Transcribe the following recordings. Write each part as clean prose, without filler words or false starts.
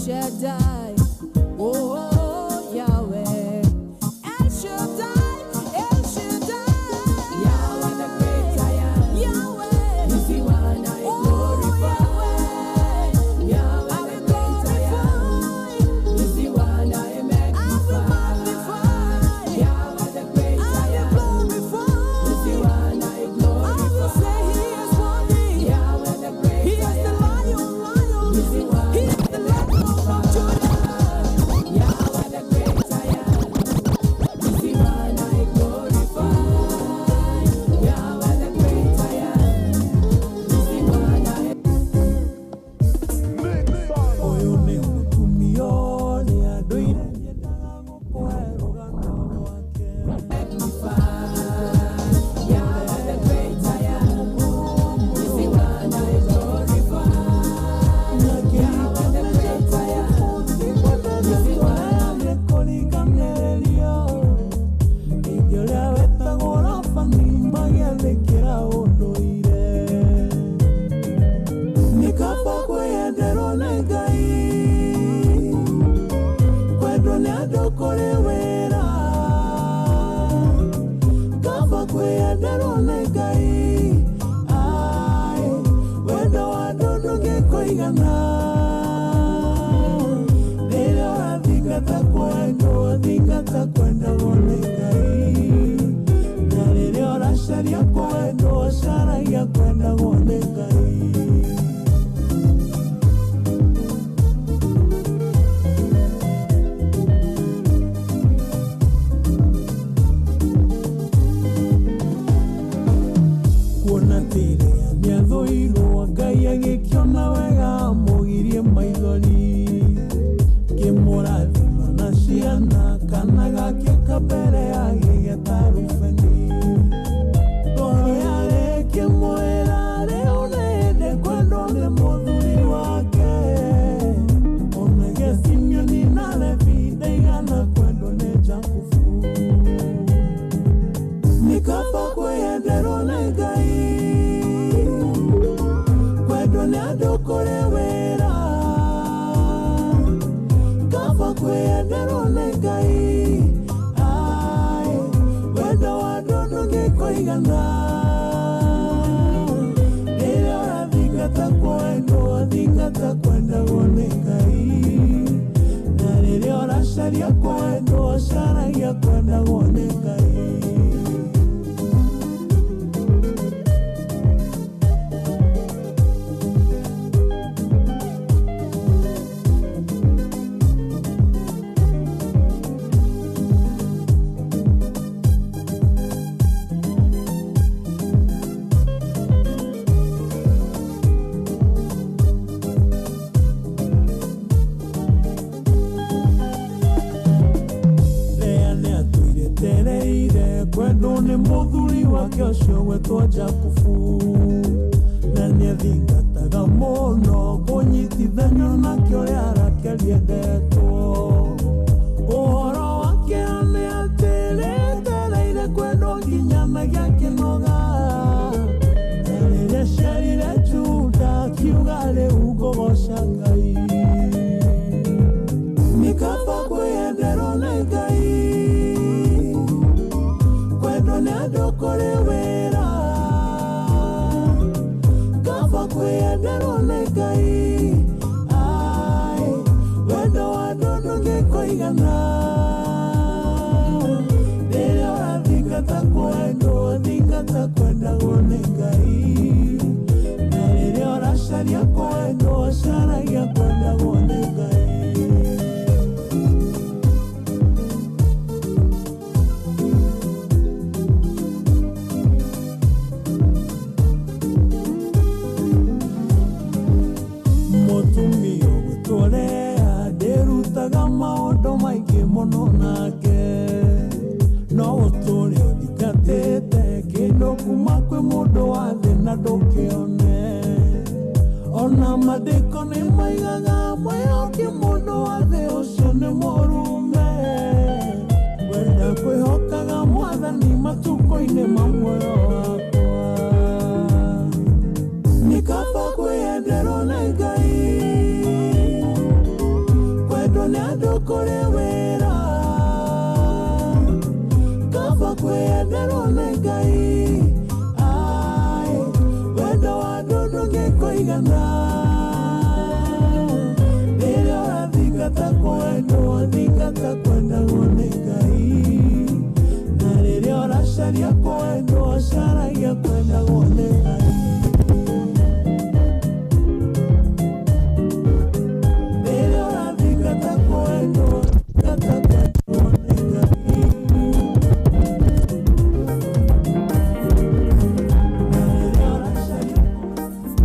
Shaddai, oh Yahweh, El Shaddai, El Shaddai, Yahweh the great I am, Yahweh, is the one I glorify, Yahweh the great I am, is the one I magnify, Yahweh the great I am, is the one I glorify, I will say He is worthy, Yahweh the great He is the Lion, is the one. He is the Lamb of Judah. Yahweh the great I am, is the one I glorify. Yahweh the great I am, is the one I Oyo ne kumio ne adoine magnify. Yahweh the great I am, is the one I glorify.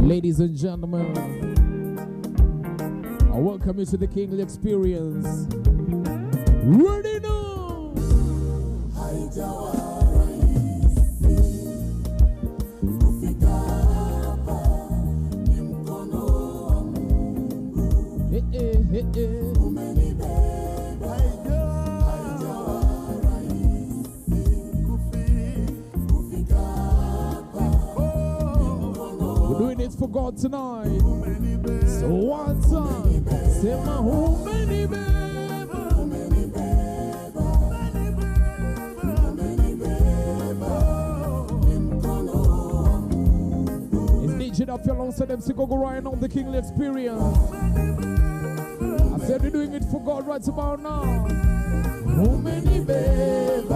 Ladies and gentlemen, I welcome you to the Kingly Experience. Ready now! We're doing it for God tonight. So one time, say my home many It's DJ up your alongside them, go right on the Kingly Experience. I said we're doing it for God right about now. How many baby?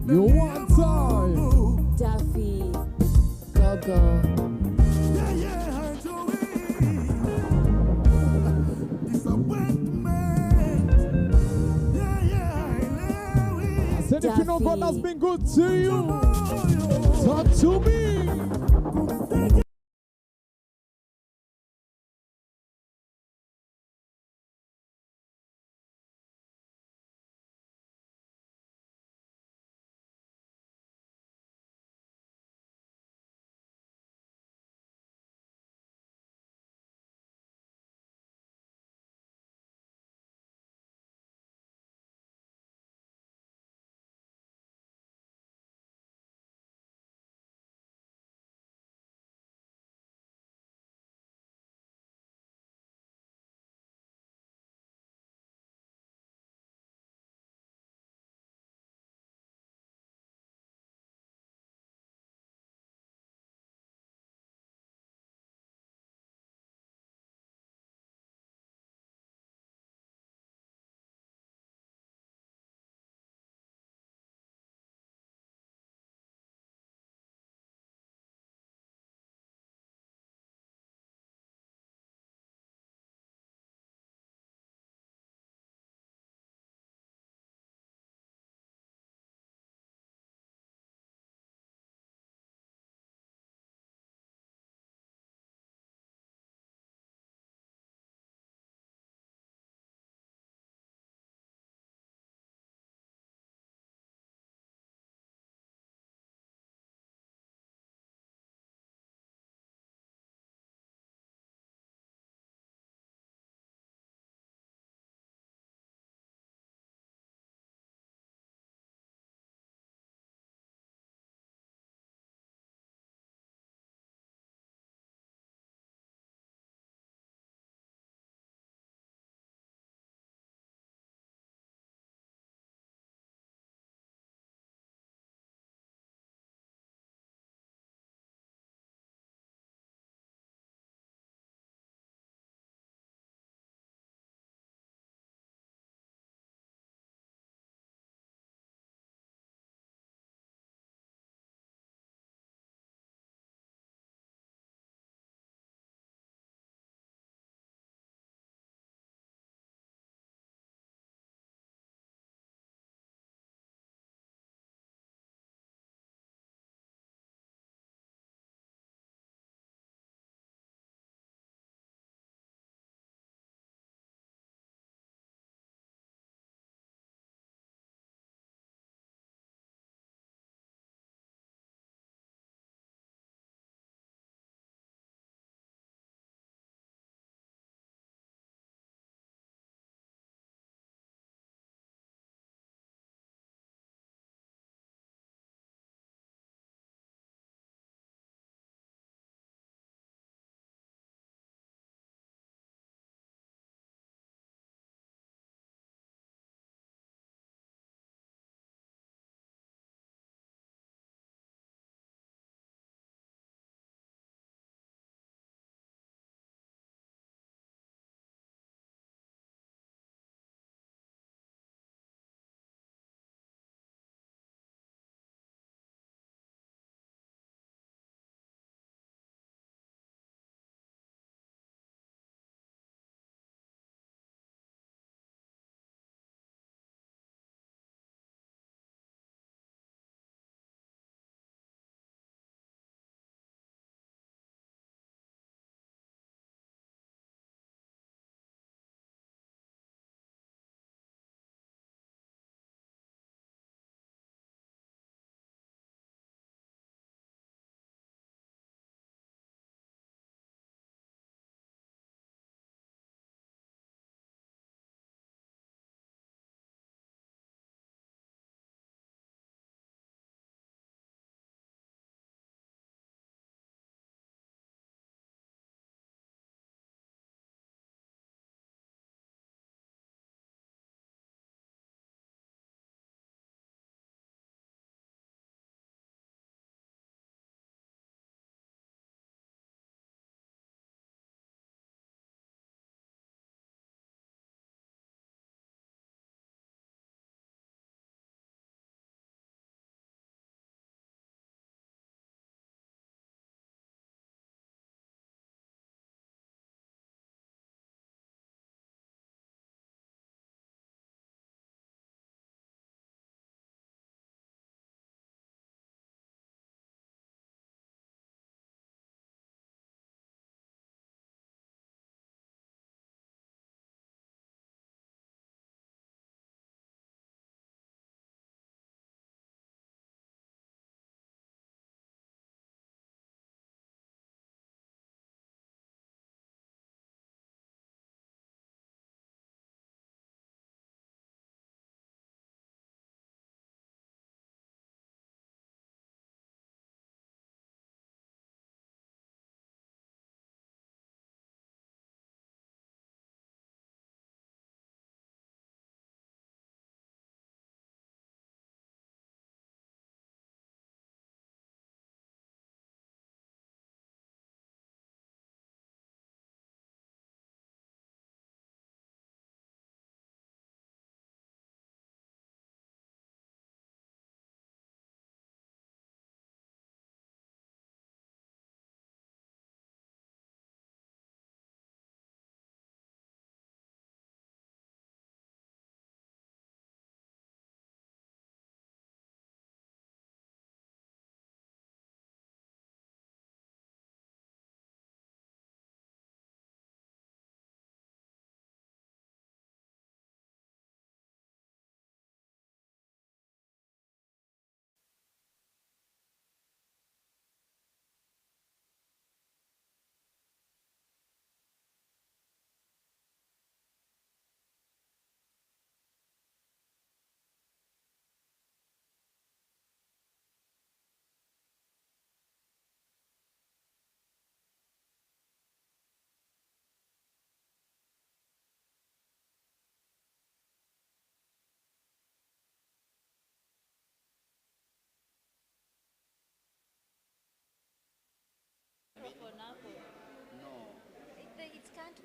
You one time. Duffy, go. I said if you know God has been good to you, talk to me.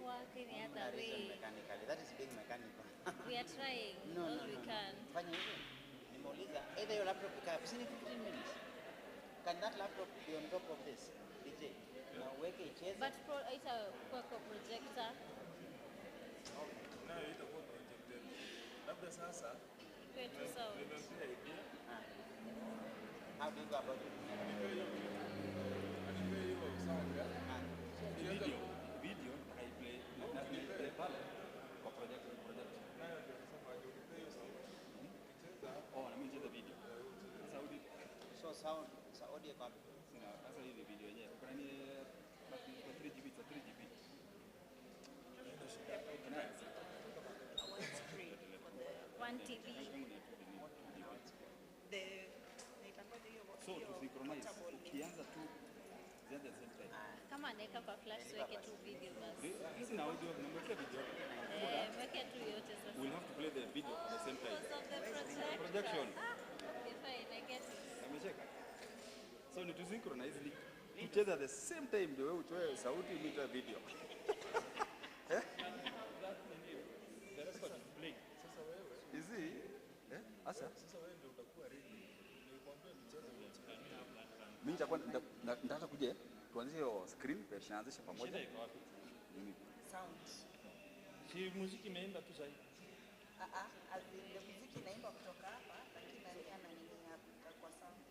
work any other way. Mechanically. That is being mechanical. We are trying all we can. Fanya hivi. Nimeuliza either your laptop ikae 15 minutes. Can that laptop be on top of this? DJ. Na uweke icheze. But itakuwa kwa projector. Nayo itakuwa projected. Labda sasa Kwetu sound. nimempea idea. How do you go about it? Anipea hiyo sound ya. Video I play pale kwa project. Nayo ndio nasema anipea hiyo sound. Ikicheza Oh, na mimi nicheza video. Saudi So sound, sa audio copy. sina sasa hivi video yenyewe. Kuna ni 3 GB, 3 GB. One TV. So to synchronize, ukianza tu zianze at the same time. Kama anaweka kwa flash tuweke tu video basi. Hizi na audio nimeweka video. Mweke tu yote sasa. We'll have to play the video at the same time. Because of the projector. Projection. Okay, fine, I get it. Amecheka. So ni to synchronize ni tucheze at the same time ndio wewe utoe sauti mita video. the rest of play. Sasa wewe Hizi asa wewe ndio utakuwa ready. Nikwambia mchezo wote. mimi nitakuwa nitaanza kuja tuanze hiyo screen pia tunaanzisha pamoja. Shida iko wapi? Sound. Si muziki imeimba tu sahihi. Azile muziki inaimba kutoka hapa lakini nani ananing'ia kwa sound.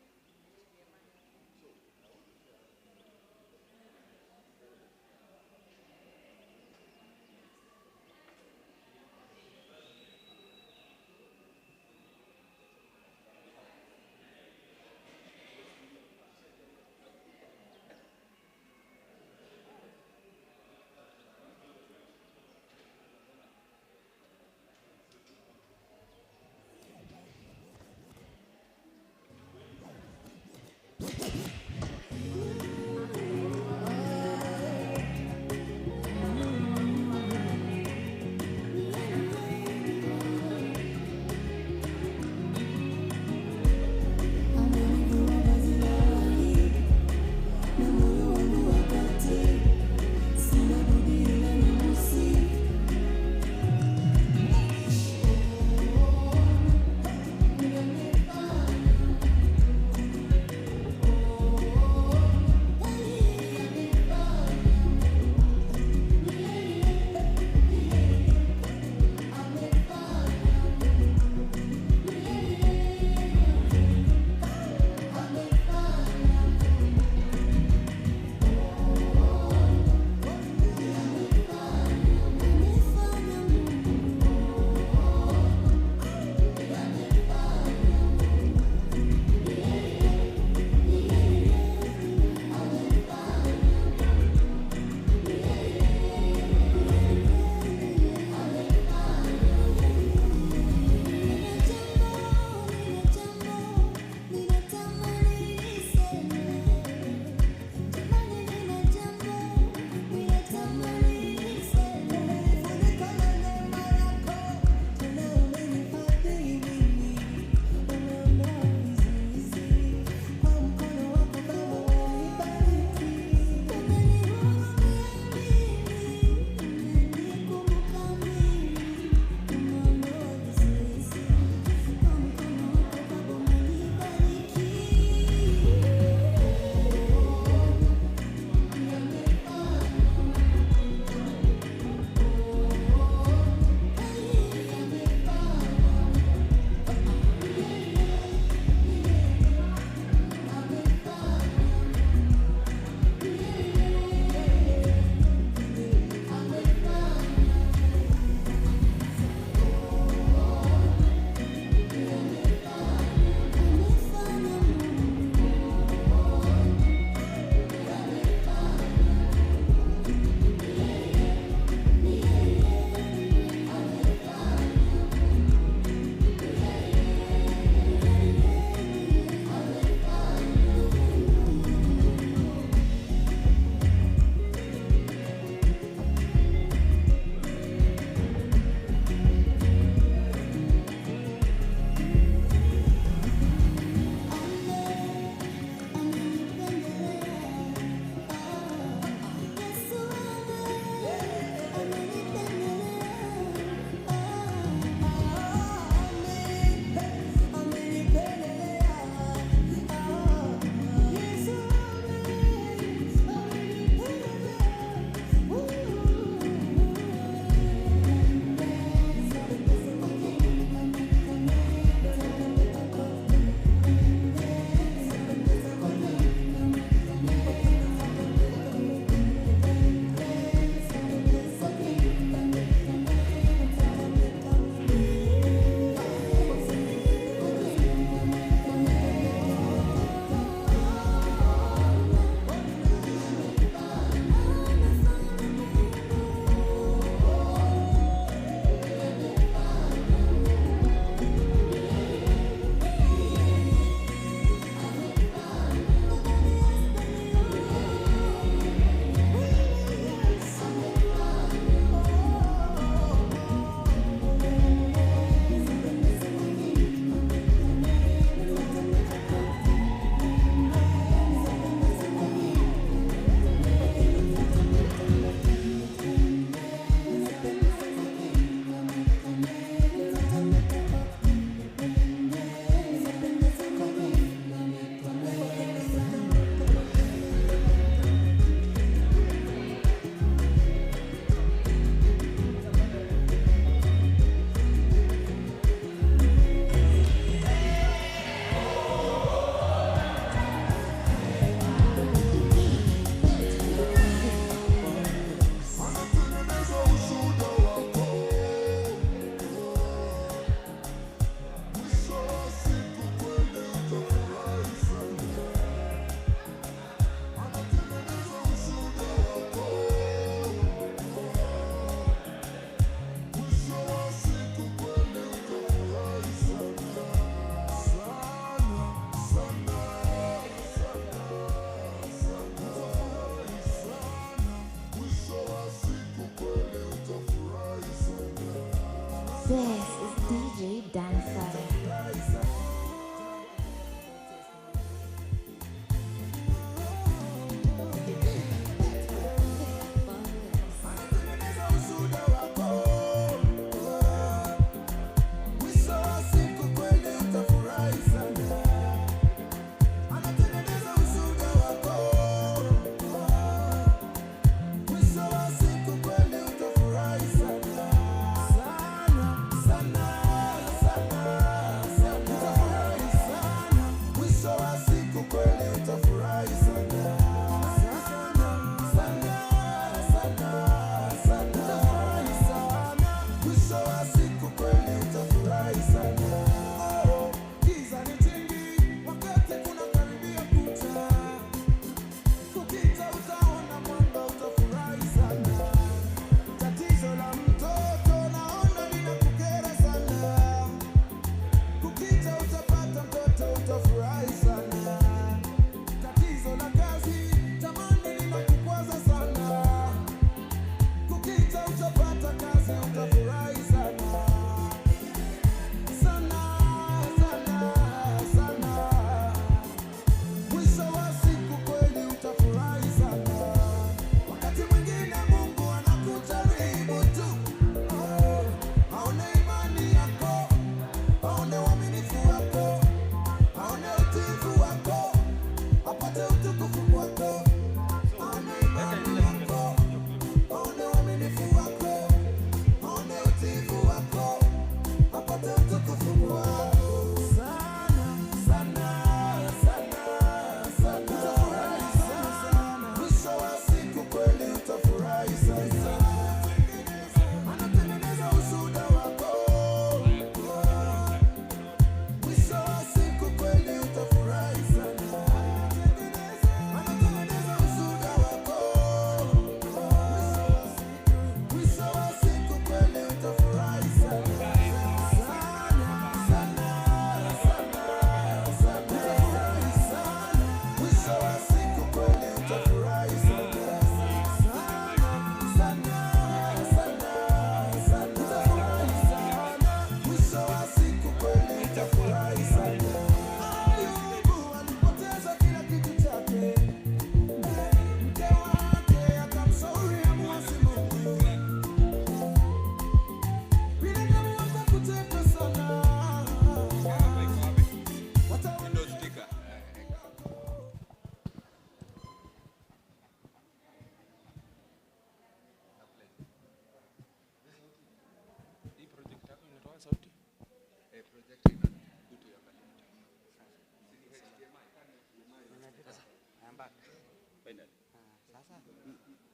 This is DJ Dancer.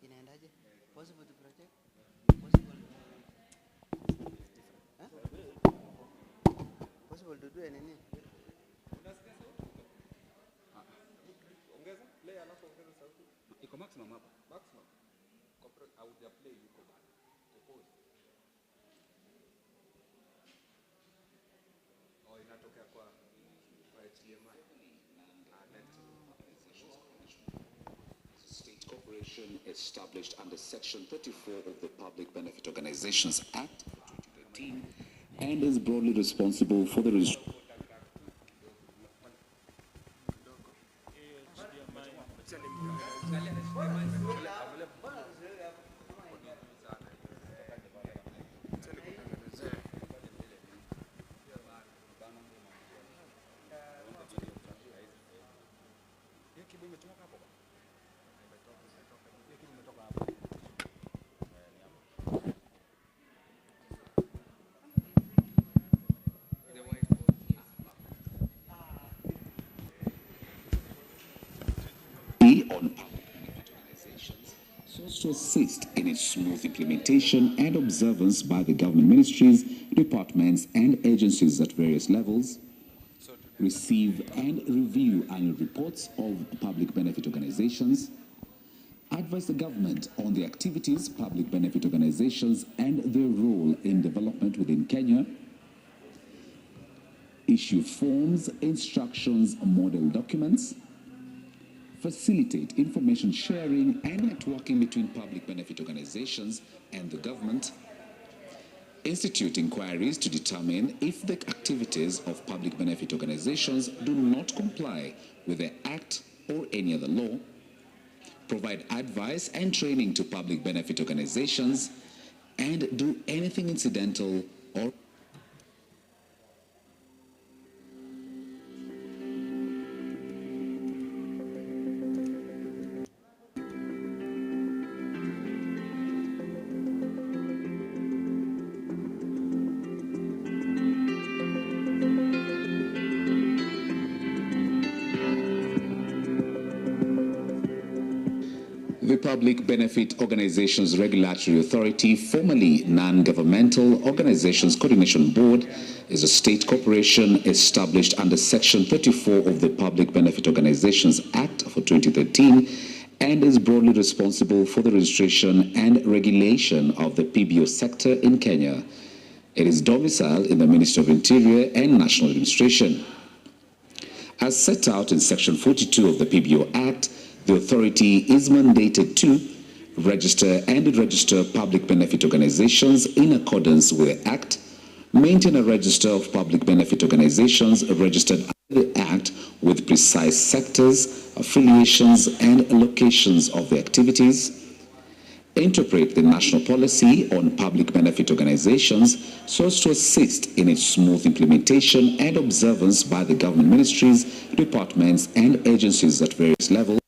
Inaendaje? Possible to project? Possible to do anything? Ongeza play alafu ongeza sauti. Iko maximum hapa. Maximum. Audio play iko bado. Compose. Oh, inatokea kwa HDMI. State corporation established under Section 34 of the Public Benefit Organizations Act of 2013 and is broadly responsible for the on organizations so as to assist in its smooth implementation and observance by the government ministries, departments and agencies at various levels, receive and review annual reports of public benefit organizations, advise the government on the activities public benefit organizations and their role in development within Kenya, issue forms, instructions, model documents, facilitate information sharing and networking between public benefit organizations and the government, institute inquiries to determine if the activities of public benefit organizations do not comply with the Act or any other law, provide advice and training to public benefit organizations, and do anything incidental or The Public Benefit Organizations Regulatory Authority, formerly Non-Governmental Organizations Coordination Board, is a state corporation established under Section 34 of the Public Benefit Organizations Act for 2013 and is broadly responsible for the registration and regulation of the PBO sector in Kenya. It is domiciled in the Ministry of Interior and National Administration. As set out in Section 42 of the PBO Act, the authority is mandated to register and register public benefit organizations in accordance with the Act, maintain a register of public benefit organizations registered under the Act with precise sectors, affiliations, and locations of the activities, interpret the national policy on public benefit organizations so as to assist in its smooth implementation and observance by the government ministries, departments, and agencies at various levels,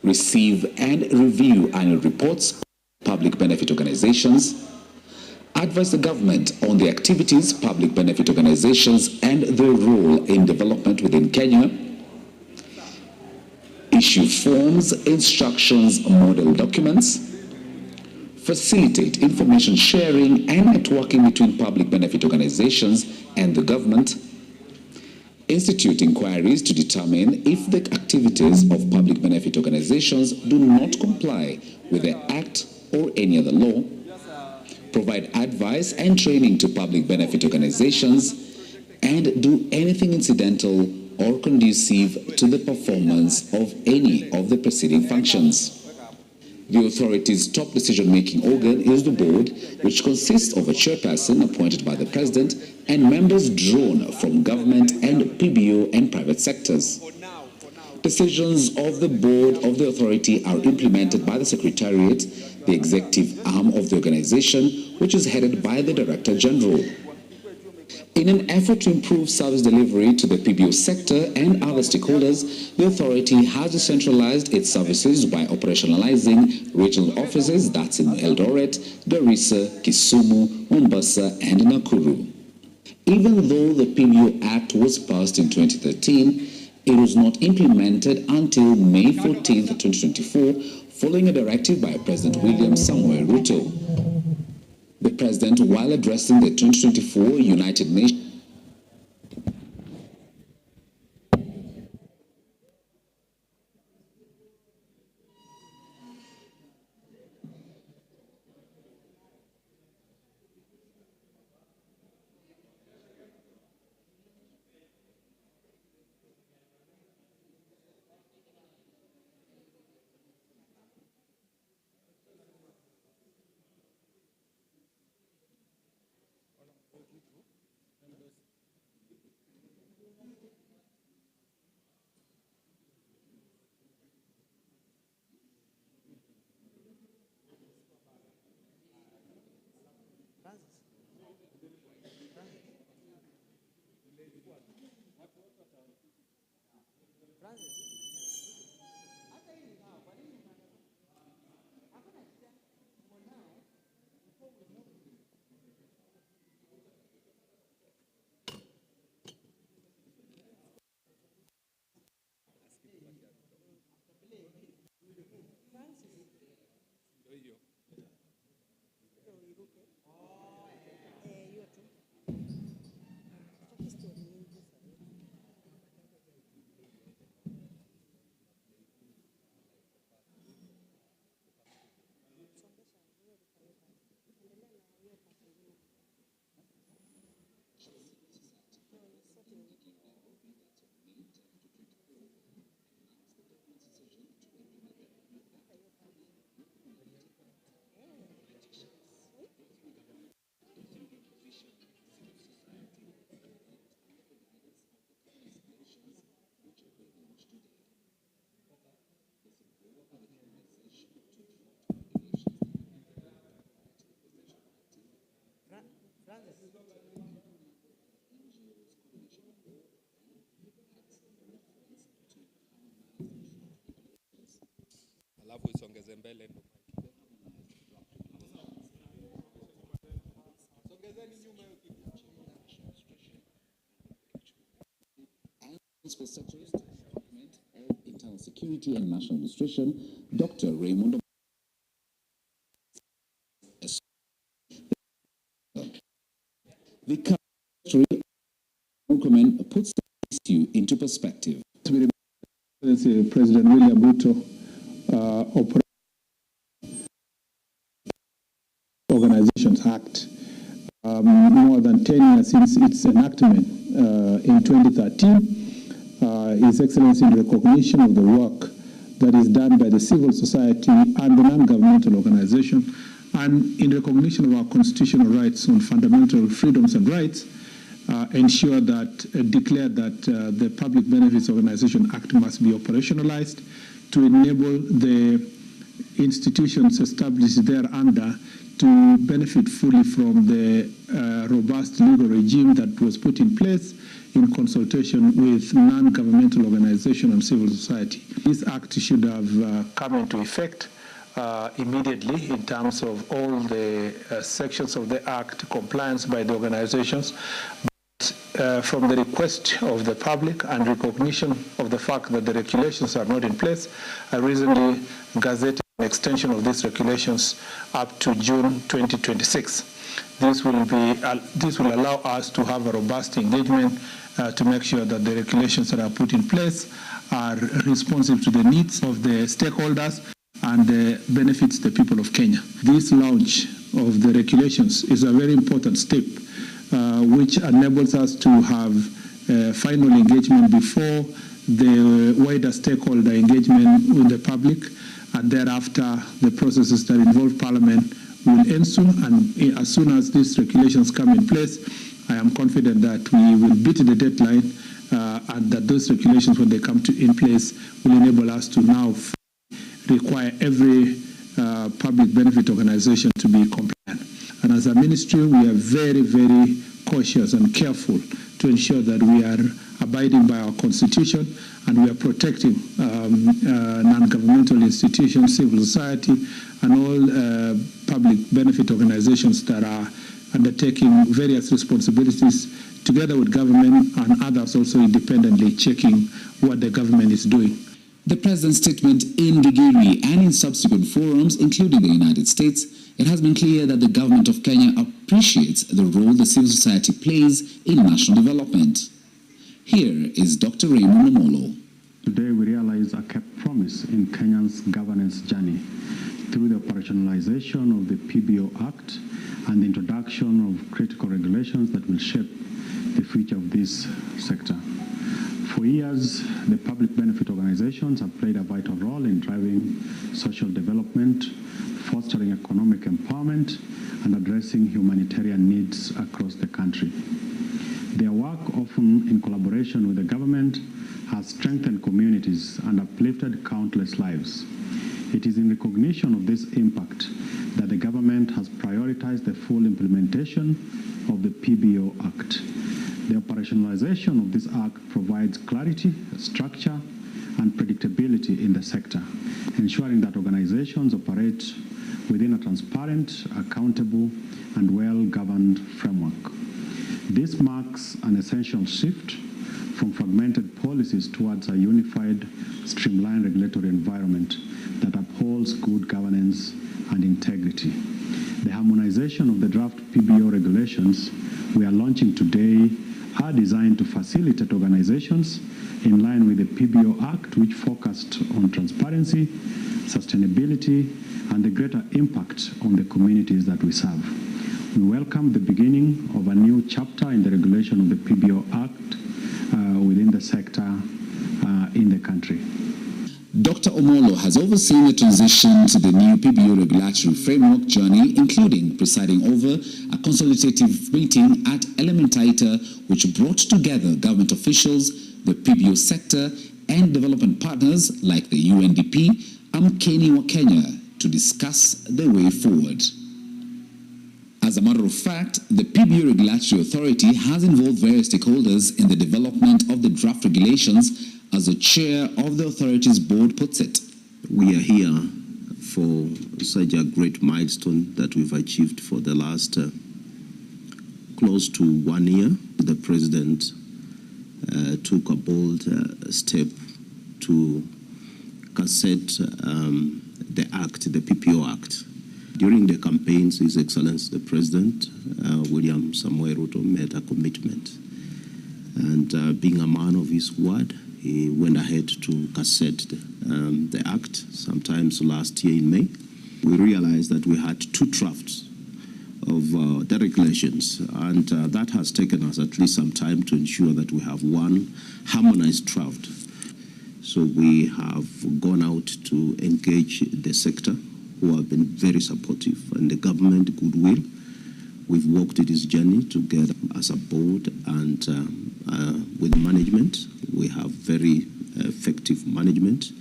receive and review annual reports of public benefit organizations, advise the government on the activities public benefit organizations and their role in development within Kenya, issue forms, instructions, model documents, facilitate information sharing and networking between public benefit organizations and the government, institute inquiries to determine if the activities of public benefit organizations do not comply with the Act or any other law, provide advice and training to public benefit organizations, and do anything incidental or conducive to the performance of any of the preceding functions. The authority's top decision-making organ is the board, which consists of a chairperson appointed by the president and members drawn from government and PBO and private sectors. Decisions of the board of the authority are implemented by the Secretariat, the executive arm of the organization, which is headed by the Director General. In an effort to improve service delivery to the PBO sector and other stakeholders, the authority has decentralized its services by operationalizing regional offices that's in Eldoret, Garissa, Kisumu, Mombasa, and Nakuru. Even though the PBO Act was passed in 2013, it was not implemented until May 14, 2024, following a directive by President William Samoei Ruto. The President, while addressing the 2024 United Nations mbele ndo sogezeni nyuma hiyo kitu. For Secretary of Internal Security and National Administration, Dr. Raymond. The country puts the issue into perspective. President William Ruto Organizations Act, more than 10 years since its enactment in 2013. His Excellency, in recognition of the work that is done by the civil society and the non-governmental organization, and in recognition of our constitutional rights on fundamental freedoms and rights, declare that the Public Benefits Organization Act must be operationalized to enable the institutions established thereunder to benefit fully from the robust legal regime that was put in place in consultation with non-governmental organizations and civil society. This act should have come into effect immediately in terms of all the sections of the act, compliance by the organizations. But from the request of the public and recognition of the fact that the regulations are not in place, I recently gazetted an extension of these regulations up to June 2026. This will allow us to have a robust engagement to make sure that the regulations that are put in place are responsive to the needs of the stakeholders and benefits the people of Kenya. This launch of the regulations is a very important step which enables us to have final engagement before the wider stakeholder engagement with the public, and thereafter the processes that involve Parliament will ensue, and as soon as these regulations come in place, I am confident that we will beat the deadline and that those regulations, when they come in place, will enable us to now require every public benefit organization to be compliant. And as a ministry, we are very, very cautious and careful to ensure that we are abiding by our constitution and we are protecting non-governmental institutions, civil society, and all public benefit organizations that are undertaking various responsibilities together with government and others also independently checking what the government is doing. The President's statement in Nyeri and in subsequent forums, including the United States, it has been clear that the government of Kenya appreciates the role the civil society plays in national development. Here is Dr. Raymond Omolo. Today we realize a kept promise in Kenya's governance journey through the operationalization of the PBO Act and the introduction of critical regulations that will shape the future of this sector. For years, the public benefit organizations have played a vital role in driving social development, fostering economic empowerment, and addressing humanitarian needs across the country. Their work, often in collaboration with the government, has strengthened communities and uplifted countless lives. It is in recognition of this impact that the government has prioritized the full implementation of the PBO Act. The operationalization of this act provides clarity, structure, and predictability in the sector, ensuring that organizations operate within a transparent, accountable, and well-governed framework. This marks an essential shift from fragmented policies towards a unified, streamlined regulatory environment that upholds good governance and integrity. The harmonization of the draft PBO regulations we are launching today are designed to facilitate organizations in line with the PBO Act, which focused on transparency, sustainability, and the greater impact on the communities that we serve. We welcome the beginning of a new chapter in the regulation of the PBO Act within the sector in the country. Dr. Omolo has overseen the transition to the new PBO regulatory framework journey, including presiding over a consultative meeting at Elementaita, which brought together government officials, the PBO sector, and development partners like the UNDP, Amkeni wa Kenya, to discuss the way forward. As a matter of fact, the PBO Regulatory Authority has involved various stakeholders in the development of the draft regulations, as the chair of the authority's board puts it. We are here for such a great milestone that we've achieved for the last close to 1 year. The President took a bold step to cassette the Act, the PPO Act. During the campaigns, His Excellency the President, William Samoei Ruto, made a commitment. And being a man of his word, he went ahead to cassette the Act sometimes last year in May. We realized that we had 2 drafts of the regulations, and that has taken us at least some time to ensure that we have one harmonized draft. So we have gone out to engage the sector, who have been very supportive, and the government goodwill. We've walked this journey together as a board and with management. We have very effective management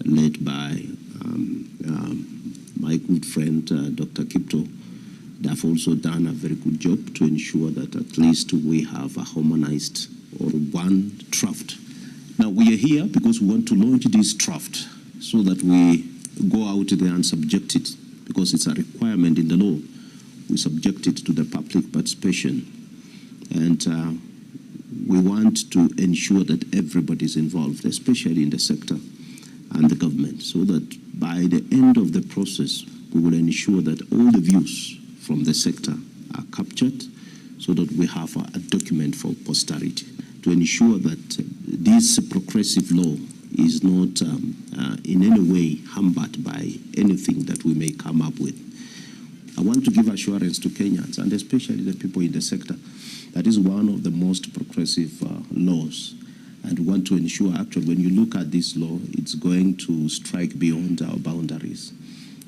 led by my good friend Dr. Kipto. They have also done a very good job to ensure that at least we have a harmonized or one draft. Now we are here because we want to launch this draft so that we go out there and subject it, because it's a requirement in the law. We subject it to the public participation, and we want to ensure that everybody is involved, especially in the sector and the government, so that by the end of the process, we will ensure that all the views from the sector are captured, so that we have a document for posterity to ensure that this progressive law is not in any way hampered by anything that we may come up with. I want to give assurance to Kenyans, and especially the people in the sector, that is one of the most progressive laws. And we want to ensure, actually, when you look at this law, it's going to strike beyond our boundaries.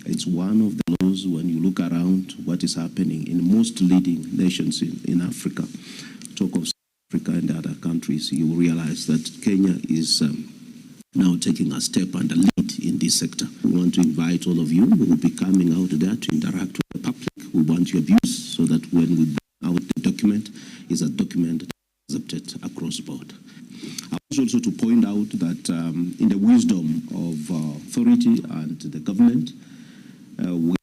It's one of the laws, when you look around what is happening in most leading nations in Africa, talk of South Africa and other countries, you will realize that Kenya is now taking a step and a lead in this sector. We want to invite all of you who will be coming out there to interact with the public. We want your views so that when we bring out the document, it's a document that is accepted across the board. I want also to point out that in the wisdom of authority and the government, we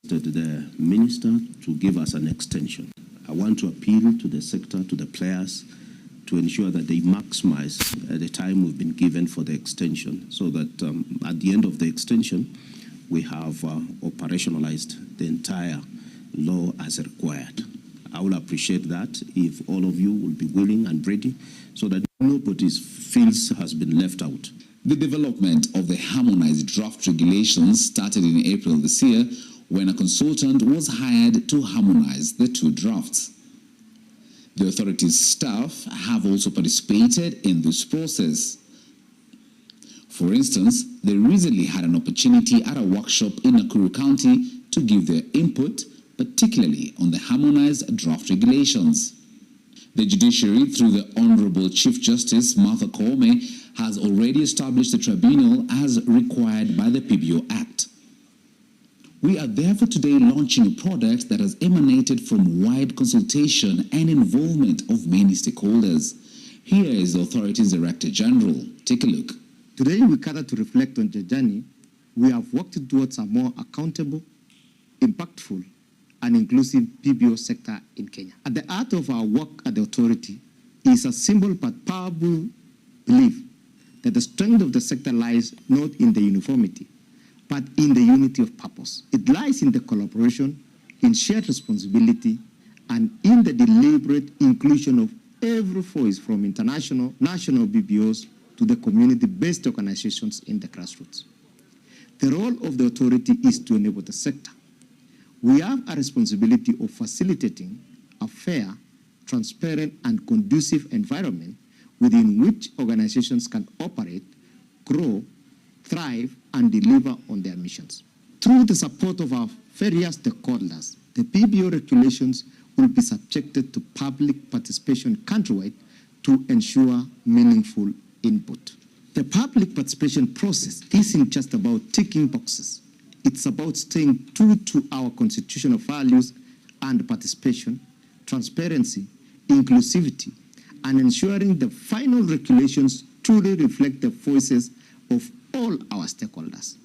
asked the minister to give us an extension. I want to appeal to the sector, to the players, to ensure that they maximize the time we've been given for the extension, so that at the end of the extension, we have operationalized the entire law as required. I will appreciate that if all of you will be willing and ready, so that nobody feels has been left out. The development of the harmonized draft regulations started in April this year, when a consultant was hired to harmonize the 2 drafts. The authority's staff have also participated in this process. For instance, they recently had an opportunity at a workshop in Nakuru County to give their input, particularly on the harmonized draft regulations. The judiciary, through the Honorable Chief Justice Martha Koome, has already established the tribunal as required by the PPO Act. We are therefore today launching a product that has emanated from wide consultation and involvement of many stakeholders. Here is the authority's Director General. Take a look. Today we gather to reflect on the journey we have worked towards a more accountable, impactful, and inclusive PPO sector in Kenya. At the heart of our work at the authority is a simple but powerful belief that the strength of the sector lies not in the uniformity, but in the unity of purpose. It lies in the collaboration, in shared responsibility, and in the deliberate inclusion of every voice, from international, national BPOs to the community-based organizations in the grassroots. The role of the authority is to enable the sector. We have a responsibility of facilitating a fair, transparent, and conducive environment within which organizations can operate, grow, thrive, and deliver on their missions. Through the support of our various stakeholders, the PPO regulations will be subjected to public participation countrywide to ensure meaningful input. The public participation process isn't just about ticking boxes. It's about staying true to our constitutional values and participation, transparency, inclusivity, and ensuring the final regulations truly reflect the voices of all our stakeholders.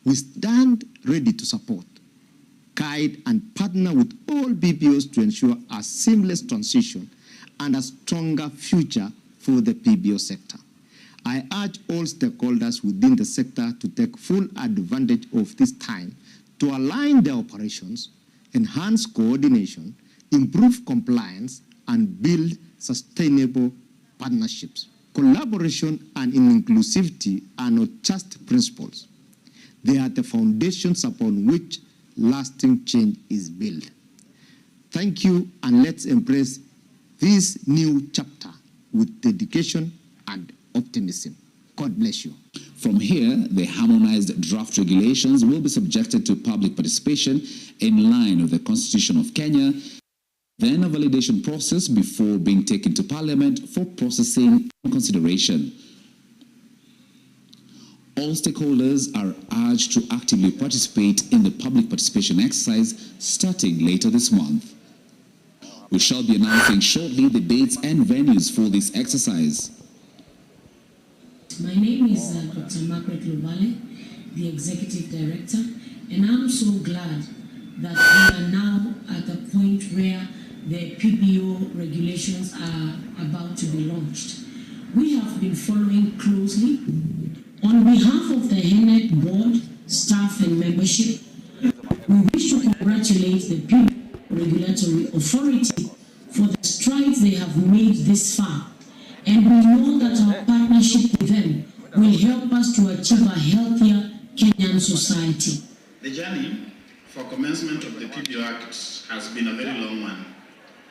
We stand ready to support, guide, and partner with all PBOs to ensure a seamless transition and a stronger future for the PBO sector. I urge all stakeholders within the sector to take full advantage of this time to align their operations, enhance coordination, improve compliance, and build sustainable partnerships. Collaboration and inclusivity are not just principles. They are the foundations upon which lasting change is built. Thank you, and let's embrace this new chapter with dedication and optimism. God bless you. From here, the harmonized draft regulations will be subjected to public participation in line with the Constitution of Kenya, then a validation process before being taken to Parliament for processing and consideration. All stakeholders are urged to actively participate in the public participation exercise starting later this month. We shall be announcing shortly the dates and venues for this exercise. My name is Dr. Margaret Lubale, the Executive Director, and I'm so glad that we are now at the point where the PBO regulations are about to be launched. We have been following closely. On behalf of the HENET board, staff, and membership, we wish to congratulate the PBO Regulatory Authority for the strides they have made this far. And we know that our partnership with them will help us to achieve a healthier Kenyan society. The journey for commencement of the PBO Act has been a very long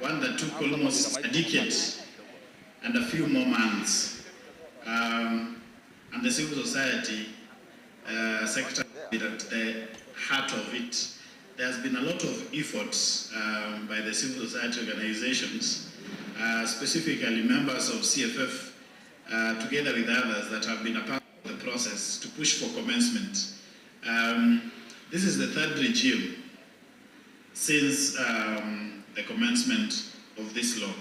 one that took almost a decade and a few more months. And the civil society sector is at the heart of it. There has been a lot of efforts by the civil society organizations, specifically members of CFF, together with others that have been a part of the process to push for commencement. This is the third regime since the commencement of this law.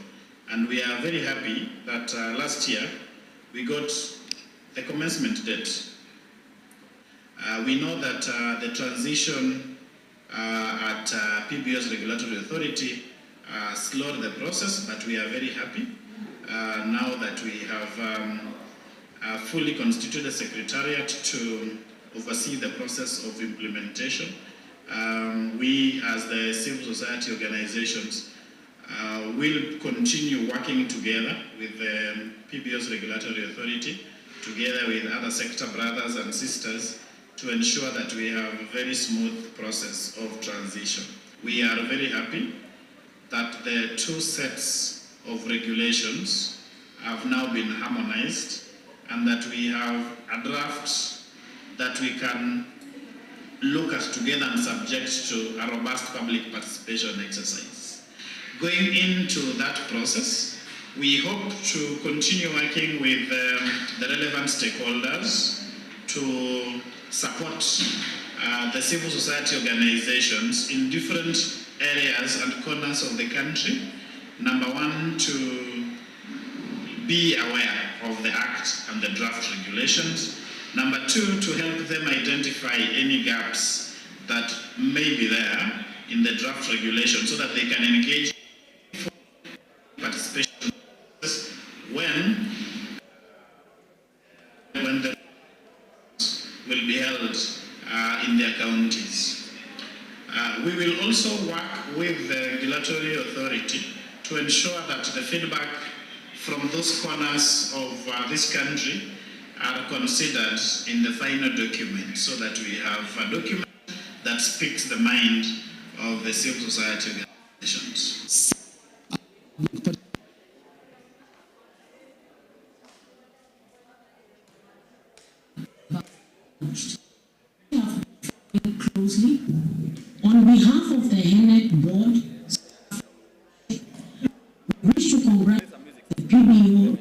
And we are very happy that last year we got the commencement date. We know that the transition at PBO's Regulatory Authority slowed the process, but we are very happy now that we have fully constituted a secretariat to oversee the process of implementation. We, as the civil society organizations, will continue working together with the PBO's Regulatory Authority, together with other sector brothers and sisters, to ensure that we have a very smooth process of transition. We are very happy that the two sets of regulations have now been harmonized and that we have a draft that we can look at together and subject to a robust public participation exercise. Going into that process, we hope to continue working with the relevant stakeholders to support the civil society organizations in different areas and corners of the country. Number one, to be aware of the Act and the draft regulations. Number two, to help them identify any gaps that may be there in the draft regulation so that they can engage in participation when the will be held in their counties. We will also work with the regulatory authority to ensure that the feedback from those corners of this country are considered in the final document so that we have a document that speaks the mind of the civil society organizations. Closely. On behalf of the HENET board, we wish to congratulate the PBO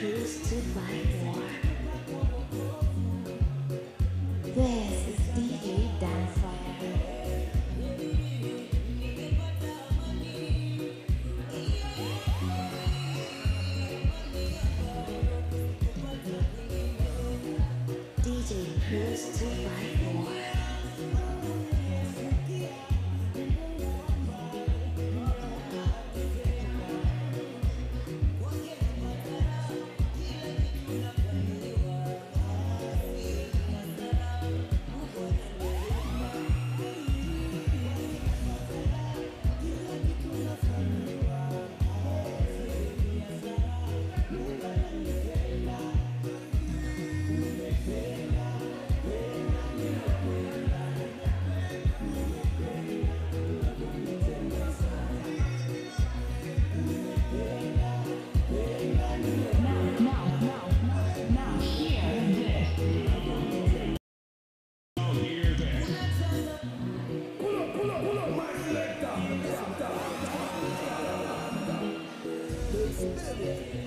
Cruise 254. This is DJ Danfire. DJ Cruise 254.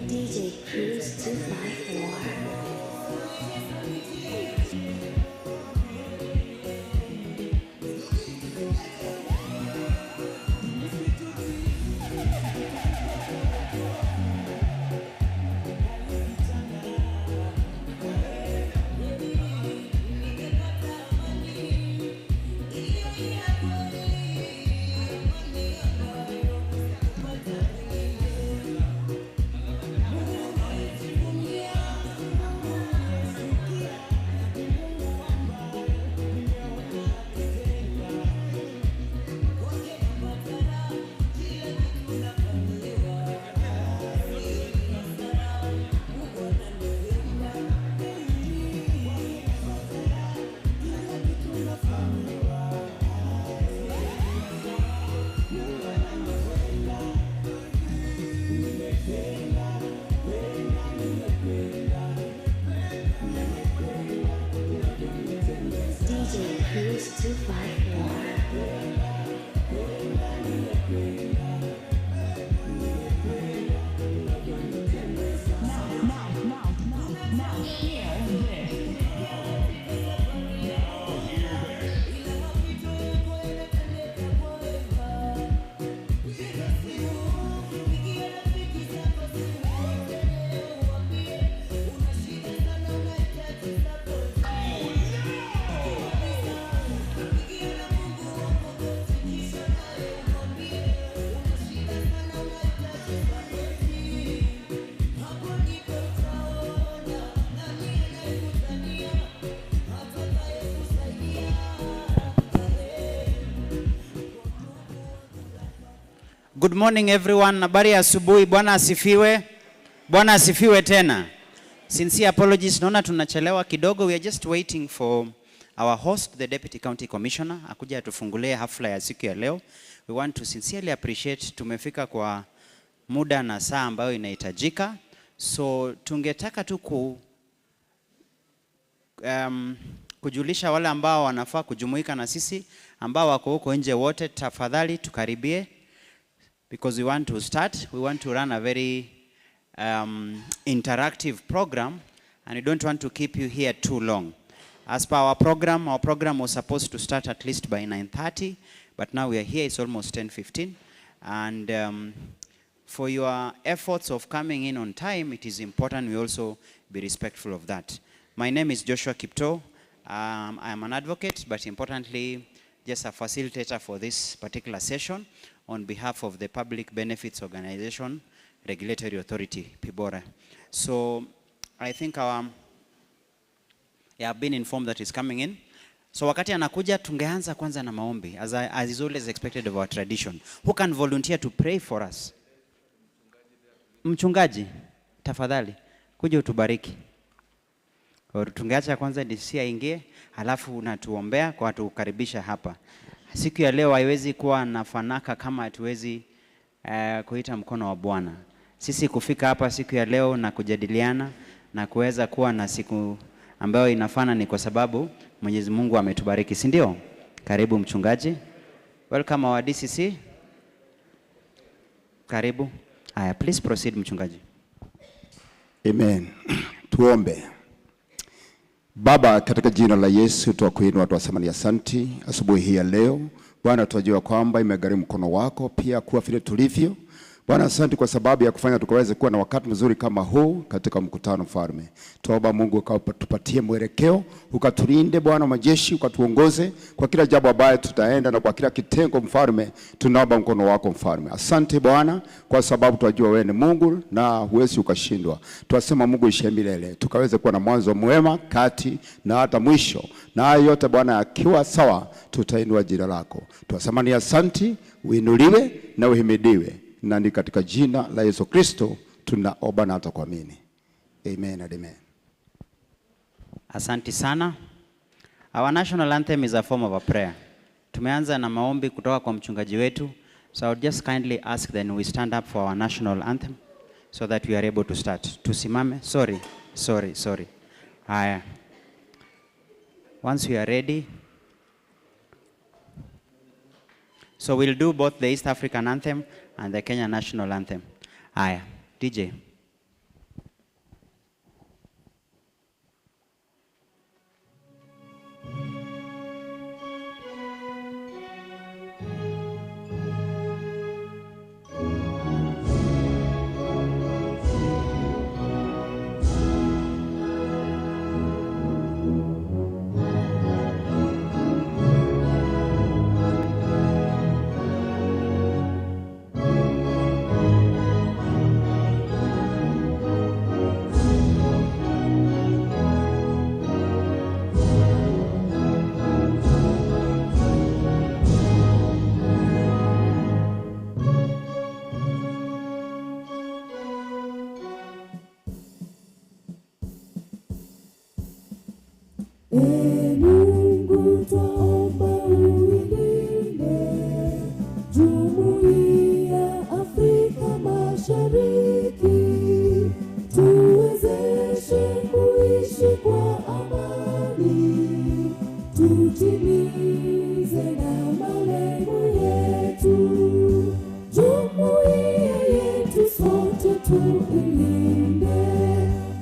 DJ Cruise 254. DJ Cruise 254. Now hear this. Good morning everyone. Habari ya asubuhi. Bwana asifiwe. Bwana asifiwe tena. Sincere apologies. Naona tunachelewa kidogo. We are just waiting for our host, the Deputy County Commissioner, akuja atufungulie hafla ya siku ya leo. We want to sincerely appreciate tumefika kwa muda na saa ambayo inahitajika. So tungetaka tu kujulisha wale ambao wanafaa kujumuika na sisi ambao wako huko nje wote, tafadhali tukaribie. Because we want to start, we want to run a very interactive program, and we don't want to keep you here too long. As per our program was supposed to start at least by 9:30, but now we are here, it's almost 10:15. And for your efforts of coming in on time, it is important we also be respectful of that. My name is Joshua Kipto. I am an advocate, but importantly, just a facilitator for this particular session on behalf of the Public Benefits Organization Regulatory Authority, PIBORA. So I think I have been informed that he's coming in. So wakati anakuja tungeanza kwanza na maombi, as is always expected of our tradition. Who can volunteer to pray for us? Mchungaji, tafadhali, kuja utubariki. Tungeacha kwanza DC aingie, halafu unatuombea kwa tukaribisha hapa. Siku ya leo haiwezi kuwa na fanaka kama hatuwezi kuita mkono wa Bwana. Sisi kufika hapa siku ya leo na kujadiliana na kuweza kuwa na siku ambayo inafana ni kwa sababu Mwenyezi Mungu ametubariki, si ndio? Karibu mchungaji. Welcome our DCC. Karibu. Please proceed mchungaji. Amen. Tuombe. Baba, katika jina la Yesu twakuinua, twasema ni asanti asubuhi hii ya leo. Bwana, tunajua kwamba imegharimu mkono wako pia kuwa vile tulivyo. Bwana, asante kwa sababu ya kufanya tukaweze kuwa na wakati mzuri kama huu katika mkutano Mfalme. Tuomba Mungu ukatupatie mwelekeo, ukatulinde Bwana majeshi, ukatuongoze kwa kila jambo ambalo tutaenda na kwa kila kitengo Mfalme. Tunaomba mkono wako Mfalme. Asante Bwana kwa sababu tunajua wewe ni Mungu na huwezi ukashindwa. Twasema Mungu ishe milele, tukaweze kuwa na mwanzo mwema, kati na hata mwisho. Na hayo yote Bwana akiwa sawa, tutainua jina lako. Twasema ni asanti, uinuliwe na uhimidiwe. Na ni katika jina la Yesu Kristo tunaomba na hata kuamini. Amen and amen. Asante sana. Our national anthem is a form of a prayer. Tumeanza na maombi kutoka kwa mchungaji wetu. So I would just kindly ask then we stand up for our national anthem so that we are able to start. Tusimame. Sorry. Haya. Once we are ready. So we'll do both the East African anthem and the Kenya national anthem. Haya, DJ. Mungu twaomba uilinde Jumuiya Afrika Mashariki, tuwezeshe kuishi kwa amani, tutimize na malengo yetu. Jumuiya yetu sote tuilinde,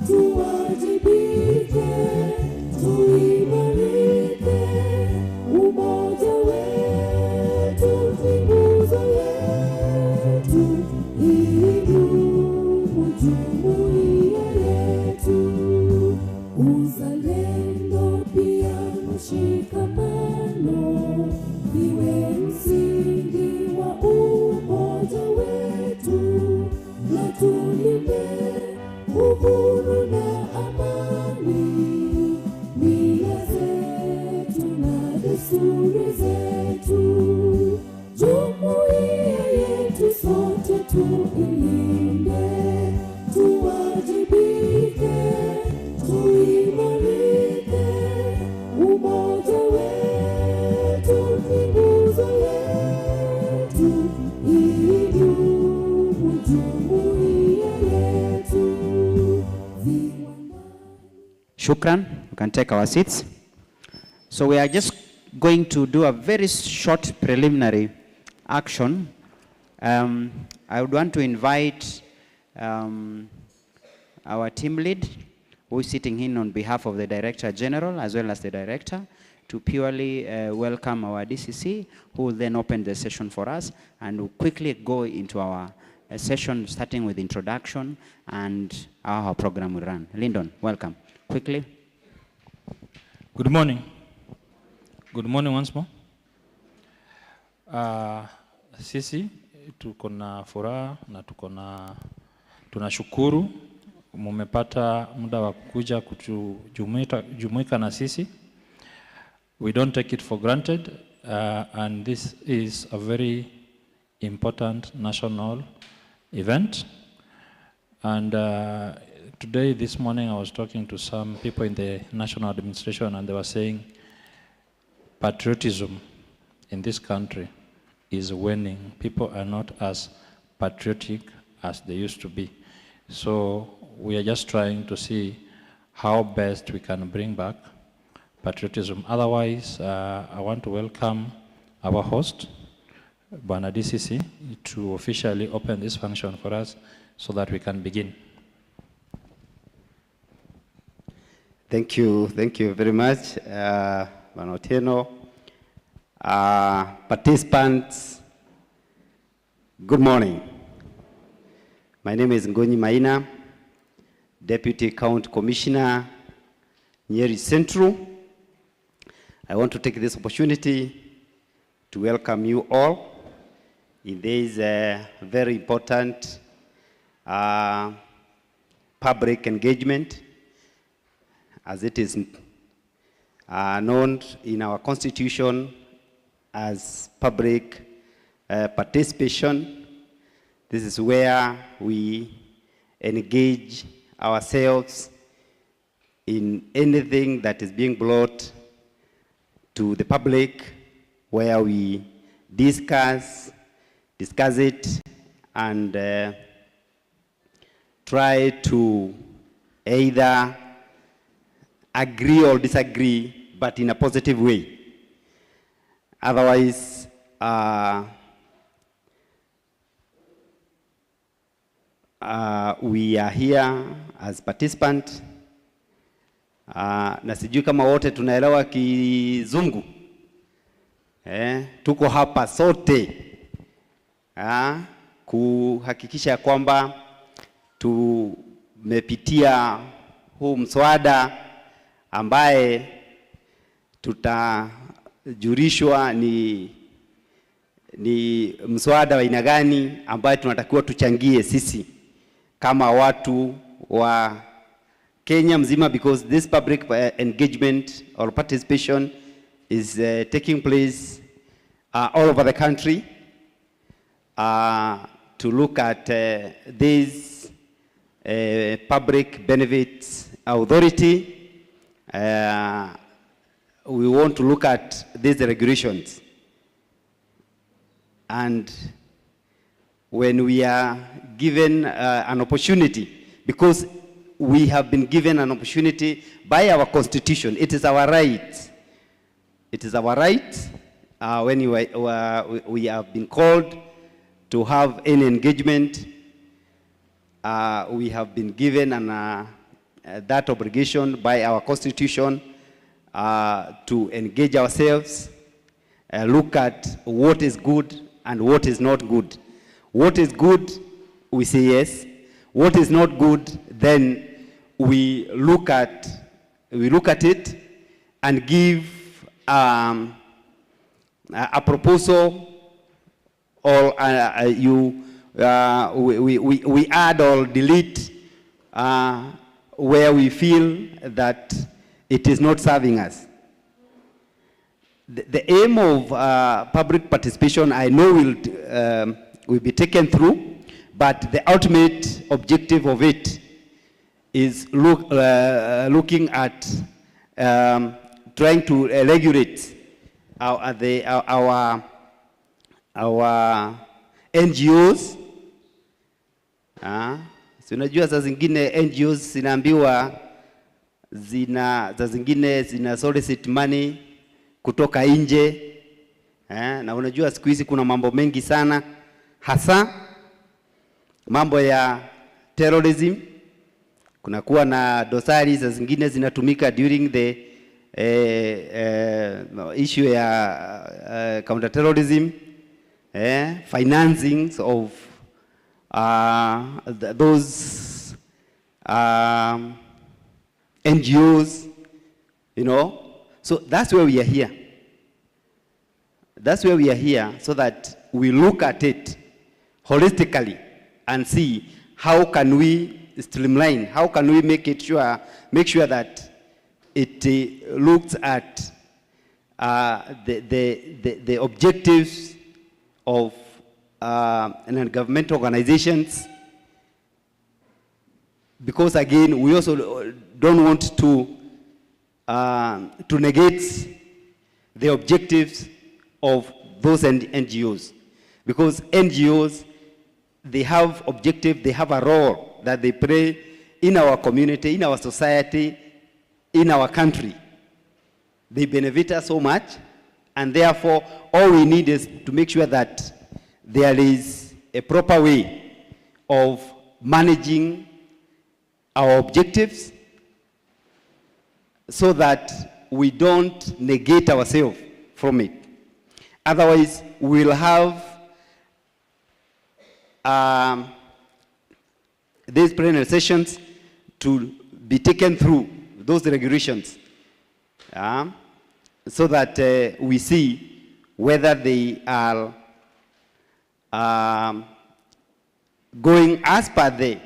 tuwajibike, tuimarike, umoja wetu ni nguzo yetu, idumu jumuiya yetu. Uzalendo pia mshikamano viwe msingi wa umoja wetu, na tulinde uhuru na amani, mila zetu na desturi zetu. Jumuiya yetu sote tuilinde, tuwajibike, tuimarike, umoja wetu ni nguzo yetu, idumu jumuiya yetu. Shukran. You can take our seats. So we are just going to do a very short preliminary action. I would want to invite our team lead, who is sitting in on behalf of the Director General as well as the Director, to purely welcome our DCC, who will then open the session for us and will quickly go into our session, starting with introduction and how our program will run. Lyndon, welcome. Quickly. Good morning. Good morning once more. Sisi tuko na furaha na tunashukuru mumepata muda wa kuja kujumuika na sisi. We don't take it for granted, and this is a very important national event. And today, this morning, I was talking to some people in the national administration, and they were saying patriotism in this country is waning. People are not as patriotic as they used to be. So we are just trying to see how best we can bring back patriotism. Otherwise, I want to welcome our host, Bwana DCC, to officially open this function for us so that we can begin. Thank you very much, Manoteno. Participants, good morning. My name is Ngonyi Maina, Deputy County Commissioner, Nyeri Central. I want to take this opportunity to welcome you all in this very important public engagement, as it is known in our constitution as public participation. This is where we engage ourselves in anything that is being brought to the public, where we discuss it and try to either agree or disagree, but in a positive way. Otherwise, we are here as participants. Na sijui kama wote tunaelewa Kizungu. Tuko hapa sote kuhakikisha kwamba tumepitia huu mswada ambaye tutajulishwa ni mswada wa aina gani ambaye tunatakiwa tuchangie sisi kama watu wa Kenya mzima, because this public engagement or participation is taking place all over the country to look at this public benefits authority. We want to look at these regulations, and when we are given an opportunity, because we have been given an opportunity by our constitution, it is our right. It is our right when we have been called to have any engagement. We have been given that obligation by our constitution to engage ourselves, look at what is good and what is not good. What is good, we say yes. What is not good, then we look at it and give a proposal, or we add or delete where we feel that it is not serving us. The aim of public participation, I know, will be taken through, but the ultimate objective of it is looking at trying to regulate our NGOs. So unajua saa zingine NGOs zinaambiwa za zingine zina solicit money kutoka nje. Na unajua siku hizi kuna mambo mengi sana, hasa mambo ya terrorism. Kunakuwa na dosari za zingine zinatumika during the issue ya counter-terrorism, financings of those NGOs, you know. So that's where we are here. That's where we are here, so that we look at it holistically and see how can we streamline, how can we make sure that it looks at the objectives of non-governmental organizations, because again we also don't want to negate the objectives of those NGOs, because NGOs, they have objective, they have a role that they play in our community, in our society, in our country. They benefit us so much, and therefore all we need is to make sure that there is a proper way of managing our objectives so that we don't negate ourselves from it. Otherwise, we'll have these plenary sessions to be taken through those regulations, so that we see whether they are going as per the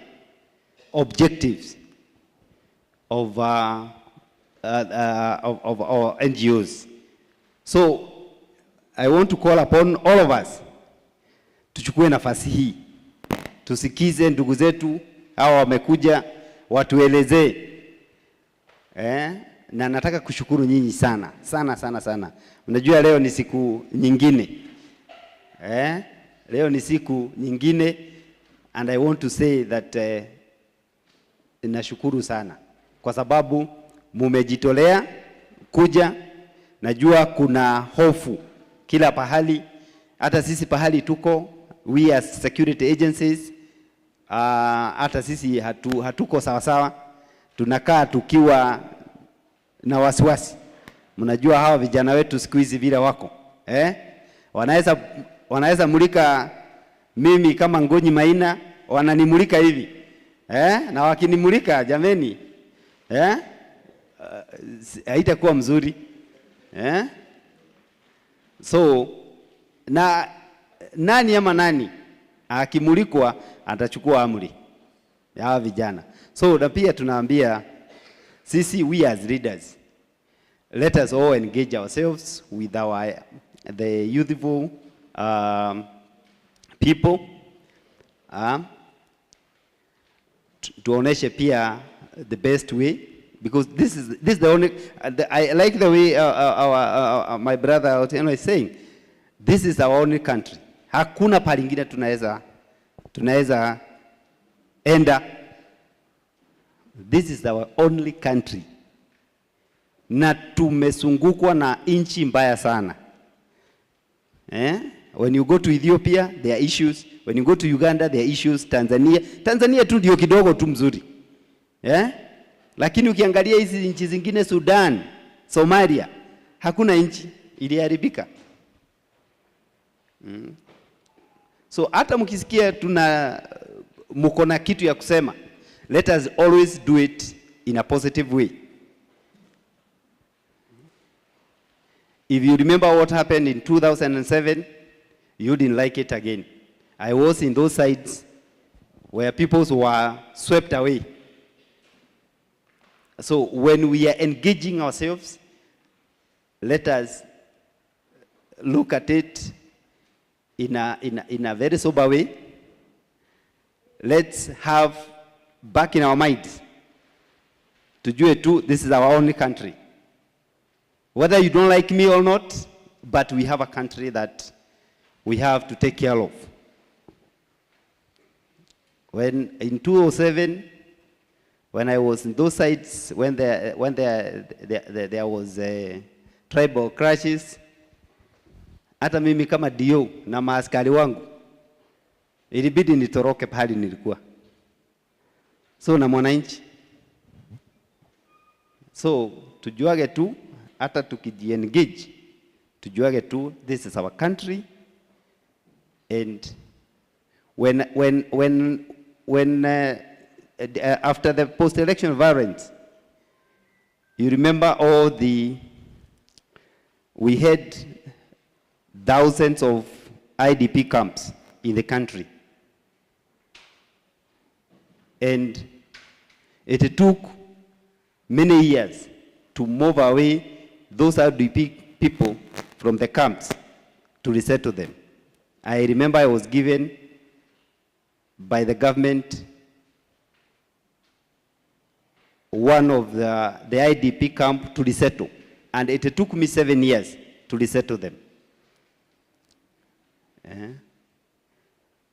objectives of our NGOs. So I want to call upon all of us tuchukue nafasi hii, tusikize ndugu zetu hawa wamekuja watuelezee. Na nataka kushukuru nyinyi sana sana sana sana. Unajua leo ni siku nyingine, leo ni siku nyingine, and I want to say that nashukuru sana kwa sababu mumejitolea kuja. Najua kuna hofu kila pahali, hata sisi pahali tuko, we as security agencies, hata sisi hatuko sawa sawa, tunakaa tukiwa na wasiwasi. Mnajua hawa vijana wetu siku hizi vile wako, wanaweza mulika mimi kama Ngonyi Maina, wananimulika hivi, na wakinimulika jameni, haitakuwa mzuri, so na nani ama nani akimulikwa atachukua amri ya hawa vijana. So na pia tunaambia sisi, we as leaders, let us all engage ourselves with the youthful people, tuoneshe pia the best way, because this is the only, I like the way my brother Otieno is saying, this is our only country. Hakuna palingine tunaweza enda. This is our only country. Na tumesungukwa na inchi mbaya sana. When you go to Ethiopia, there are issues. When you go to Uganda, there are issues. Tanzania tu ndio kidogo tu mzuri. Lakini ukiangalia hizi nchi zingine, Sudan, Somalia, hakuna nchi iliharibika. So hata mkisikia mko na kitu ya kusema, let us always do it in a positive way. If you remember what happened in 2007, you didn't like it again. I was in those sides where people were swept away. So when we are engaging ourselves, let us look at it in a very sober way. Let's have back in our minds, tujue tu, this is our only country. Whether you don't like me or not, but we have a country that we have to take care of. When in 2007, when I was in those sites, when there was a tribal crashes, hata mimi kama dio na maaskari wangu ilibidi nitoroke pahali nilikuwa. So na mwananchi. So tujuage tu, hata tukijiengage, tujuage tu, this is our country. And when after the post-election violence, you remember we had thousands of IDP camps in the country. And it took many years to move away those IDP people from the camps to resettle them. I remember I was given by the government one of the IDP camp to resettle, and it took me 7 years to resettle them.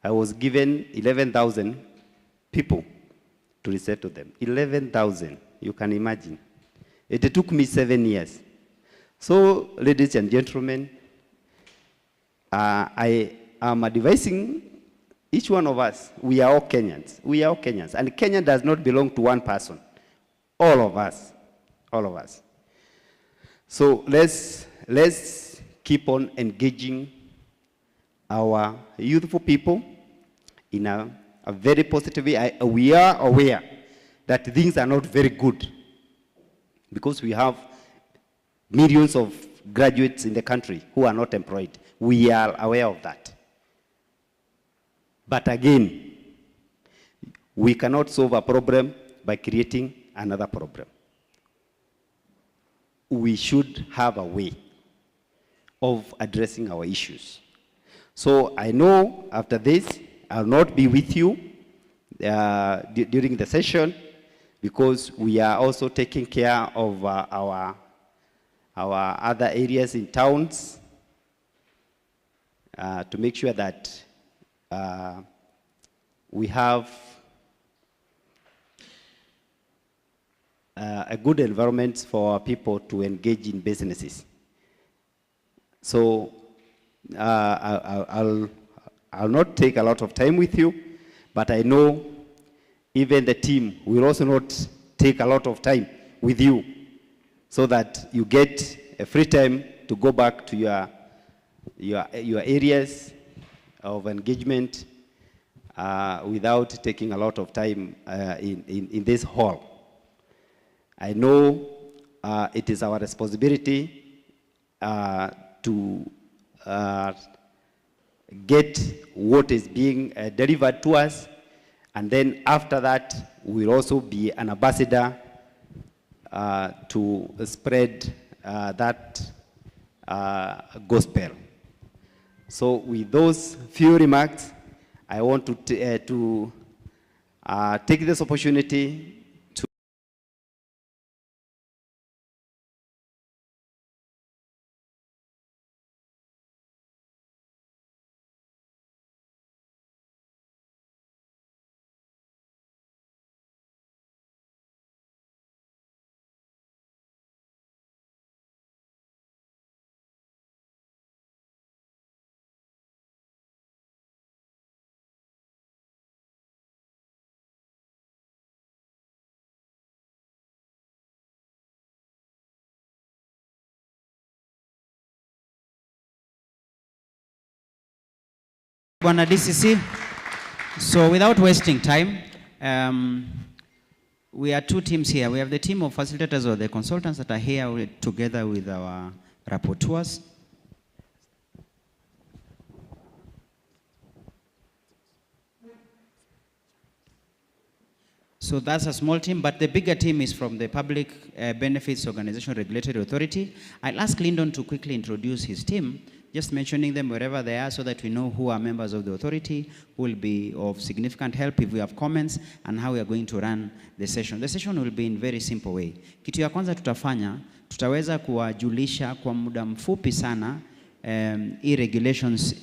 I was given 11,000 people to resettle them. 11,000, you can imagine. It took me 7 years. So, ladies and gentlemen, I am advising each one of us, we are all Kenyans. We are all Kenyans. And Kenya does not belong to one person. All of us all of us. So let's keep on engaging our youthful people in a very positive way. We are aware that things are not very good because we have millions of graduates in the country who are not employed. We are aware of that. But again, we cannot solve a problem by creating another problem. We should have a way of addressing our issues. So I know after this, I'll not be with you during the session because we are also taking care of our other areas in towns to make sure that we have a good environment for our people to engage in businesses. So I'll not take a lot of time with you, but I know even the team will also not take a lot of time with you so that you get a free time to go back to your areas of engagement without taking a lot of time in this hall. I know it is our responsibility to get what is being delivered to us, and then after that, we'll also be an ambassador to spread that gospel. So with those few remarks, I want to take this opportunity to Bwana DCC. So without wasting time, we are two teams here. We have the team of facilitators or the consultants that are here together with our rapporteurs. So that's a small team, but the bigger team is from the Public Benefits Organization Regulatory Authority. I'll ask Lyndon to quickly introduce his team, just mentioning them wherever they are so that we know who are members of the authority, who will be of significant help if we have comments, and how we are going to run the session. The session will be in very simple way. Kitu ya kwanza tutafanya, tutaweza kuwajulisha kwa muda mfupi sana regulations,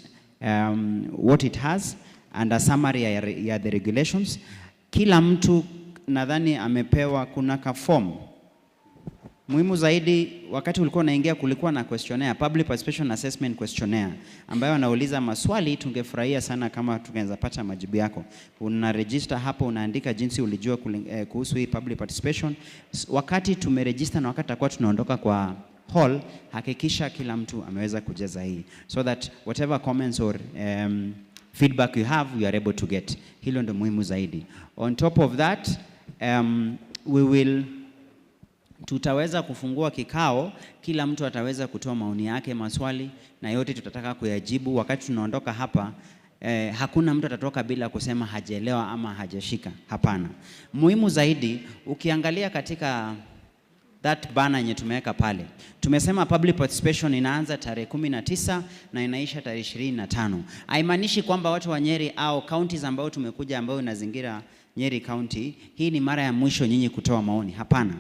what it has, and a summary ya the regulations. Kila mtu nadhani amepewa kuna ka form. Muhimu zaidi, wakati ulikuwa unaingia kulikuwa na questionnaire, public participation assessment questionnaire, ambayo anauliza maswali. Tungefurahia sana kama tungeweza pata majibu yako. Una register hapo, unaandika jinsi ulijua kuhusu hii public participation. Wakati tumeregister na wakati tutakuwa tunaondoka kwa hall, hakikisha kila mtu ameweza kujaza hii, so that whatever comments or feedback you have, you are able to get. Hilo ndo muhimu zaidi. On top of that, tutaweza kufungua kikao, kila mtu ataweza kutoa maoni yake, maswali, na yote tutataka kuyajibu. Wakati tunaondoka hapa, hakuna mtu atatoka bila kusema hajaelewa ama hajashika. Hapana. Muhimu zaidi, ukiangalia katika that banner yenye tumeweka pale, tumesema public participation inaanza tarehe 19 na inaisha tarehe 25. Haimaanishi kwamba watu wa Nyeri au counties ambao tumekuja ambao inazingira Nyeri County, hii ni mara ya mwisho nyinyi kutoa maoni. Hapana.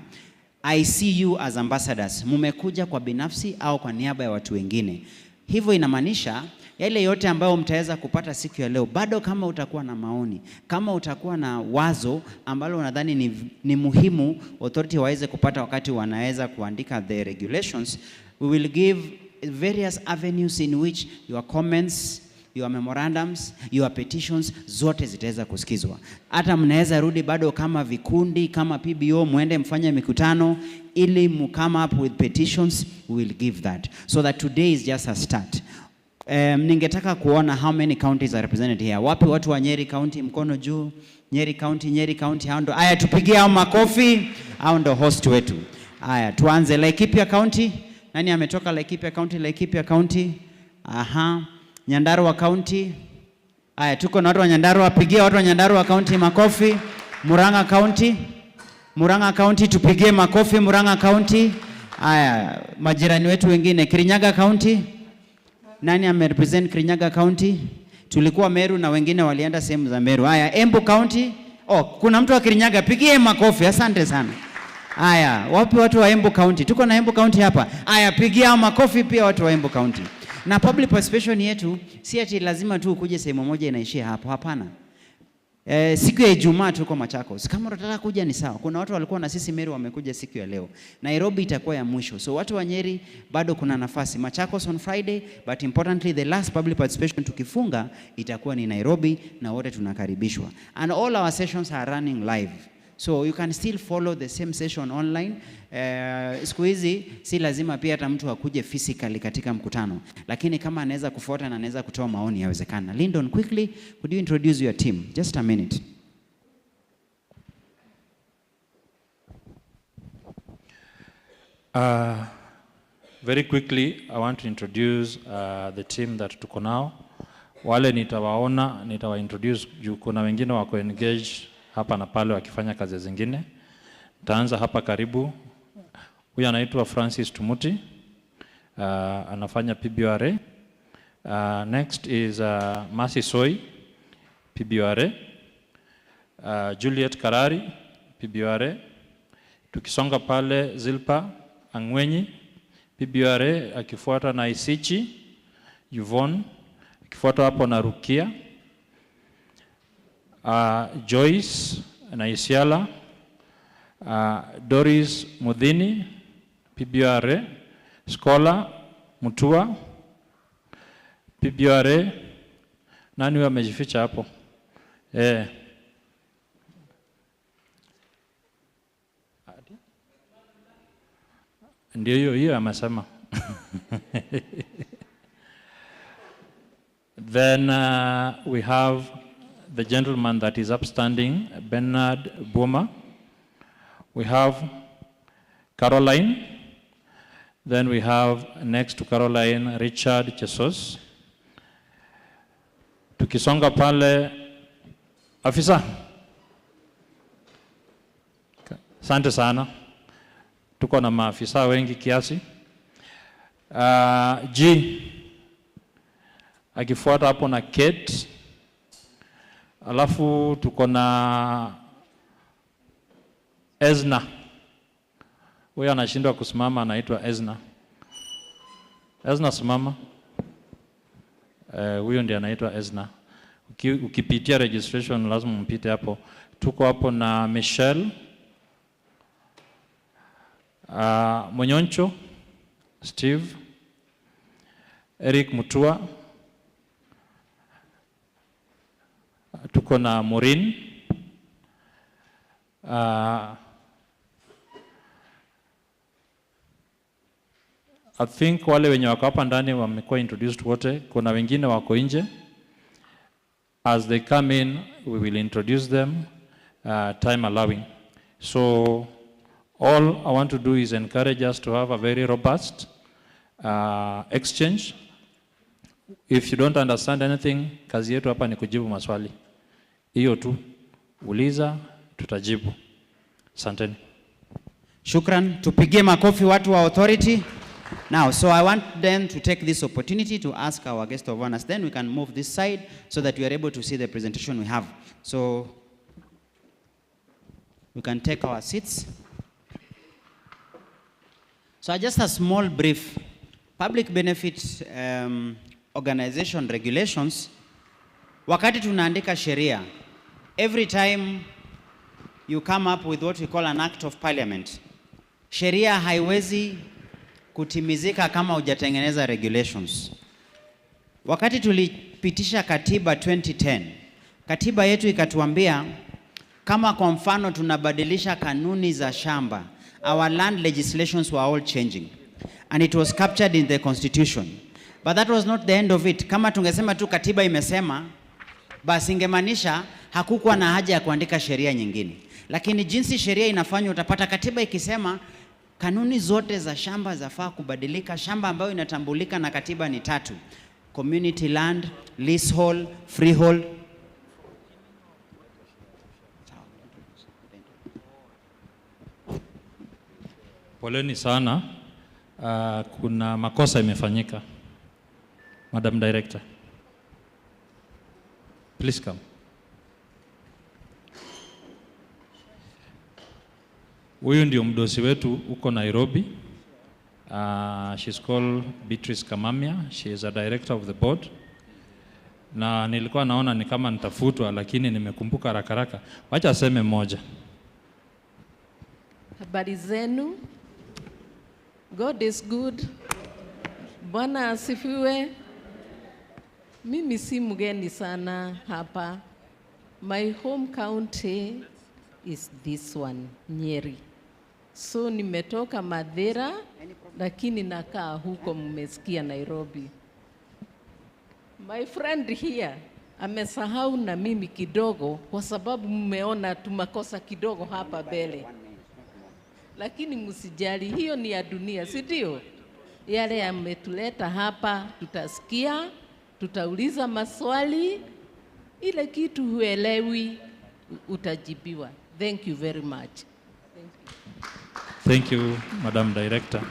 I see you as ambassadors. Mumekuja kwa binafsi au kwa niaba ya watu wengine. Hivyo inamaanisha yale yote ambayo mtaweza kupata siku ya leo, bado kama utakuwa na maoni, kama utakuwa na wazo ambalo unadhani ni muhimu authority waweze kupata wakati wanaweza kuandika the regulations, we will give various avenues in which your comments your memorandums, your petitions, zote zitaweza kusikizwa. Hata mnaweza rudi bado kama vikundi, kama PBO, muende mfanye mikutano, ili mu come up with petitions, we will give that. So that today is just a start. Ningetaka kuona how many counties are represented here. Wapi watu wa Nyeri County, mkono juu. Nyeri County, hao ndo. Aya, tupigie hao makofi, hao ndo host wetu. Aya, tuanze Laikipia County. Nani ametoka Laikipia County? Laikipia County. Aha. Nyandarua County. Aya, tuko na watu wa Nyandarua, pigie watu wa Nyandarua County makofi. Murang'a County, tupigie makofi Murang'a County. Aya, majirani wetu wengine, Kirinyaga County. Nani amerepresent Kirinyaga County? Tulikuwa Meru na wengine walienda sehemu za Meru. Haya, Embu County. Oh, kuna mtu wa Kirinyaga, pigie makofi. Asante sana. Haya, wapi watu wa Embu County? Tuko na Embu County hapa. Haya, pigia makofi pia watu wa Embu County. Na public participation yetu si ati lazima tu ukuje sehemu moja inaishia hapo, hapana. Siku ya Ijumaa tuko Machakos. Kama unataka kuja ni sawa. Kuna watu walikuwa na sisi Meru wamekuja siku ya leo. Nairobi itakuwa ya mwisho. So watu wa Nyeri bado kuna nafasi. Machakos on Friday, but importantly the last public participation tukifunga itakuwa ni Nairobi na wote tunakaribishwa. And all our sessions are running live. So you can still follow the same session online. Siku hizi si lazima pia hata mtu akuje physically katika mkutano. Lakini kama anaweza kufuata na anaweza kutoa maoni yawezekana. Lyndon, quickly, could you introduce your team? Just a minute. Very quickly, I want to introduce the team that tuko nao. Wale nitawaona, nitawa-introduce juu kuna wengine wako engaged hapa na pale wakifanya kazi zingine. Taanza hapa karibu. Huyu anaitwa Francis Tumuti. Anafanya PBRA. Next is Masi Soy, PBRA. Juliet Karari, PBRA. Tukisonga pale Zilpa Angwenyi, PBRA, akifuata na Isichi, Yvonne, akifuata hapo na Rukia. Joyce na Isiala, Doris Mudhini, PBRA, Scholar Mutua, PBRA. Nani wamejificha hapo? Ndio hiyo amesema. Then we have the gentleman that is upstanding, Bernard Boma. We have Caroline. Then we have next to Caroline, Richard Chesos. Tukisonga pale, afisa. Asante sana. Tuko na maafisa wengi kiasi. G. Akifuata hapo na Kate. Alafu tuko na Ezna. Huyo anashindwa kusimama, anaitwa Ezna. Ezna simama. Huyo ndiye anaitwa Ezna. Ukipitia registration lazima mpite hapo. Tuko hapo na Michelle. Monyoncho, Steve, Eric Mutua. Tuko na Maureen. I think wale wenye wako hapa ndani wamekuwa introduced wote. Kuna wengine wako nje. As they come in, we will introduce them, time allowing. So all I want to do is encourage us to have a very robust exchange. If you don't understand anything, kazi yetu hapa ni kujibu maswali. Hiyo tu, uliza, tutajibu. Asanteni. Shukran. Tupigie makofi watu wa authority. Now, so I want them to take this opportunity to ask our guest of honors. Then we can move this side so that we are able to see the presentation we have. So we can take our seats. So just a small brief. Public benefit organization regulations. Wakati tunaandika sheria, every time you come up with what we call an act of parliament, sheria haiwezi kutimizika kama hujatengeneza regulations. Wakati tulipitisha katiba 2010. Katiba yetu ikatuambia kama kwa mfano tunabadilisha kanuni za shamba, our land legislations were all changing and it was captured in the constitution. But that was not the end of it. Kama tungesema tu katiba imesema, basi ingemaanisha hakukuwa na haja ya kuandika sheria nyingine. Lakini jinsi sheria inafanywa, utapata katiba ikisema kanuni zote za shamba zafaa kubadilika. Shamba ambayo inatambulika na katiba ni 3: community land, leasehold, freehold. Poleni sana. Kuna makosa imefanyika. Madam Director, please come. Huyu ndio mdosi wetu uko Nairobi. She's called Beatrice Kamamia. She is a director of the board. Na nilikuwa naona ni kama nitafutwa, lakini nimekumbuka haraka haraka. Wacha aseme moja. Habari zenu. God is good. Bwana asifiwe. Mimi si mgeni sana hapa. My home county is this one, Nyeri. So nimetoka Mathira, lakini nakaa huko, mmesikia Nairobi. My friend here amesahau na mimi kidogo, kwa sababu mmeona tumakosa kidogo hapa mbele. Lakini msijali, hiyo ni ya dunia, si ndio? Yale yametuleta hapa, tutasikia, tutauliza maswali, ile kitu huelewi utajibiwa. Thank you very much. Thank you, Madam Director.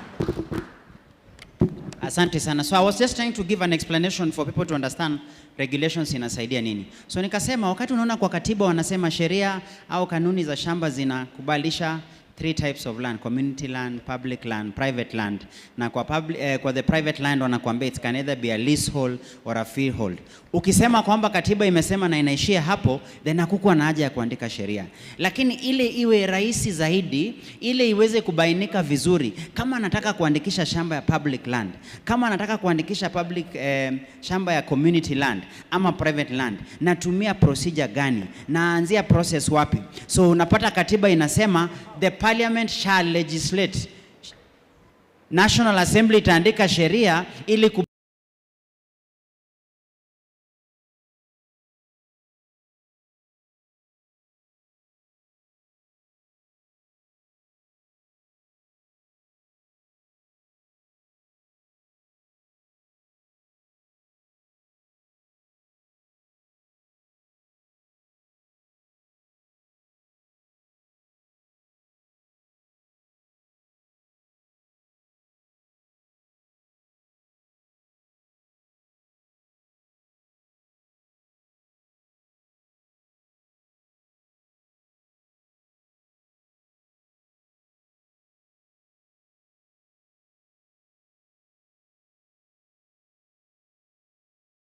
Asante sana. So I was just trying to give an explanation for people to understand regulations inasaidia nini. So nikasema wakati unaona kwa katiba wanasema sheria au kanuni za shamba zinakubalisha 3 types of land: community land, public land, private land. Na kwa the private land wanakuambia it can either be a leasehold or a freehold. Ukisema kwamba katiba imesema na inaishia hapo, then hakukuwa na haja ya kuandika sheria. Lakini ile iwe rahisi zaidi, ile iweze kubainika vizuri, kama nataka kuandikisha shamba ya public land, kama nataka kuandikisha public shamba ya community land ama private land, natumia procedure gani? Naanzia process wapi? So unapata katiba inasema the parliament shall legislate. National Assembly itaandika sheria ili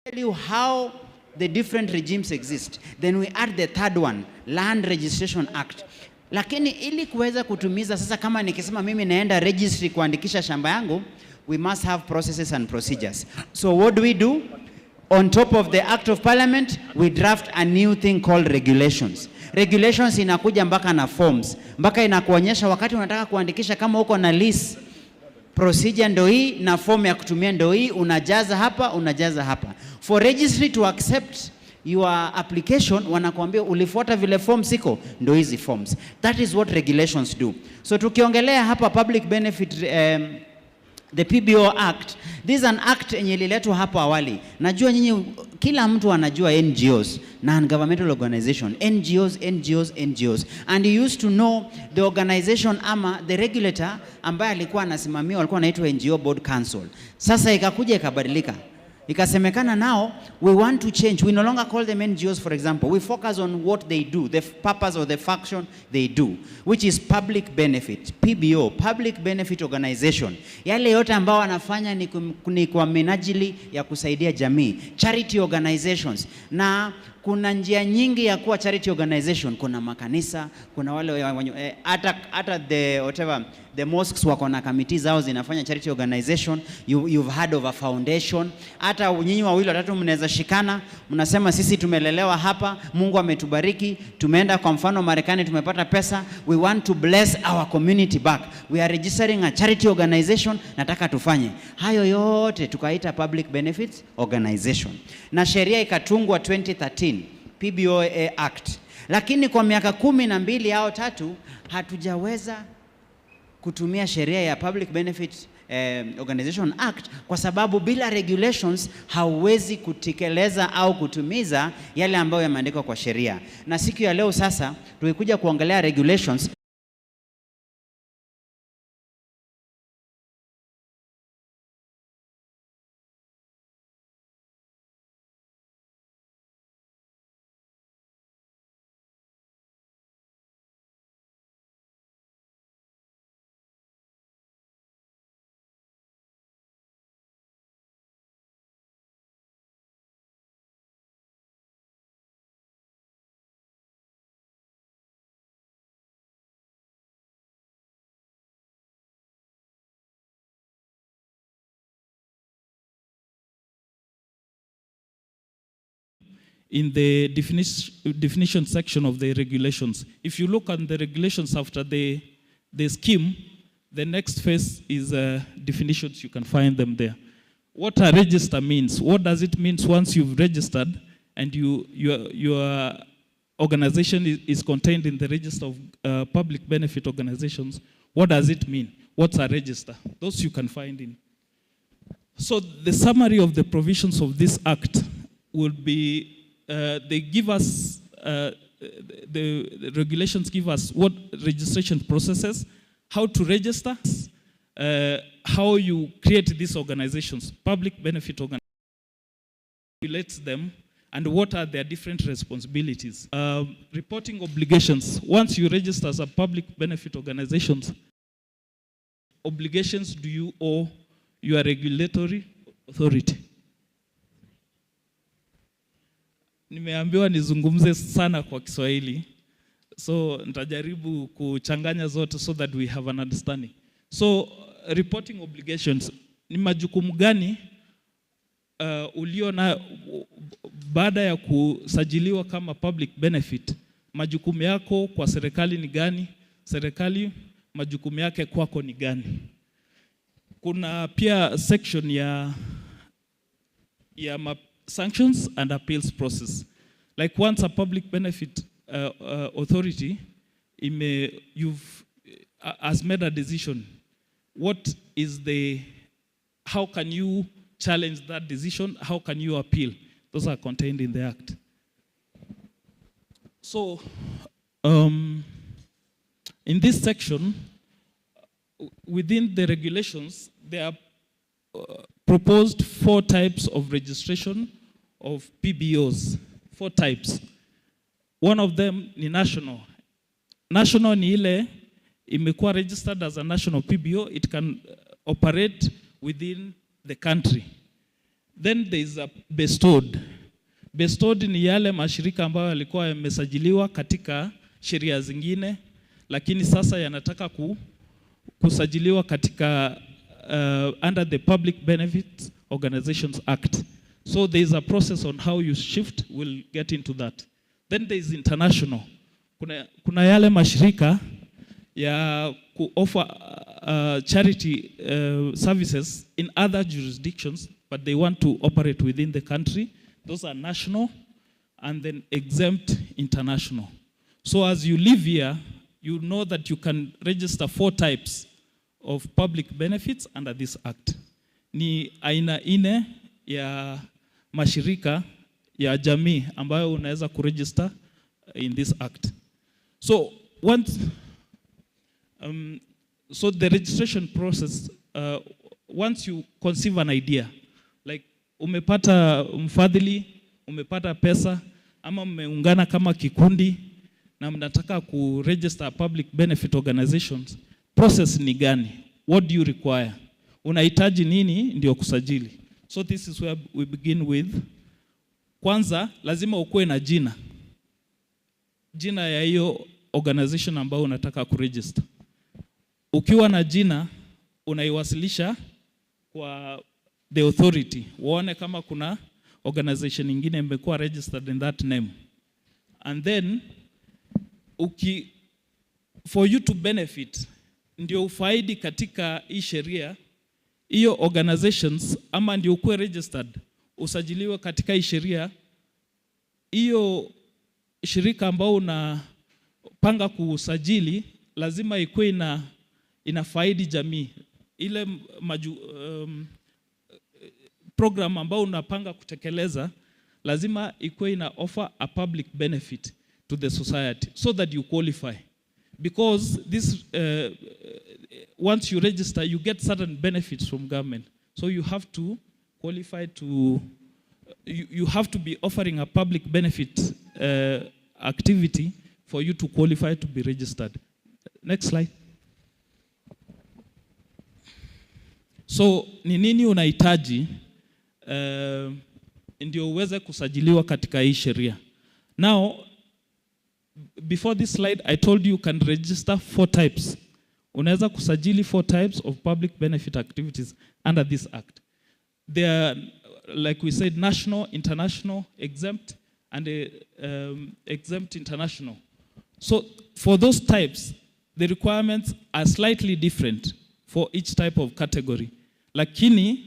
tell you how the different regimes exist. Then we add the third one, Land Registration Act. Lakini ili kuweza kutumiza sasa, kama nikisema mimi naenda registry kuandikisha shamba yangu, we must have processes and procedures. So what do? On top of the Act of Parliament, we draft a new thing called regulations. Regulations inakuja mpaka na forms, mpaka inakuonyesha wakati unataka kuandikisha, kama uko na lease, procedure ndo hii na form ya kutumia ndo hii, unajaza hapa, unajaza hapa. For registry to accept your application, wanakuambia ulifuata vile forms siko, ndo hizi forms. That is what regulations do. So tukiongelea hapa public benefit, the PBO Act, this is an act yenye ililetwa hapo awali. Najua nyinyi kila mtu anajua NGOs, non-governmental organization, NGOs, and you used to know the organization ama the regulator ambaye alikuwa anasimamia alikuwa anaitwa NGO Board Council. Sasa ikakuja ikabadilika. Ikasemekana now we want to change. We no longer call them NGOs, for example. We focus on what they do, the purpose of the function they do, which is public benefit, PBO, public benefit organization. Yale yote ambao wanafanya ni kwa minajili ya kusaidia jamii, charity organizations. Na kuna njia nyingi ya kuwa charity organization. Kuna makanisa, kuna wale hata the mosques wako na committees zao zinafanya charity organization. You've heard of a foundation. Hata nyinyi wawili watatu mnaweza shikana, mnasema sisi tumelelewa hapa, Mungu ametubariki, tumeenda kwa mfano Marekani tumepata pesa, we want to bless our community back. We are registering a charity organization, nataka tufanye. Hayo yote tukaita public benefits organization. Na sheria ikatungwa 2013, PBOA Act. Lakini kwa miaka 12 au 3 hatujaweza kutumia sheria ya Public Benefit Organization Act kwa sababu bila regulations hauwezi kutekeleza au kutumiza yale ambayo yameandikwa kwa sheria. Na siku ya leo sasa tukikuja kuangalia regulations, in the definition section of the regulations. If you look at the regulations after the scheme, the next phase is definitions. You can find them there. What a register means. What does it mean once you've registered and your organization is contained in the register of public benefit organizations? What does it mean? What's a register? Those you can find in. So the summary of the provisions of this act will be, they give us, the regulations give us what registration processes, how to register, how you create these organizations, public benefit organizations, relates them, and what are their different responsibilities. Reporting obligations. Once you register as a public benefit organizations, obligations do you owe your regulatory authority? Nimeambiwa nizungumze sana kwa Kiswahili, so nitajaribu kuchanganya zote so that we have an understanding. So reporting obligations, ni majukumu gani uliona baada ya kusajiliwa kama public benefit? Majukumu yako kwa serikali ni gani? Serikali majukumu yake kwako ni gani? Kuna pia section ya sanctions and appeals process. Like once a public benefit authority has made a decision, what is how can you challenge that decision? How can you appeal? Those are contained in the act. So in this section, within the regulations, there are proposed 4 types of registration of PBOs. 4 types. One of them is national. National ni ile imekuwa registered as a national PBO. It can operate within the country. Then there is a bestowed. Bestowed ni yale mashirika ambayo yalikuwa yamesajiliwa katika sheria zingine, lakini sasa yanataka kusajiliwa katika under the Public Benefit Organizations Act. So there is a process on how you shift. We'll get into that. Then there is international. Kuna yale mashirika ya offer charity services in other jurisdictions, but they want to operate within the country. Those are national, and then exempt international. So as you live here, you know that you can register 4 types of public benefits under this act. Ni aina 4 ya mashirika ya jamii ambayo unaweza kuregister in this act. So so the registration process, once you conceive an idea, like umepata mfadhili, umepata pesa, ama mmeungana kama kikundi na mnataka kuregister public benefit organizations, process ni gani? What do you require? Unahitaji nini ndio kusajili? So this is where we begin with kwanza lazima ukuwe na jina ya hiyo organization ambayo unataka kuregister. Ukiwa na jina unaiwasilisha kwa the authority, waone kama kuna organization nyingine imekuwa registered in that name. And then for you to benefit, ndio ufaidi katika hii sheria, hiyo organizations ama ndio ukuwe registered, usajiliwe katika hii sheria, hiyo shirika ambao unapanga kusajili lazima ikuwe inafaidi jamii. Ile program ambao unapanga kutekeleza lazima ikuwe ina offer a public benefit to the society so that you qualify. Because this once you register, you get certain benefits from government. So you have to qualify to, you have to be offering a public benefit activity for you to qualify to be registered. Next slide. So ni nini unahitaji ndio uweze kusajiliwa katika hii sheria? Now, before this slide, I told you can register 4 types. Unaweza kusajili 4 types of public benefit activities under this act. They are, like we said, national, international, exempt, and exempt international. So for those types, the requirements are slightly different for each type of category. Lakini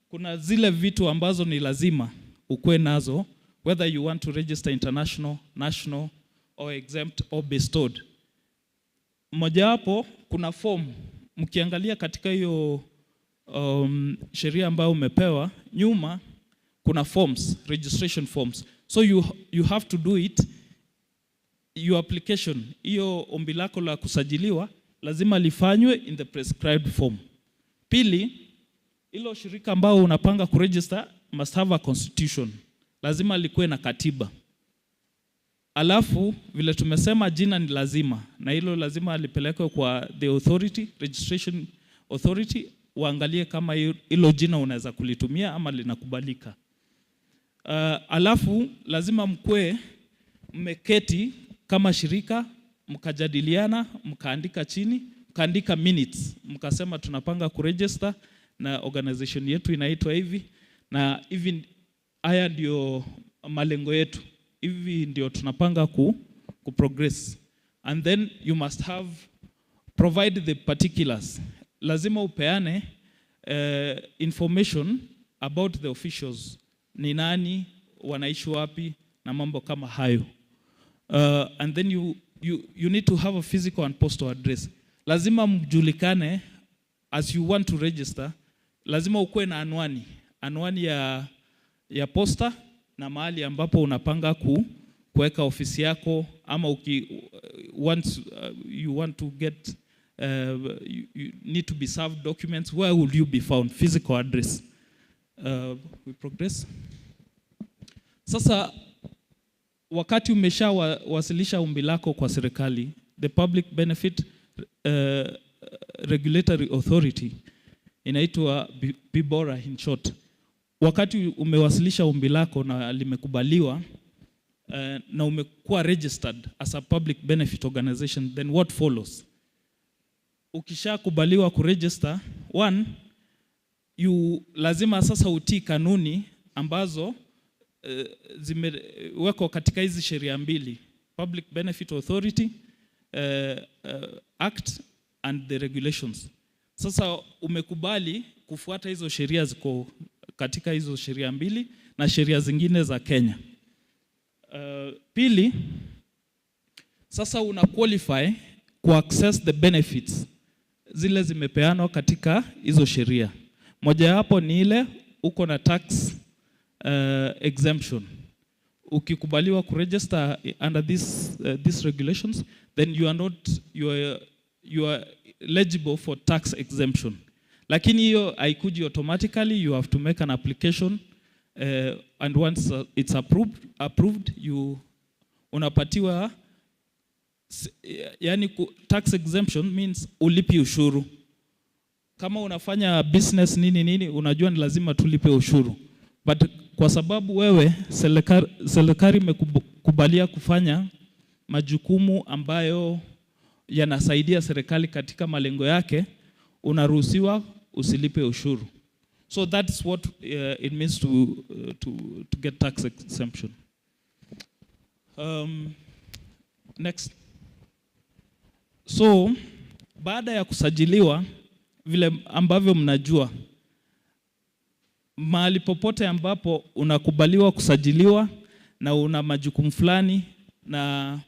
kuna zile vitu ambazo ni lazima ukuwe nazo, whether you want to register international, national, or exempt or bestowed. Mojawapo kuna form, mkiangalia katika hiyo sheria ambayo umepewa, nyuma kuna forms, registration forms. So you have to do it, your application, hiyo ombi lako la kusajiliwa lazima lifanywe in the prescribed form. Pili, ilo shirika ambao unapanga kuregister must have a constitution. Lazima likuwe na katiba. Alafu vile tumesema jina ni lazima, na hilo lazima lipelekwe kwa the authority, registration authority, waangalie kama hilo jina unaweza kulitumia ama linakubalika. Alafu lazima mkue mmeketi kama shirika, mkajadiliana, mkaandika chini, mkaandika minutes, mkasema tunapanga kuregister na organization yetu inaitwa hivi, na hivi haya ndio malengo yetu, hivi ndio tunapanga kuprogress. And then you must have provide the particulars. Lazima upeane information about the officials, ni nani, wanaishi wapi na mambo kama hayo. And then you need to have a physical and postal address. Lazima mjulikane as you want to register. Lazima ukuwe na anwani ya posta na mahali ambapo unapanga kuweka ofisi yako, ama you want to get you need to be served documents, where will you be found? Physical address. We progress. Sasa wakati umeshawasilisha ombi lako kwa serikali, the Public Benefit Regulatory Authority, inaitwa BIBORA in short. Wakati umewasilisha ombi lako na limekubaliwa na umekuwa registered as a public benefit organization, then what follows? Ukishakubaliwa kuregister, one, lazima sasa utii kanuni ambazo zimewekwa katika hizi sheria mbili, Public Benefit Authority Act and the regulations. Sasa umekubali kufuata hizo sheria, ziko katika hizo sheria mbili na sheria zingine za Kenya. Pili, sasa una qualify ku access the benefits zile zimepeanwa katika hizo sheria. Moja hapo ni ile uko na tax exemption. Ukikubaliwa kuregister under these regulations, then you are eligible for tax exemption. Lakini hiyo haikuji automatically, you have to make an application and once it's approved unapatiwa, yani tax exemption means ulipi ushuru. Kama unafanya business nini, unajua ni lazima tulipe ushuru. But kwa sababu wewe serikali imekubalia kufanya majukumu ambayo yanasaidia serikali katika malengo yake, unaruhusiwa usilipe ushuru. So that's what it means to get tax exemption. Next. So baada ya kusajiliwa, vile ambavyo mnajua, mahali popote ambapo unakubaliwa kusajiliwa na una majukumu fulani na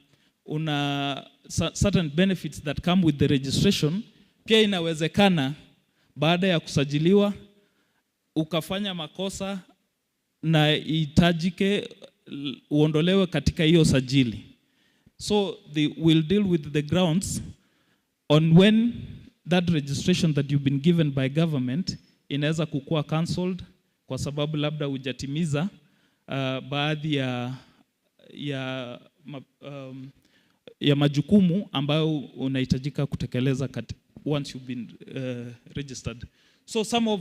una certain benefits that come with the registration, pia inawezekana baada ya kusajiliwa ukafanya makosa na itajike uondolewe katika hiyo sajili. So they will deal with the grounds on when that registration that you've been given by government inaweza kukua cancelled kwa sababu labda hujatimiza baadhi ya majukumu ambayo unahitajika kutekeleza once you've been registered. So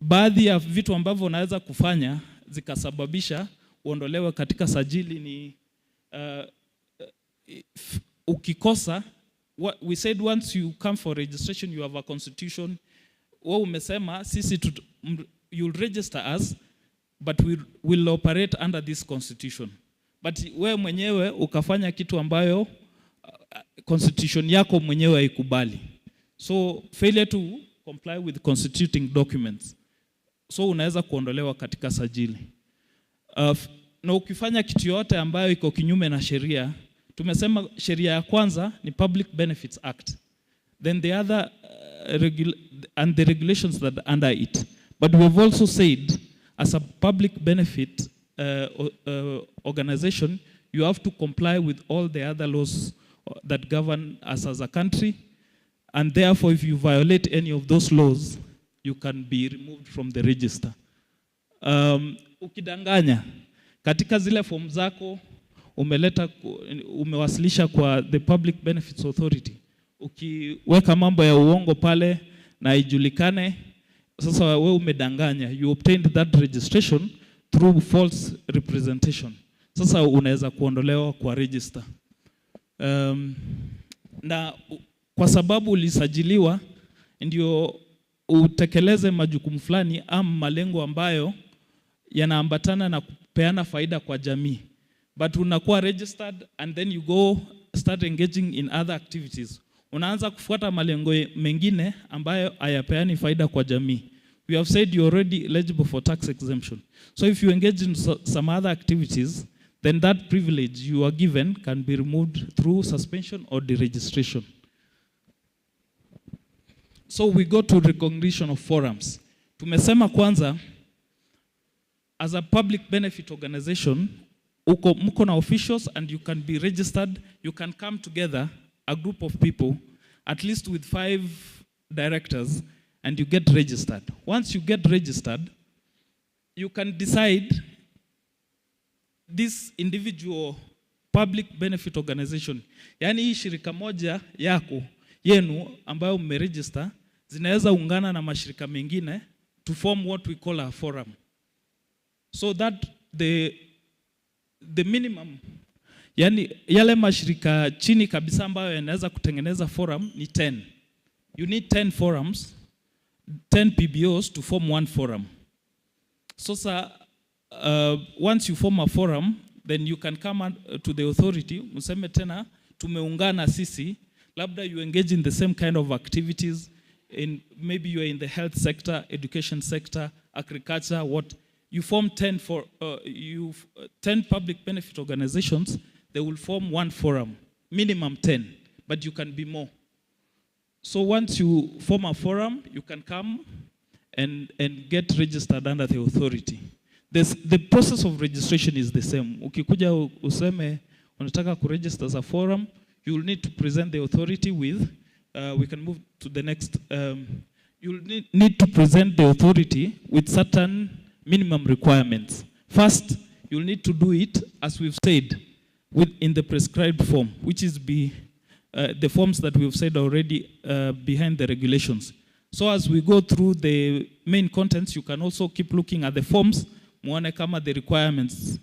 baadhi ya vitu ambavyo unaweza kufanya zikasababisha uondolewe katika sajili ni ukikosa, we said once you come for registration you have a constitution. Wewe umesema sisi you'll register us but we will operate under this constitution. But wewe mwenyewe ukafanya kitu ambayo constitution yako mwenyewe haikubali. So failure to comply with constituting documents. So unaweza kuondolewa katika sajili. Na ukifanya kitu yote ambayo iko kinyume na sheria, tumesema sheria ya kwanza ni Public Benefits Act. Then the other and the regulations that are under it. But we have also said as a public benefit organization, you have to comply with all the other laws that govern us as a country. And therefore, if you violate any of those laws, you can be removed from the register. Ukidanganya, katika zile form zako, umewasilisha kwa the Public Benefits Authority. Ukiweka mambo ya uongo pale na ijulikane, sasa wewe umedanganya. You obtained that registration through false representation. Sasa unaweza kuondolewa kwa register. Na kwa sababu ulisajiliwa ndio utekeleze majukumu fulani ama malengo ambayo yanaambatana na kupeana faida kwa jamii. But unakuwa registered and then you start engaging in other activities. Unaanza kufuata malengo mengine ambayo hayapeani faida kwa jamii. We have said you're already eligible for tax exemption. So if you engage in some other activities, then that privilege you are given can be removed through suspension or deregistration. So we go to recognition of forums. Tumesema kwanza, as a public benefit organization, mko na officials and you can be registered. You can come together, a group of people, at least with 5 directors, and you get registered. Once you get registered, you can decide this individual public benefit organization, yani hii shirika moja yenu ambayo mmeregister, zinaweza ungana na mashirika mengine to form what we call a forum. So that the minimum, yani yale mashirika chini kabisa ambayo yanaweza kutengeneza forum ni 10. You need 10 forums, 10 PBOs to form one forum. So once you form a forum, then you can come to the authority, museme tena tumeungana sisi, labda you engage in the same kind of activities, maybe you are in the health sector, education sector, agriculture, you form 10 public benefit organizations, they will form one forum, minimum 10, but you can be more. So once you form a forum, you can come and get registered under the authority. The process of registration is the same. Ukikuja useme unataka kuregister as a forum, you will need to present the authority with, we can move to the next, you will need to present the authority with certain minimum requirements. First, you will need to do it, as we've said, in the prescribed form, which is the forms that we've said already behind the regulations. So as we go through the main contents, you can also keep looking at the forms muone kama the requirements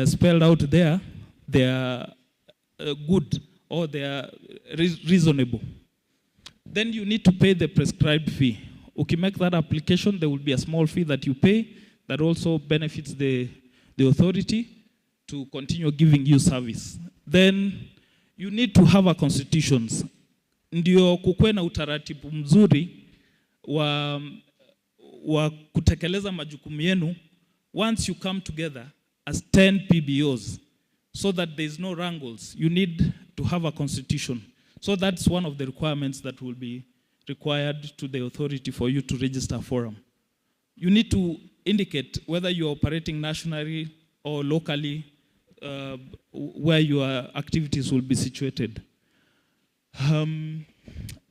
spelled out there, they are good or they are reasonable. Then you need to pay the prescribed fee. Okay, make that application, there will be a small fee that you pay that also benefits the authority to continue giving you service. Then you need to have a constitution. Ndio kukuwe na utaratibu mzuri wa kutekeleza majukumu yenu once you come together as 10 PBOs so that there is no wrangles. You need to have a constitution. So that's one of the requirements that will be required to the authority for you to register a forum. You need to indicate whether you are operating nationally or locally, where your activities will be situated.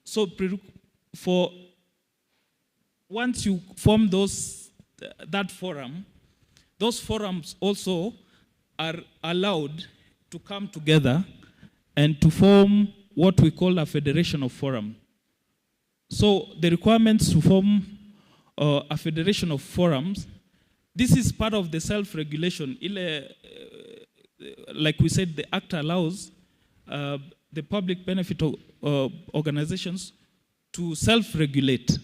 So for once you form that forum, those forums also are allowed to come together and to form what we call a federation of forums. So the requirements to form a federation of forums, this is part of the self-regulation. Like we said, the Act allows the public benefit organizations to self-regulate.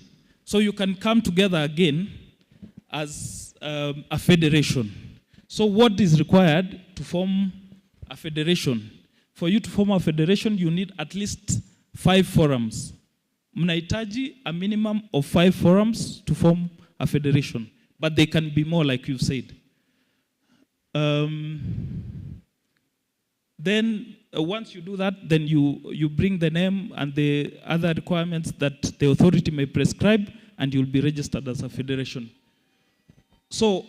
So you can come together again as a federation. So what is required to form a federation? For you to form a federation, you need at least 5 forums. Mnahitaji a minimum of 5 forums to form a federation, but they can be more, like you've said. Then once you do that, then you bring the name and the other requirements that the authority may prescribe, and you'll be registered as a federation. So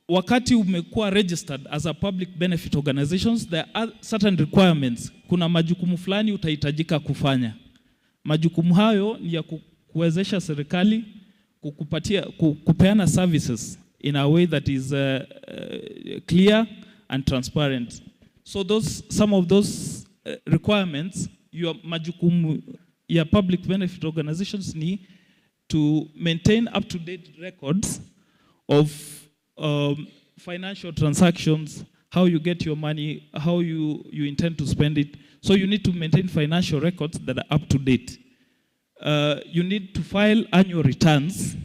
wakati umekuwa registered as a public benefit organizations, there are certain requirements. Kuna majukumu fulani utahitajika kufanya. Majukumu hayo ni ya kuwezesha serikali kupeana services in a way that is clear and transparent. So some of those requirements, your majukumu ya public benefit organizations need to maintain up-to-date records of financial transactions, how you get your money, how you intend to spend it. So you need to maintain financial records that are up to date. You need to file annual returns.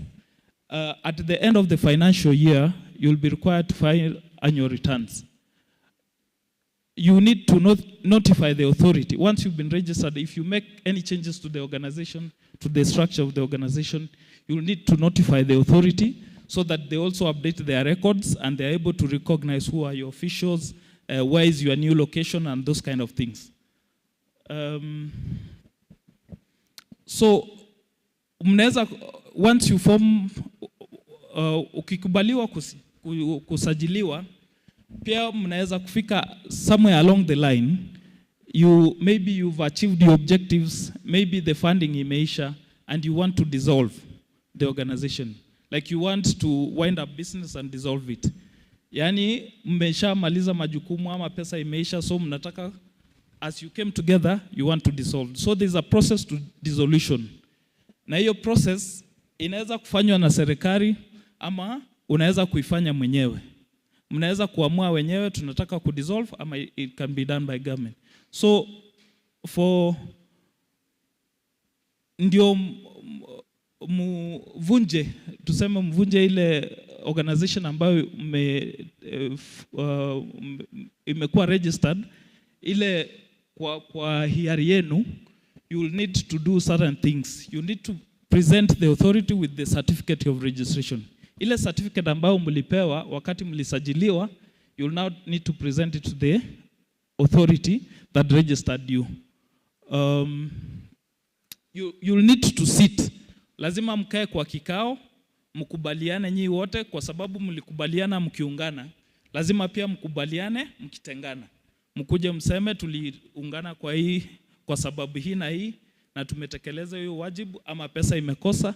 At the end of the financial year, you'll be required to file annual returns. You need to notify the authority. Once you've been registered, if you make any changes to the organization, to the structure of the organization, you'll need to notify the authority so that they also update their records and they're able to recognize who are your officials, where is your new location, and those kind of things. So, once you form, ukikubaliwa kusajiliwa, pia mnaweza kufika somewhere along the line, maybe you've achieved your objectives, maybe the funding imeisha, and you want to dissolve the organization. Like you want to wind up business and dissolve it. Yani mmeshamaliza majukumu ama pesa imeisha, so mnataka, as you came together, you want to dissolve. So there's a process to dissolution. Na hiyo process inaweza kufanywa na serikali ama unaweza kuifanya mwenyewe. Mnaweza kuamua wenyewe tunataka kudissolve ama it can be done by government. So ndio tuseme mvunje ile organization ambayo imekuwa registered, ile kwa hiari yenu, you will need to do certain things. You need to present the authority with the certificate of registration. Ile certificate ambayo mlipewa wakati mlisajiliwa, you will now need to present it to the authority that registered you. You will need to sit. Lazima mkae kwa kikao, mkubaliane nyinyi wote, kwa sababu mlikubaliana mkiungana. Lazima pia mkubaliane mkitengana. Mkuje mseme tuliungana kwa sababu hii na hii, na tumetekeleza hiyo wajibu ama pesa imekosa.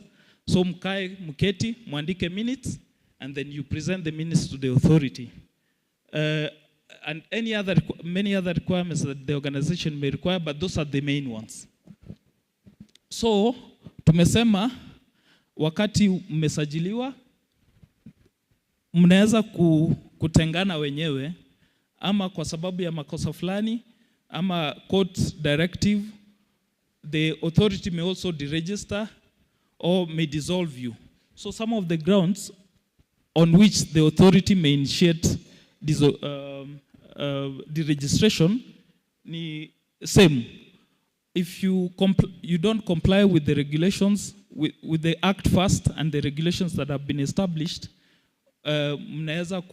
So mkae mketi, muandike minutes, and then you present the minutes to the authority. And many other requirements that the organization may require, but those are the main ones. So tumesema wakati mmesajiliwa, mnaweza kutengana wenyewe, ama kwa sababu ya makosa fulani ama court directive, the authority may also deregister or may dissolve you. So some of the grounds on which the authority may initiate deregistration ni same. If you don't comply with the regulations, with the act first and the regulations that have been established, mnaweza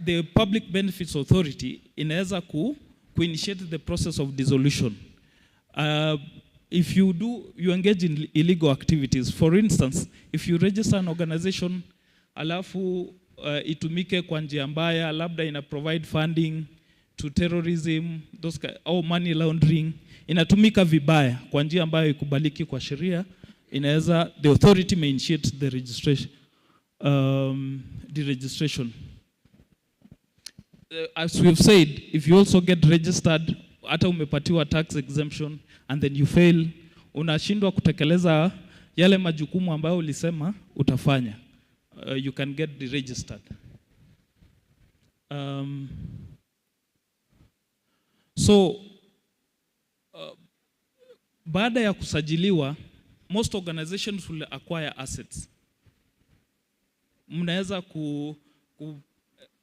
the Public Benefits Authority inaweza initiate the process of dissolution. If you engage in illegal activities, for instance, if you register an organization alafu itumike kwa njia mbaya, labda ina provide funding to terrorism, or money laundering, inatumika vibaya kwa njia ambayo ikubaliki kwa sheria, inaweza, the authority may initiate the registration, deregistration. As we've said, if you also get registered, hata umepatiwa tax exemption and then you fail, unashindwa kutekeleza yale majukumu ambayo ulisema utafanya, you can get deregistered. Baada ya kusajiliwa, most organizations will acquire assets. Mnaweza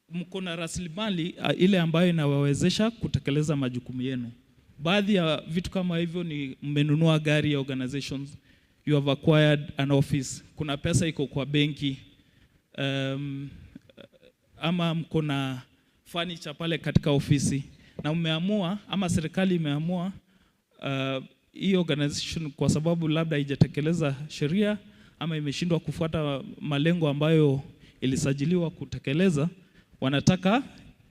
mko na rasilimali ile ambayo inawawezesha kutekeleza majukumu yenu. Baadhi ya vitu kama hivyo ni mmenunua gari ya organizations, you have acquired an office, kuna pesa iko kwa benki, ama mko na furniture pale katika ofisi, na umeamua ama serikali imeamua hii organization kwa sababu labda haijatekeleza sheria ama imeshindwa kufuata malengo ambayo ilisajiliwa kutekeleza, wanataka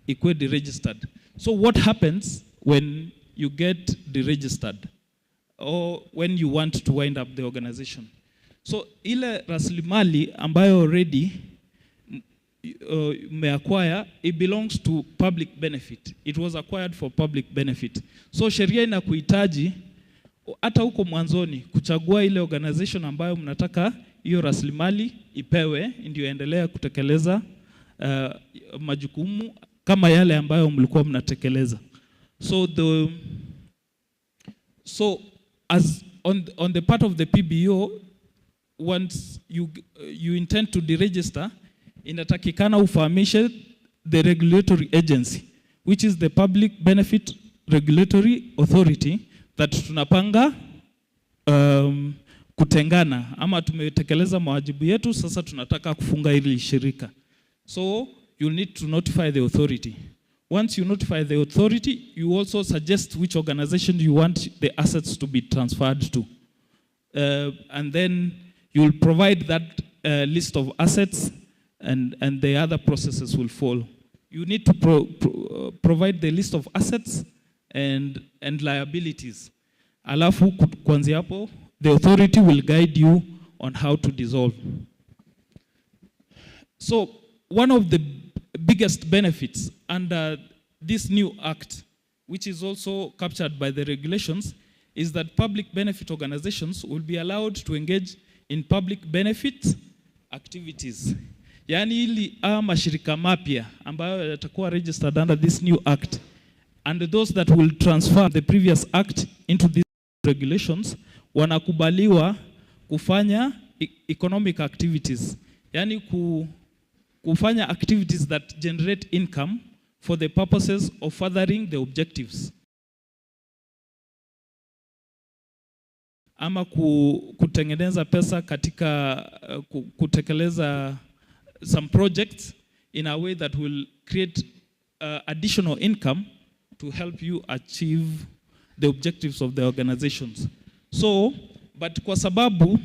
ikuwe deregistered. So what happens when you get deregistered or when you want to wind up the organization? So ile rasilimali ambayo already acquire, it belongs to public benefit. It was acquired for public benefit. So sheria inakuhitaji hata huko mwanzoni kuchagua ile organization ambayo mnataka hiyo rasilimali ipewe ndio endelea kutekeleza majukumu kama yale ambayo mlikuwa mnatekeleza. So as on the part of the PBO, once you intend to deregister, inatakikana ufahamishe the regulatory agency, which is the Public Benefit Regulatory Authority, that tunapanga kutengana ama tumetekeleza mawajibu yetu, sasa tunataka kufunga hili shirika. So you need to notify the authority. Once you notify the authority, you also suggest which organization you want the assets to be transferred to. And then you will provide that list of assets, and the other processes will follow. You need to provide the list of assets and liabilities. Alafu kwanzia hapo, the authority will guide you on how to dissolve. So one of the biggest benefits under this new act, which is also captured by the regulations, is that public benefit organizations will be allowed to engage in public benefit activities. Yani ili mashirika mapya ambayo yatakuwa registered under this new act, and those that will transfer the previous act into these regulations, wanakubaliwa kufanya economic activities. Yani kufanya activities that generate income for the purposes of furthering the objectives. Ama kutengeneza pesa katika kutekeleza some projects in a way that will create additional income to help you achieve the objectives of the organizations. So, but kwa sababu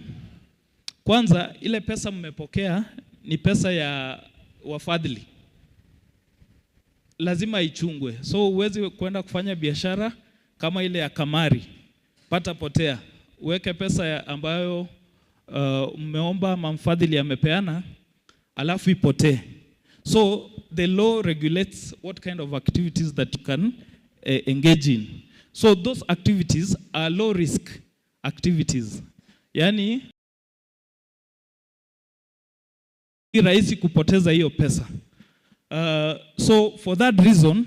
kwanza ile pesa mmepokea ni pesa ya wafadhili, lazima ichungwe. So uwezi kwenda kufanya biashara kama ile ya kamari, pata potea. Uweke pesa ambayo mmeomba mfadhili amepeana, alafu ipotee. So the law regulates what kind of activities that you can engage in. So those activities are low risk activities. Yani ni rahisi kupoteza hiyo pesa. So for that reason,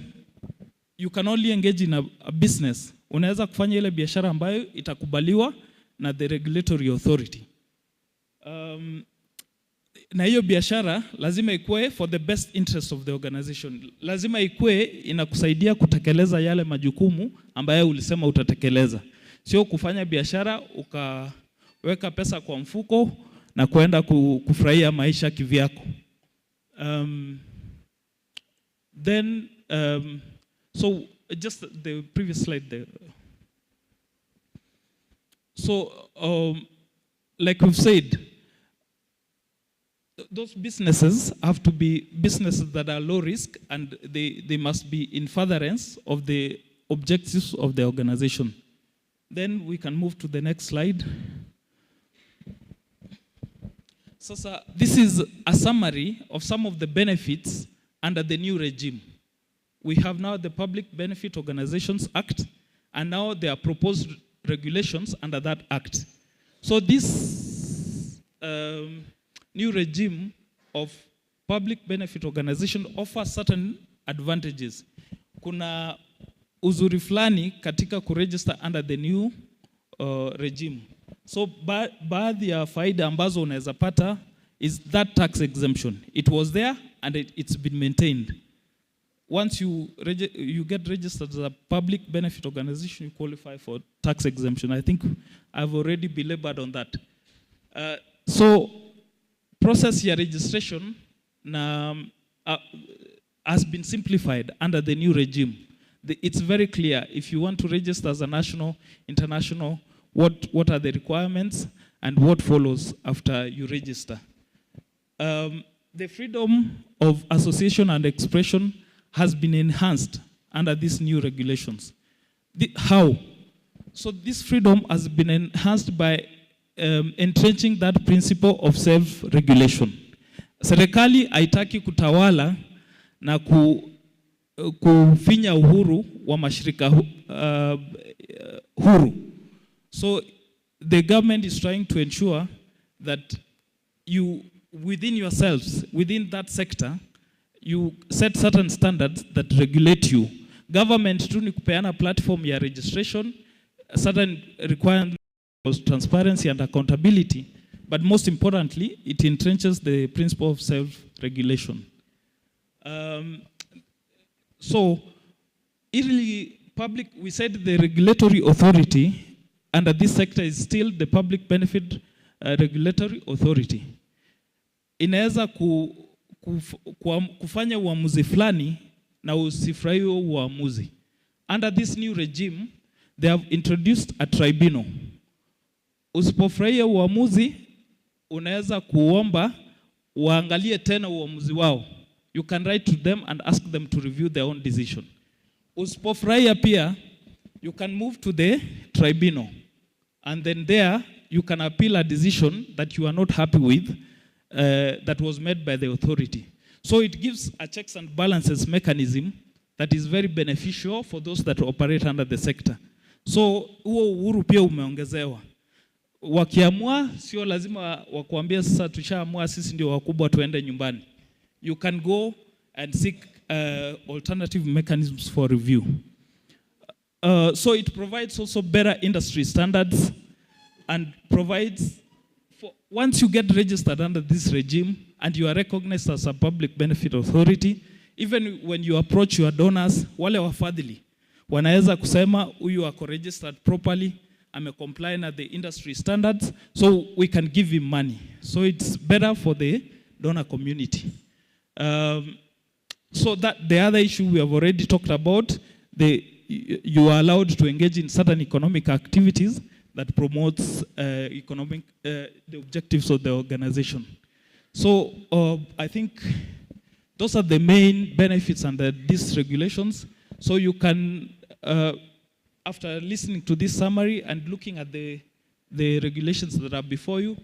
you can only engage in a business. Unaweza kufanya ile biashara ambayo itakubaliwa na the regulatory authority. Na hiyo biashara lazima ikue for the best interest of the organization. Lazima ikue inakusaidia kutekeleza yale majukumu ambayo ulisema utatekeleza. Sio kufanya biashara ukaweka pesa kwa mfuko na kuenda kufurahia maisha kivyako. So just the previous slide there. So like we've said, those businesses have to be businesses that are low risk, and they must be in furtherance of the objectives of the organization. Then we can move to the next slide. So this is a summary of some of the benefits under the new regime. We have now the Public Benefit Organizations Act, and now there are proposed regulations under that act. So this new regime of public benefit organization offers certain advantages. Kuna uzuri fulani katika kuregister under the new regime. So baadhi ya faida ambazo unaweza pata is that tax exemption. It was there and it's been maintained. Once you get registered as a public benefit organization, you qualify for tax exemption. I think I've already belabored on that. So process ya registration has been simplified under the new regime. It's very clear if you want to register as a national, international, what are the requirements and what follows after you register. The freedom of association and expression has been enhanced under these new regulations. How? So this freedom has been enhanced by entrenching that principle of self-regulation. Serikali haitaki kutawala na kufinya uhuru wa mashirika huru. So the government is trying to ensure that you, within yourselves, within that sector, you set certain standards that regulate you. Government tu ni kupeana platform ya registration, certain requirements of transparency and accountability, but most importantly, it entrenches the principle of self-regulation. So, we said the regulatory authority under this sector is still the Public Benefit Regulatory Authority. Inaweza kufanya uamuzi fulani na usifurahi uamuzi. Under this new regime, they have introduced a tribunal. Usipofurahia uamuzi, unaweza kuomba waangalie tena uamuzi wao. You can write to them and ask them to review their own decision. Usipofurahia pia, you can move to the tribunal. And then there, you can appeal a decision that you are not happy with that was made by the authority. So it gives a checks and balances mechanism that is very beneficial for those that operate under the sector. So huo uhuru pia umeongezewa. Wakiamua sio lazima wakuambia sasa tushaamua sisi ndio wakubwa tuende nyumbani. You can go and seek alternative mechanisms for review. So it provides also better industry standards and provides, once you get registered under this regime and you are recognized as a public benefit authority, even when you approach your donors, wale wafadhili, wanaweza kusema huyu ako registered properly, comply na the industry standards, so we can give him money. So it's better for the donor community. So that the other issue we have already talked about, you are allowed to engage in certain economic activities that promotes the objectives of the organization. So I think those are the main benefits under these regulations. So you can, after listening to this summary and looking at the regulations that are before you,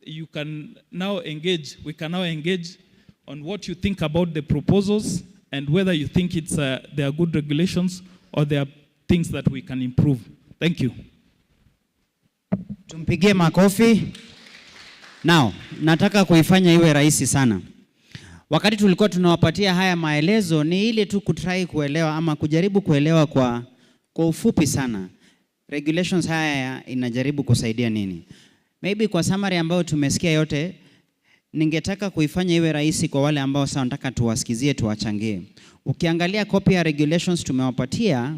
you can now engage, we can now engage on what you think about the proposals and whether you think they are good regulations or there are things that we can improve. Thank you. Tumpigie makofi. Now, nataka kuifanya iwe rahisi sana. Wakati tulikuwa tunawapatia haya maelezo ni ile tu kutry kuelewa ama kujaribu kuelewa kwa ufupi sana. Regulations haya inajaribu kusaidia nini? Maybe kwa summary ambayo tumesikia yote, ningetaka kuifanya iwe rahisi kwa wale ambao sasa nataka tuwasikizie, tuwachangie. Ukiangalia copy ya regulations tumewapatia,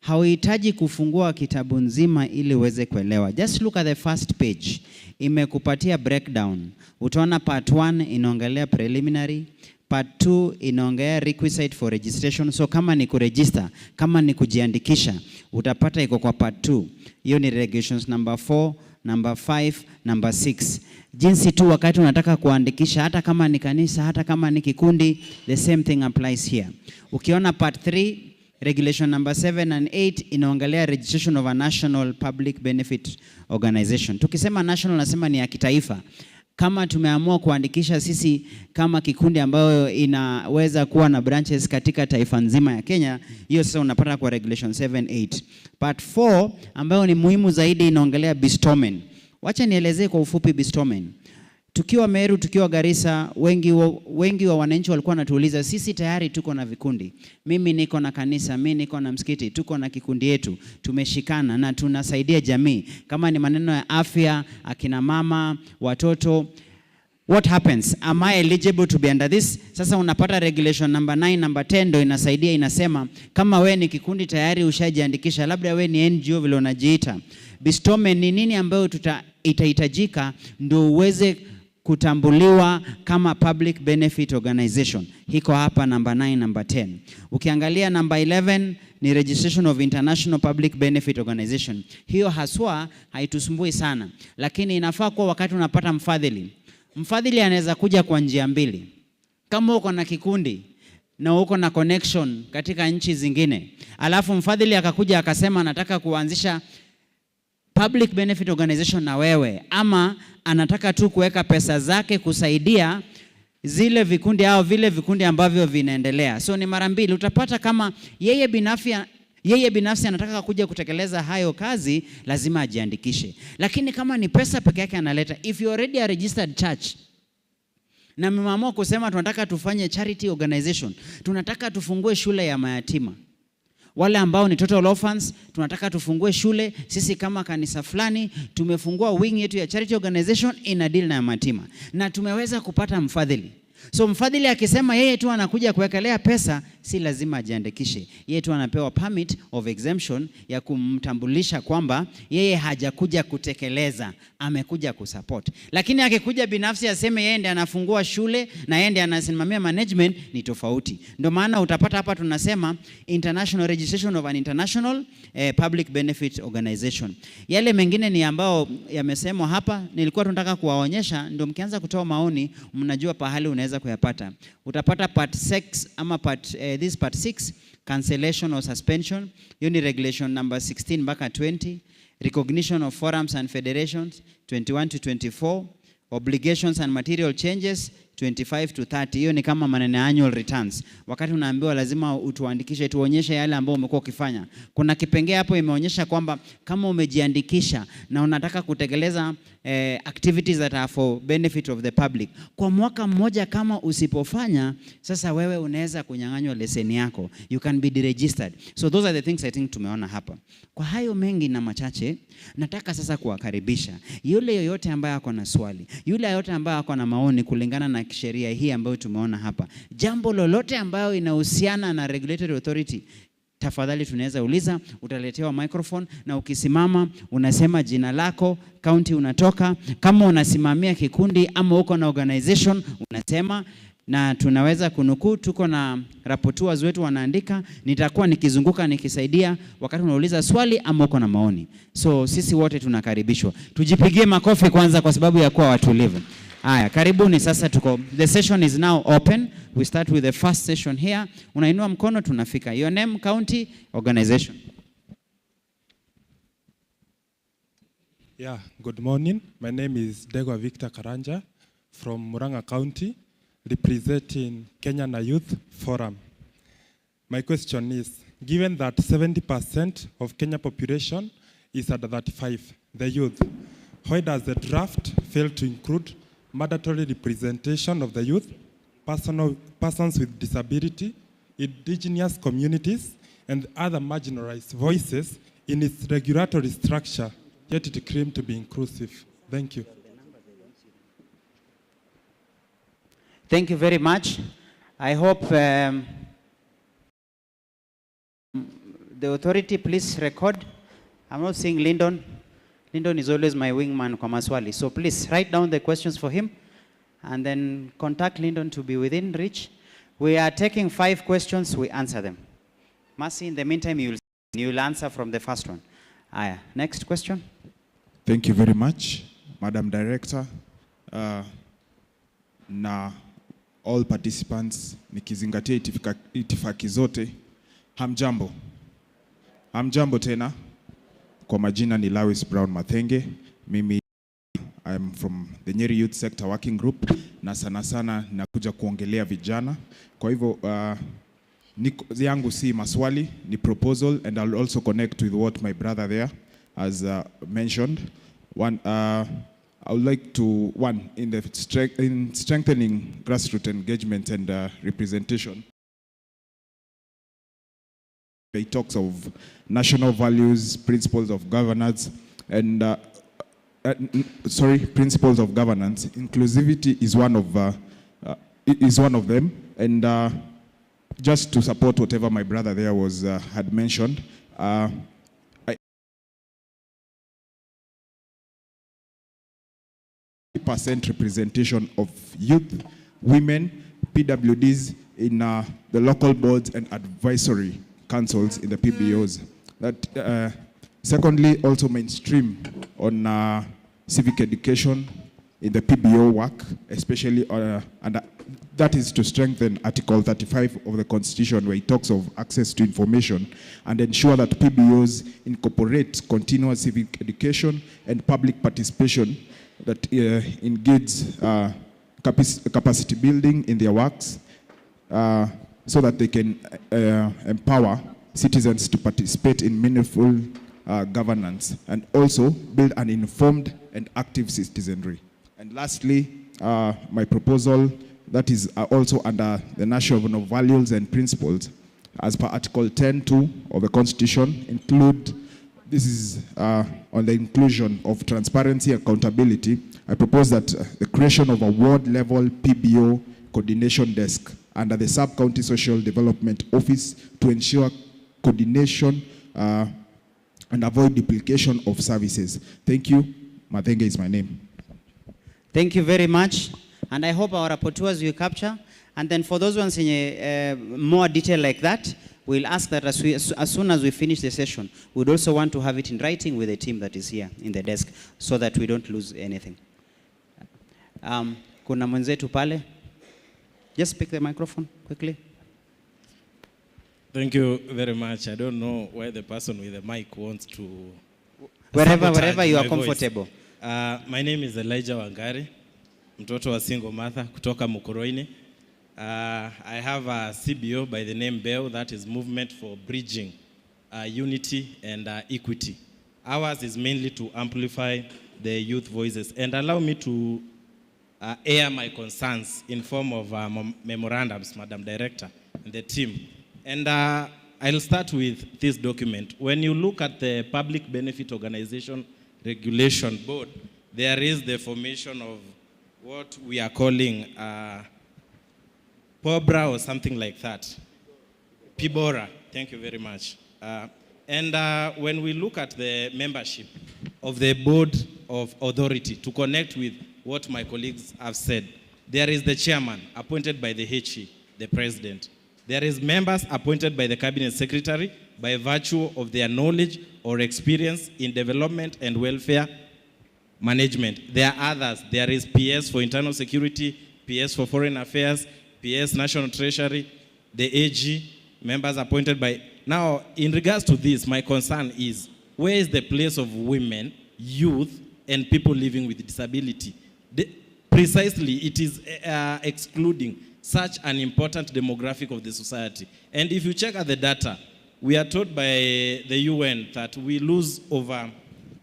hauhitaji kufungua kitabu nzima ili uweze kuelewa. Just look at the first page. Imekupatia breakdown. Utaona part 1 inaongelea preliminary, part 2 inaongelea requisite for registration. So kama ni kuregister, kama ni kujiandikisha, utapata iko kwa part 2. Hiyo ni regulations number 4, number 5, number 6. Jinsi tu wakati unataka kuandikisha, hata kama ni kanisa, hata kama ni kikundi, the same thing applies here. Ukiona part 3, regulation number 7 and 8 inaongelea registration of a national public benefit organization. Tukisema national nasema ni ya kitaifa. Kama tumeamua kuandikisha sisi kama kikundi ambayo inaweza kuwa na branches katika taifa nzima ya Kenya, hiyo sasa unapata kwa regulation 7-8. Part 4 ambayo ni muhimu zaidi inaongelea bestowment. Wacha nielezee kwa ufupi bestowment. Tukiwa Meru, tukiwa Garissa, wengi wa wananchi walikuwa wanatuuliza, sisi tayari tuko na vikundi. Mimi niko na kanisa, mimi niko na msikiti, tuko na kikundi yetu, tumeshikana na tunasaidia jamii. Kama ni maneno ya afya, akina mama, watoto, what happens? Am I eligible to be under this? Sasa unapata regulation number 9, number 10 ndo inasaidia, inasema kama we ni kikundi tayari ushajiandikisha, labda we ni NGO vile unajiita, bestowment ni nini ambayo itahitajika ndo uweze kutambuliwa kama public benefit organization. Hiko hapa number 9, number 10. Ukiangalia number 11 ni registration of international public benefit organization. Hiyo haswa haitusumbui sana, lakini inafaa kwa wakati unapata mfadhili. Mfadhili anaweza kuja kwa njia mbili. Kama uko na kikundi na uko na connection katika nchi zingine, alafu mfadhili akakuja akasema anataka kuanzisha public benefit organization na wewe, ama anataka tu kuweka pesa zake kusaidia zile vikundi au vile vikundi ambavyo vinaendelea. So ni mara mbili. Utapata kama yeye binafsi anataka kuja kutekeleza hayo kazi, lazima ajiandikishe. Lakini kama ni pesa peke yake analeta, if you already a registered church na mmeamua kusema tunataka tufanye charity organization, tunataka tufungue shule ya mayatima, wale ambao ni total orphans, tunataka tufungue shule. Sisi kama kanisa fulani tumefungua wing yetu ya charity organization ina deal na mayatima, na tumeweza kupata mfadhili. So mfadhili akisema yeye tu anakuja kuwekelea pesa, si lazima ajiandikishe. Yeye tu anapewa permit of exemption ya kumtambulisha kwamba yeye hajakuja kutekeleza, amekuja kusupport. Lakini akikuja binafsi aseme yeye ndiye anafungua shule na yeye ndiye anasimamia management, ni tofauti. Ndio maana utapata hapa tunasema international registration of an international public benefit organization. Yale mengine ni ambao yamesemwa hapa, nilikuwa tunataka kuwaonyesha, ndio mkianza kutoa maoni mnajua pahali unaweza kuyapata. Utapata part 6 ama this part 6, cancellation or suspension. Hiyo ni regulation number 16 mpaka 20. Recognition of forums and federations 21 to 24. Obligations and material changes 25 to 30. Hiyo ni kama maneno ya annual returns. Wakati unaambiwa lazima utuandikishe, tuonyeshe yale ambayo umekuwa ukifanya. Kuna kipengele hapo imeonyesha kwamba kama umejiandikisha na unataka kutekeleza activities that are for benefit of the public, kwa mwaka mmoja kama usipofanya, sasa wewe unaweza kunyang'anywa leseni yako. You can be deregistered. So those are the things I think tumeona hapa. Kwa hayo mengi na machache, nataka sasa kuwakaribisha yule yoyote ambaye ako na swali, yule yoyote ambaye ako na maoni kulingana na sheria hii ambayo tumeona hapa, jambo lolote ambayo inahusiana na regulatory authority, tafadhali tunaweza uliza, utaletewa microphone na ukisimama unasema jina lako, county unatoka, kama unasimamia kikundi ama uko na organization unasema, na tunaweza kunukuu. Tuko na rapporteurs wetu wanaandika, nitakuwa nikizunguka nikisaidia wakati unauliza swali ama uko na maoni. So sisi wote tunakaribishwa. Tujipigie makofi kwanza kwa sababu ya kuwa watulivu. Aya, karibuni sasa tuko. The session is now open. We start with the first session here. Unainua mkono tunafika. Your name, county, organization. Yeah, good morning. My name is Degwa Victor Karanja from Murang'a County, representing Kenyan Youth Forum. My question is, given that 70% of Kenya population is under 35, the youth, Why does the draft fail to include mandatory representation of the youth, persons with disability, indigenous communities, and other marginalized voices in its regulatory structure, yet it claimed to be inclusive? Thank you. Thank you very much. I hope the authority please record. I'm not seeing Lyndon. Lyndon is always my wingman kwa maswali. So please write down the questions for him and then contact Lyndon to be within reach. We are taking 5 questions, we answer them. Mercy, in the meantime, you'll answer from the first one. Next question. Thank you very much, Madam Director. Na all participants, nikizingatia itifaki zote, hamjambo. Hamjambo tena. Kwa majina ni Lawis Brown Mathenge. Mimi I'm from the Nyeri Youth Sector Working Group na sana sana nakuja kuongelea vijana. Kwa hivyo yangu si maswali, ni proposal, and I'll also connect with what my brother there has mentioned. One, I would like to, in strengthening grassroots engagement and representation. It talks of national values, principles of governance, and principles of governance. Inclusivity is one of them, and just to support whatever my brother there had mentioned, % representation of youth, women, PWDs in the local boards and advisory councils in the PBOs. That, secondly, also mainstream on civic education in the PBO work, especially, and that is to strengthen Article 35 of the Constitution, where it talks of access to information, and ensure that PBOs incorporate continuous civic education and public participation that engage capacity building in their works, so that they can empower citizens to participate in meaningful governance, and also build an informed and active citizenry. And lastly, my proposal that is also under the national values and principles, as per Article 10(2) of the Constitution, include, this is on the inclusion of transparency and accountability. I propose that the creation of a ward-level PBO coordination desk under the Sub-County Social Development Office to ensure coordination and avoid duplication of services. Thank you. Mathenge is my name. Thank you very much. And I hope our rapporteurs will capture. And then for those ones in more detail like that, we'll ask that as soon as we finish the session, we'd also want to have it in writing with the team that is here in the desk, so that we don't lose anything. Kuna mwenzetu pale. Just pick the microphone quickly. Thank you very much. I don't know why the person with the mic wants to... Wherever you are comfortable. My name is Elijah Wangari, mtoto wa single mother kutoka Mukoroini. I have a CBO by the name BEO, that is Movement for Bridging Unity and Equity. Ours is mainly to amplify the youth voices. And allow me to air my concerns in form of memorandums, Madam Director, and the team. And I'll start with this document. When you look at the Public Benefit Organization Regulation Board, there is the formation of what we are calling POBRA or something like that. PIBORA, thank you very much. And when we look at the membership of the Board of Authority, to connect with what my colleagues have said, there is the chairman appointed by the HE, the president. There is members appointed by the cabinet secretary by virtue of their knowledge or experience in development and welfare management. There are others. There is PS for internal security, PS for foreign affairs, PS national treasury, the AG, members appointed by... Now, in regards to this, my concern is, where is the place of women, youth, and people living with disability? Precisely, it is excluding such an important demographic of the society. And if you check at the data, we are told by the UN that we lose over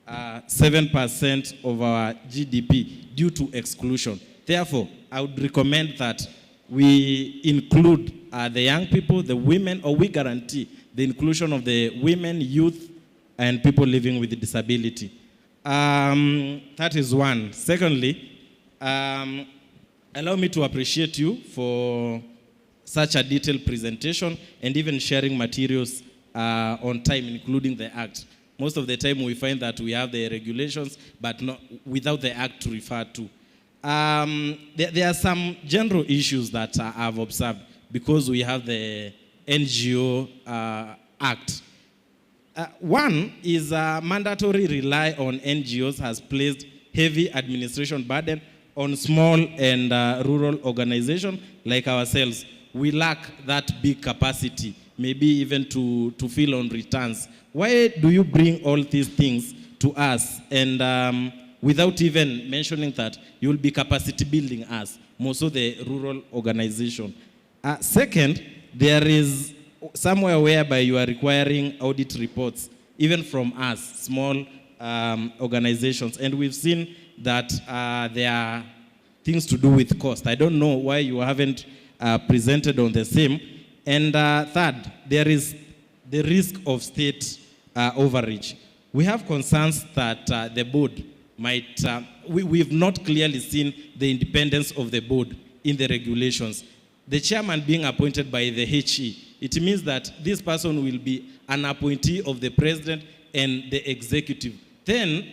7% of our GDP due to exclusion. Therefore, I would recommend that we include the young people, the women, or we guarantee the inclusion of the women, youth, and people living with disability. That is one. Secondly, allow me to appreciate you for such a detailed presentation and even sharing materials on time, including the Act. Most of the time we find that we have the regulations, but not without the Act to refer to. There are some general issues that I've observed because we have the NGO Act. One is mandatory rely on NGOs has placed heavy administration burden on small and rural organizations like ourselves. We lack that big capacity, maybe even to fill on returns. Why do you bring all these things to us and without even mentioning that you will be capacity building us, more so the rural organization? Second, there is somewhere whereby you are requiring audit reports, even from us, small organizations. And we've seen that there are things to do with cost. I don't know why you haven't presented on the same. And third, there is the risk of state overreach. We have concerns that the board might, we've not clearly seen the independence of the board in the regulations. The chairman being appointed by the HE, it means that this person will be an appointee of the president and the executive. Then,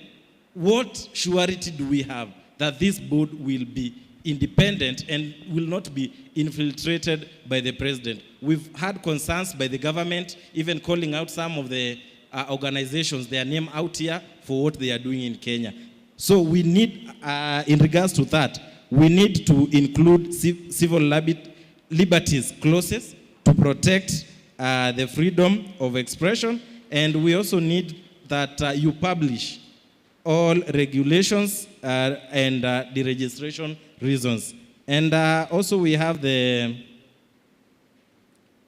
what surety do we have that this board will be independent and will not be infiltrated by the president? We've had concerns by the government, even calling out some of the organizations, their name out here for what they are doing in Kenya. So we need, in regards to that, we need to include civil liberties clauses to protect the freedom of expression, and we also need that you publish all regulations and the registration reasons. And also we have the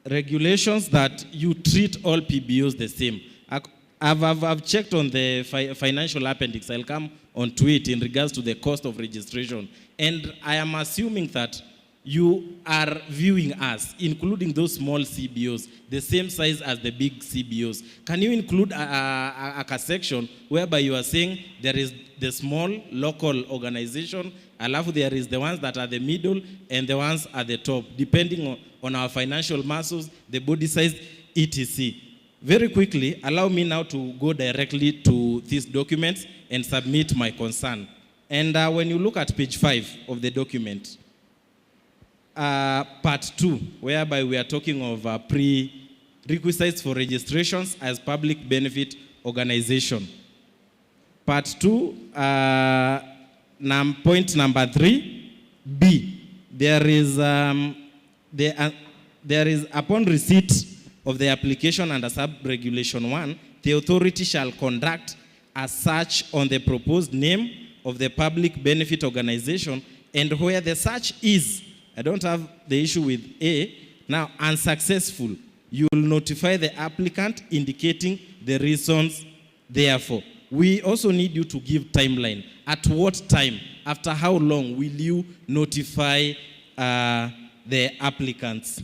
regulations that you treat all PBOs the same. I've checked on the financial appendix. I'll come onto it in regards to the cost of registration. And I am assuming that you are viewing us, including those small CBOs, the same size as the big CBOs. Can you include a section whereby you are saying there is the small local organization, alafu there is the ones that are the middle and the ones at the top, depending on our financial muscles, the body size, etc. Very quickly, allow me now to go directly to these documents and submit my concern. And when you look at page 5 of the document, part 2, whereby we are talking of prerequisites for registrations as public benefit organization. Part 2, point number 3, B. There is upon receipt of the application under sub-regulation 1, the authority shall conduct a search on the proposed name of the public benefit organization, and where the search is, I don't have the issue with A, now unsuccessful, you will notify the applicant indicating the reasons therefore. We also need you to give timeline. At what time, after how long will you notify the applicants?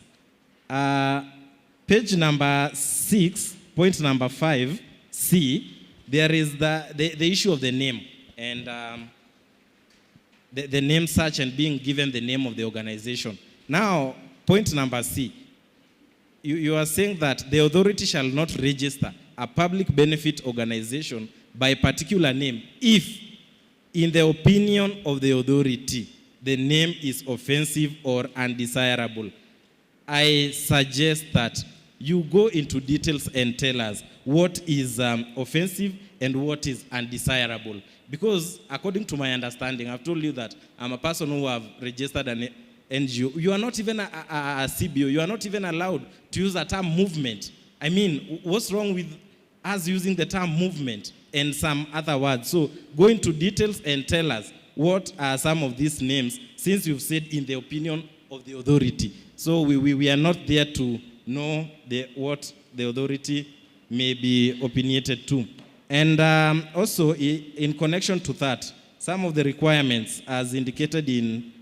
Page number 6, point number 5, C, there is the issue of the name and the name search and being given the name of the organization. Now, point number C, you are saying that the authority shall not register a public benefit organization by a particular name if, in the opinion of the authority, the name is offensive or undesirable. I suggest that you go into details and tell us what is offensive and what is undesirable. Because according to my understanding, I've told you that I'm a person who have registered an NGO. You are not even a CBO. You are not even allowed to use the term movement. I mean, what's wrong with us using the term movement and some other words? So go into details and tell us what are some of these names, since you've said in the opinion of the authority. So we are not there to know what the authority may be opinionated to. And also, in connection to that, some of the requirements as indicated in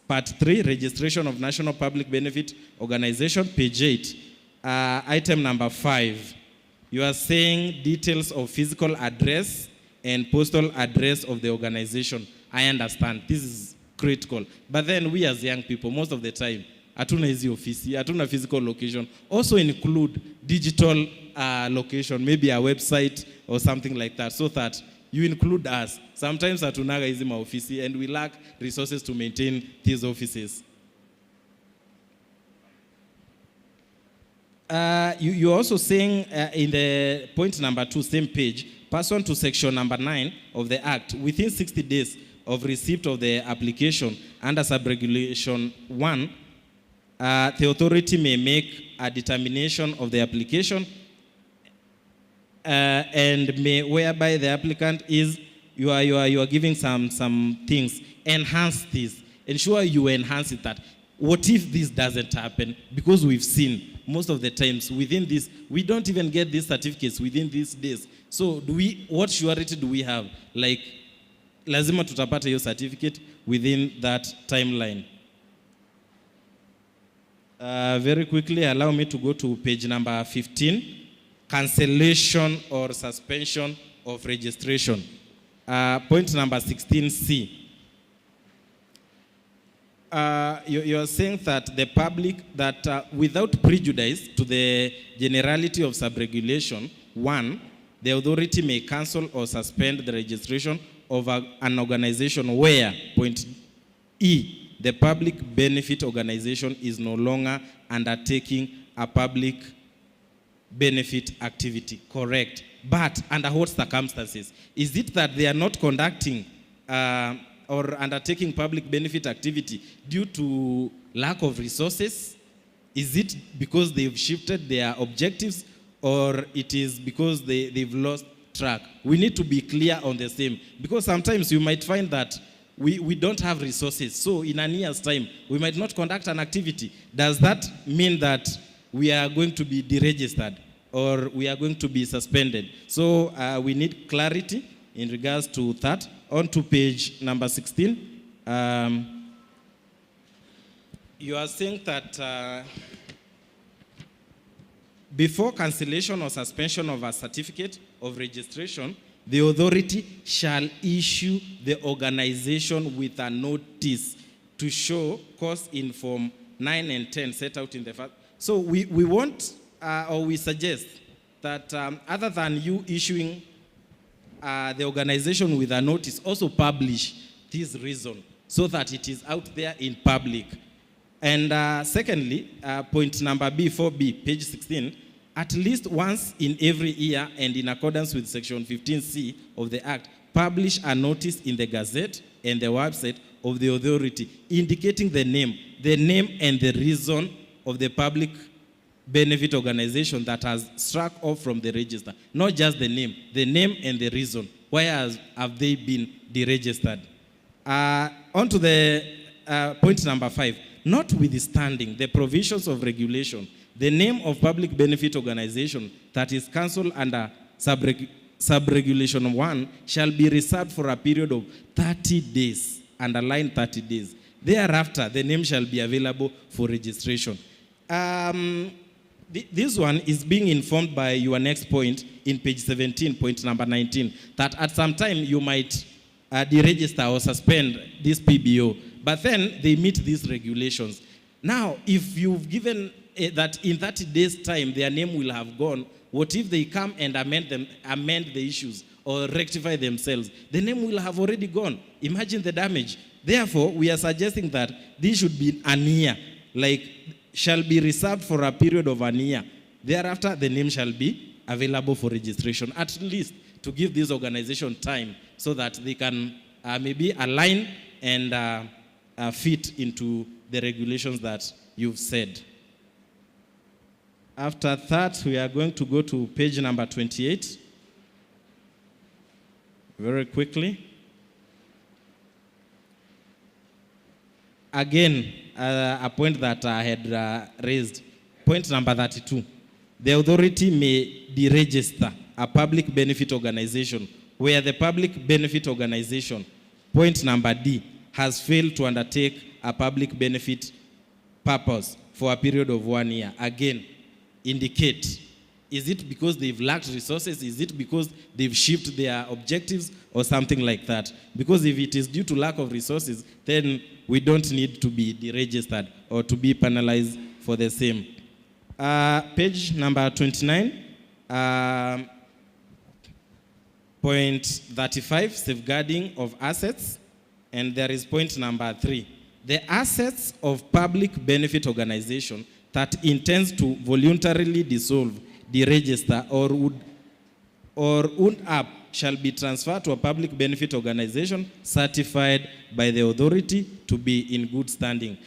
Part 3, Registration of National Public Benefit Organization, page 8, item number 5. You are saying details of physical address and postal address of the organization. I understand. This is critical. But then we as young people, most of the time, hatuna hizi ofisi, hatuna physical location. Also include digital location, maybe a website or something like that, so that you include us. Sometimes hatunaga hizi maofisi and we lack resources to maintain these offices. You're also saying in the point number 2, same page, pursuant to section number 9 of the Act, within 60 days of receipt of the application under subregulation 1, the authority may make a determination of the application and may, whereby the applicant is, you are giving some things, enhance this, ensure you enhance it. That what if this doesn't happen? Because we've seen most of the times within this, we don't even get these certificates within these days. So what surety do we have? Like, lazima tutapata your certificate within that timeline. Very quickly, allow me to go to page number 15, cancellation or suspension of registration. Point number 16C. You are saying that the public, that without prejudice to the generality of subregulation, 1, the authority may cancel or suspend the registration of an organization where, point E, the public benefit organization is no longer undertaking a public benefit activity. Correct. But under what circumstances? Is it that they are not conducting or undertaking public benefit activity due to lack of resources? Is it because they've shifted their objectives, or it is because they've lost track? We need to be clear on the same, because sometimes you might find that we don't have resources. So in a year's time, we might not conduct an activity. Does that mean that we are going to be deregistered or we are going to be suspended? So we need clarity in regards to that. On to page number 16. You are saying that before cancellation or suspension of a certificate of registration, the authority shall issue the organization with a notice to show cause in Form 9 and 10 set out in the first. So we want, or we suggest that other than you issuing the organization with a notice, also publish this reason so that it is out there in public. And secondly, point number B, 4B, page 16, at least once in every year and in accordance with section 15C of the Act, publish a notice in the Gazette and the website of the authority indicating the name and the reason of the public benefit organization that has struck off from the register. Not just the name and the reason. Why have they been deregistered? On to the point number 5. Notwithstanding the provisions of regulation, the name of public benefit organization that is cancelled under subregulation 1 shall be reserved for a period of 30 days. Underline 30 days. Thereafter, the name shall be available for registration. This one is being informed by your next point in page 17, point number 19, that at some time you might deregister or suspend this PBO, but then they meet these regulations. Now, if you've given that in 30 days' time their name will have gone, what if they come and amend the issues or rectify themselves? The name will have already gone. Imagine the damage. Therefore, we are suggesting that this should be an year, like shall be reserved for a period of an year. Thereafter, the name shall be available for registration, at least to give this organization time so that they can maybe align and fit into the regulations that you've said. After that, we are going to go to page number 28. Very quickly. Again, a point that I had raised, point number 32. The authority may deregister a public benefit organization where the public benefit organization, point number D, has failed to undertake a public benefit purpose for a period of 1 year. Again, indicate, is it because they've lacked resources? Is it because they've shifted their objectives or something like that? Because if it is due to lack of resources, then we don't need to be deregistered or to be penalized for the same. Page number 29, point 35, safeguarding of assets. And there is point number 3. The assets of public benefit organization that intends to voluntarily dissolve, deregister, or wound up shall be transferred to a public benefit organization certified by the authority to be in good standing.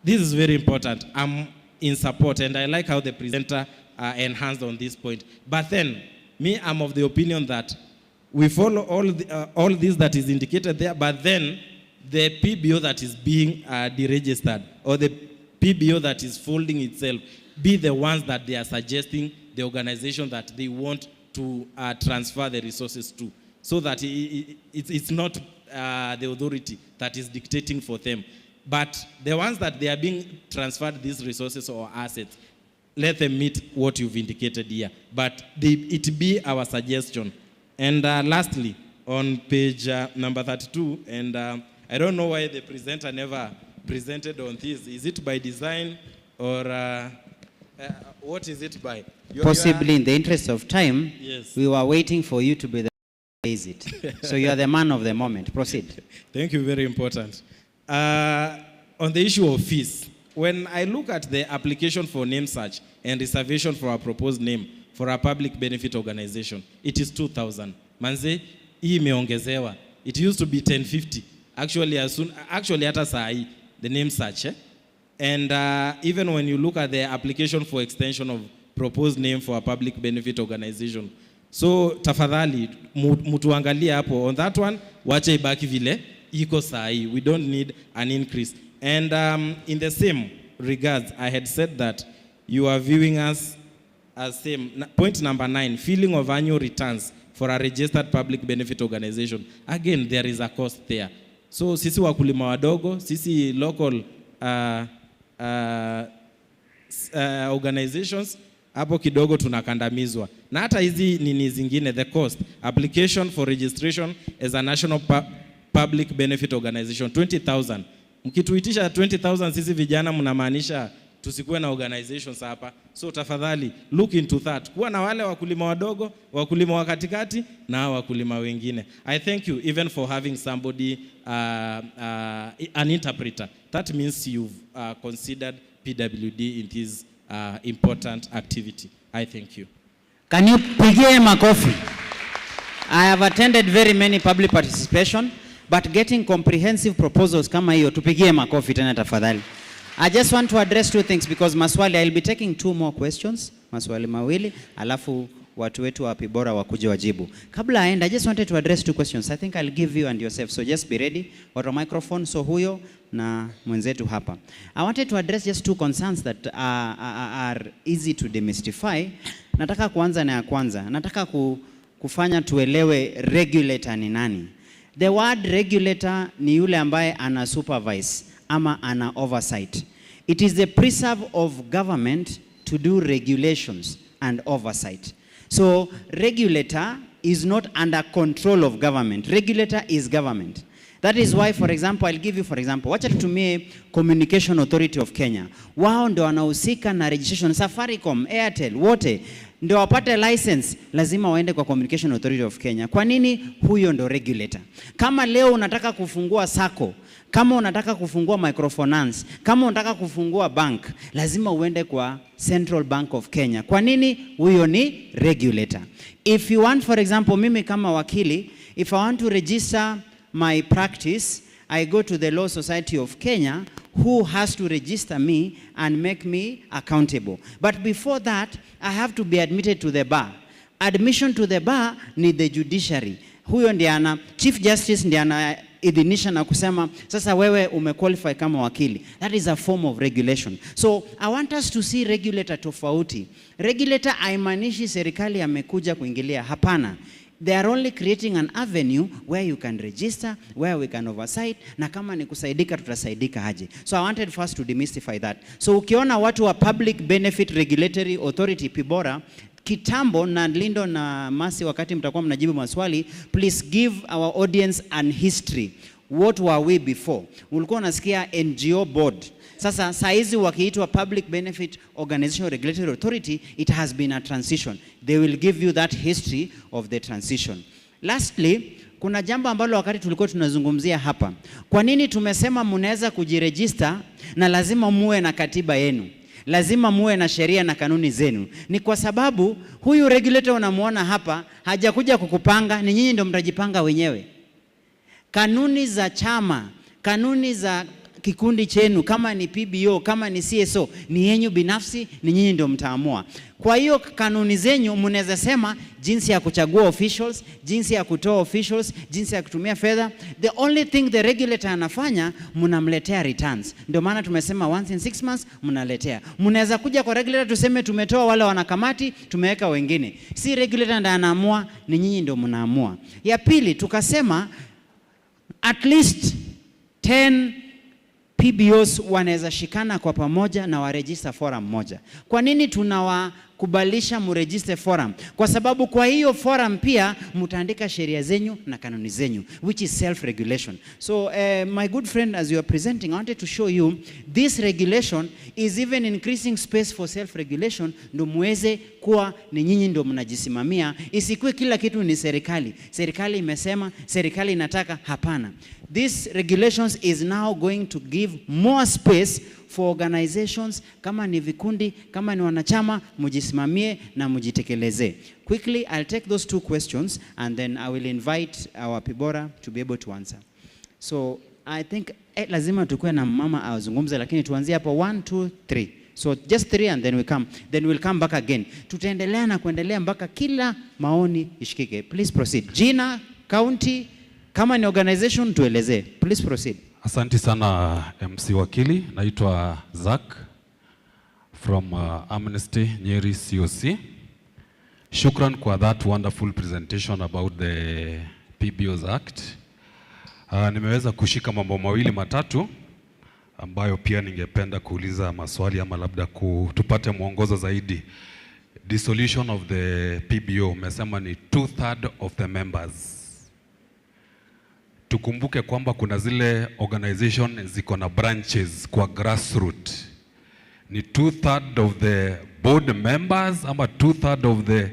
This is very important. I'm in support, and I like how the presenter enhanced on this point. But then, I'm of the opinion that we follow all this that is indicated there, but then the PBO that is being deregistered, or the PBO that is folding itself, be the ones that they are suggesting the organization that they want to transfer the resources to, so that it's not the authority that is dictating for them. But the ones that they are being transferred these resources or assets, let them meet what you've indicated here. But it be our suggestion. And lastly, on page number 32, and I don't know why the presenter never presented on this. Is it by design or what is it by? Possibly in the interest of time, yes. We were waiting for you to be the raise it. So you are the man of the moment. Proceed. Thank you, very important. On the issue of fees, when I look at the application for name search and reservation for a proposed name for a public benefit organization, it is 2,000. Manze, hii imeongezewa. It used to be 1050. Actually hata saa hii, the name search. And even when you look at the application for extension of proposed name for a public benefit organization, so tafadhali mutuangalie hapo. On that one, wache ibaki vile iko saa hii. We don't need an increase. And in the same regards, I had said that you are viewing us as same. Point number 9, filing of annual returns for a registered public benefit organization. Again, there is a cost there. So sisi wakulima wadogo, sisi local organizations, hapo kidogo tunakandamizwa. Na hata hizi nini zingine, the cost, application for registration as a national public benefit organization, 20,000. Mkituitisha 20,000 sisi vijana mnamaanisha tusikuwe na organizations hapa. So tafadhali look into that. Kuwa na wale wakulima wadogo, wakulima wa katikati na wakulima wengine. I thank you even for having somebody, an interpreter. That means you've considered PWD in this important activity. I thank you. Can you pigie makofi? I have attended very many public participation, but getting comprehensive proposals kama hiyo, tupigie makofi tena tafadhali. I just want to address two things because maswali, I'll be taking 2 more questions, maswali mawili, alafu watu wetu wa Pibora wakuje wajibu. Kabla aenda, I just wanted to address 2 questions. I think I'll give you and yourself, so just be ready. Watu microphone, so huyo na mwenzetu hapa. I wanted to address just 2 concerns that are easy to demystify. Nataka kuanza na ya kwanza. Nataka kufanya tuelewe regulator ni nani. The word regulator ni yule ambaye ana supervise ama ana oversight. It is the preserve of government to do regulations and oversight. So regulator is not under control of government. Regulator is government. That is why, for example, I'll give you for example, wacha tutumie Communication Authority of Kenya. Wao ndio wanahusika na registration. Safaricom, Airtel, wote ndio wapate license, lazima waende kwa Communication Authority of Kenya. Kwa nini? Huyo ndio regulator. Kama leo unataka kufungua sacco, kama unataka kufungua microfinance, kama unataka kufungua bank, lazima uende kwa Central Bank of Kenya. Kwa nini? Huyo ni regulator. If you want, for example, mimi kama wakili, if I want to register my practice, I go to the Law Society of Kenya, who has to register me and make me accountable. But before that, I have to be admitted to the bar. Admission to the bar ni the judiciary. Huyo ndiye ana Chief Justice ndiye ana idhinisha na kusema sasa wewe umequalify kama wakili. That is a form of regulation. So I want us to see regulator tofauti. Regulator haimaanishi serikali amekuja kuingilia, hapana. They are only creating an avenue where you can register, where we can oversight, na kama ni kusaidika tutasaidika aje. So I wanted first to demystify that. So ukiona watu wa Public Benefit Regulatory Authority PBORA, kitambo na Lindo na Masi, wakati mtakuwa mnajibu maswali, please give our audience an history. What were we before? Ulikuwa unasikia NGO board. Sasa saizi wakiitwa Public Benefit Organization Regulatory Authority, it has been a transition. They will give you that history of the transition. Lastly, kuna jambo ambalo wakati tulikuwa tunazungumzia hapa. Kwa nini tumesema mnaweza kujiregister na lazima muwe na katiba yenu? Lazima muwe na sheria na kanuni zenu. Ni kwa sababu huyu regulator unamuona hapa hajakuja kukupanga, ni nyinyi ndio mtajipanga wenyewe. Kanuni za chama, kanuni za kikundi chenu, kama ni PBO, kama ni CSO, ni yenyu binafsi, ni nyinyi ndio mtaamua. Kwa hiyo kanuni zenyu mnaweza sema jinsi ya kuchagua officials, jinsi ya kutoa officials, jinsi ya kutumia fedha. The only thing the regulator anafanya, mnamletea returns. Ndio maana tumesema once in 6 months mnaletea. Mnaweza kuja kwa regulator tuseme tumetoa wale wanakamati, tumeweka wengine. Si regulator ndiye anaamua, ni nyinyi ndio mnaamua. Ya pili tukasema at least 10 PBOs wanaweza shikana kwa pamoja na waregister forum moja. Kwa nini tunawakubalisha muregister forum? Kwa sababu kwa hiyo forum pia mtaandika sheria zenyu na kanuni zenyu, which is self-regulation. So my good friend, as you are presenting, I wanted to show you this regulation is even increasing space for self-regulation, ndio muweze kuwa ni nyinyi ndio mnajisimamia. Isikuwe kila kitu ni serikali. Serikali imesema, serikali inataka, hapana. This regulations is now going to give more space for organizations, kama ni vikundi, kama ni wanachama, mujisimamie na mujitekeleze. Quickly, I'll take those 2 questions and then I will invite our PBORA to be able to answer. So I think lazima tukue na mama azungumze, lakini tuanzie hapo 1, 2, 3. So just 3 and then we'll come back again. Tutaendelea na kuendelea mpaka kila maoni ishikike. Please proceed. Jina, county, kama ni organization tuelezee. Please proceed. Asante sana MC Wakili. Naitwa Zach from Amnesty Nyeri COC. Shukran kwa that wonderful presentation about the PBOs Act. Nimeweza kushika mambo mawili matatu ambayo pia ningependa kuuliza maswali ama labda tupate mwongozo zaidi. Dissolution of the PBO, umesema ni 2/3 of the members. Tukumbuke kwamba kuna zile organization ziko na branches kwa grassroots. Ni 2/3 of the board members ama 2/3 of the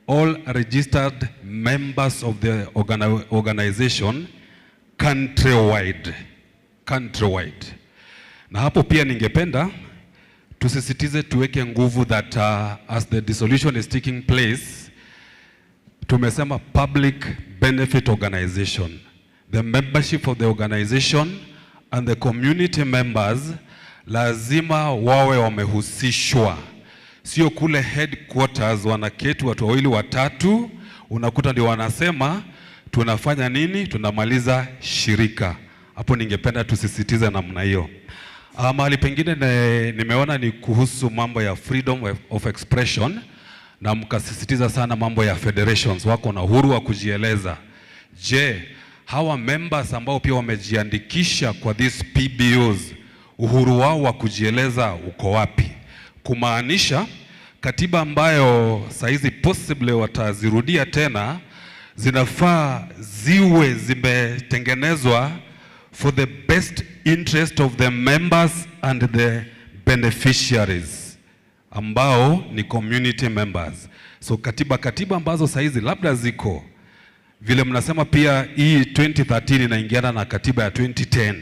all registered members of the organization countrywide. Na hapo pia ningependa tusisitize, tuweke nguvu that as the dissolution is taking place, tumesema public benefit organization. The membership of the organization and the community members lazima wawe wamehusishwa. Sio kule headquarters wanaketi watu wawili watatu, unakuta ndio wanasema tunafanya nini, tunamaliza shirika. Hapo ningependa tusisitize namna hiyo. Mahali pengine nimeona ni kuhusu mambo ya freedom of expression, na mkasisitiza sana mambo ya federations, wako na uhuru wa kujieleza. Je, hawa members ambao pia wamejiandikisha kwa these PBOs, uhuru wao wa kujieleza uko wapi? Kumaanisha katiba ambayo saizi possibly watazirudia tena, zinafaa ziwe zimetengenezwa for the best interest of the members and the beneficiaries ambao ni community members. So katiba ambazo saizi labda ziko vile mnasema pia hii 2013 inaingiana na katiba ya 2010.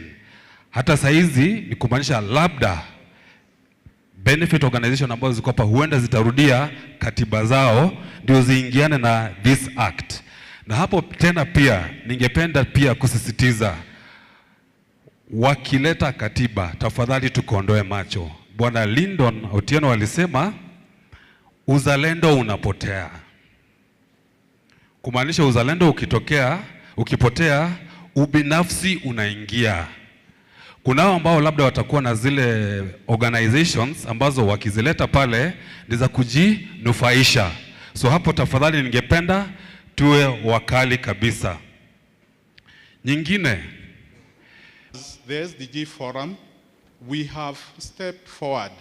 Hata saizi ni kumaanisha labda benefit organization ambazo ziko hapa huenda zitarudia katiba zao ndio ziingiane na this act. Na hapo tena pia ningependa pia kusisitiza, wakileta katiba tafadhali tukondoe macho. Bwana Lyndon Otieno alisema uzalendo unapotea. Kumaanisha uzalendo ukipotea ubinafsi unaingia. Kunao ambao labda watakuwa na zile organizations ambazo wakizileta pale ni za kujinufaisha. So hapo tafadhali ningependa tuwe wakali kabisa. Nyingine, the SDG Forum, we have stepped forward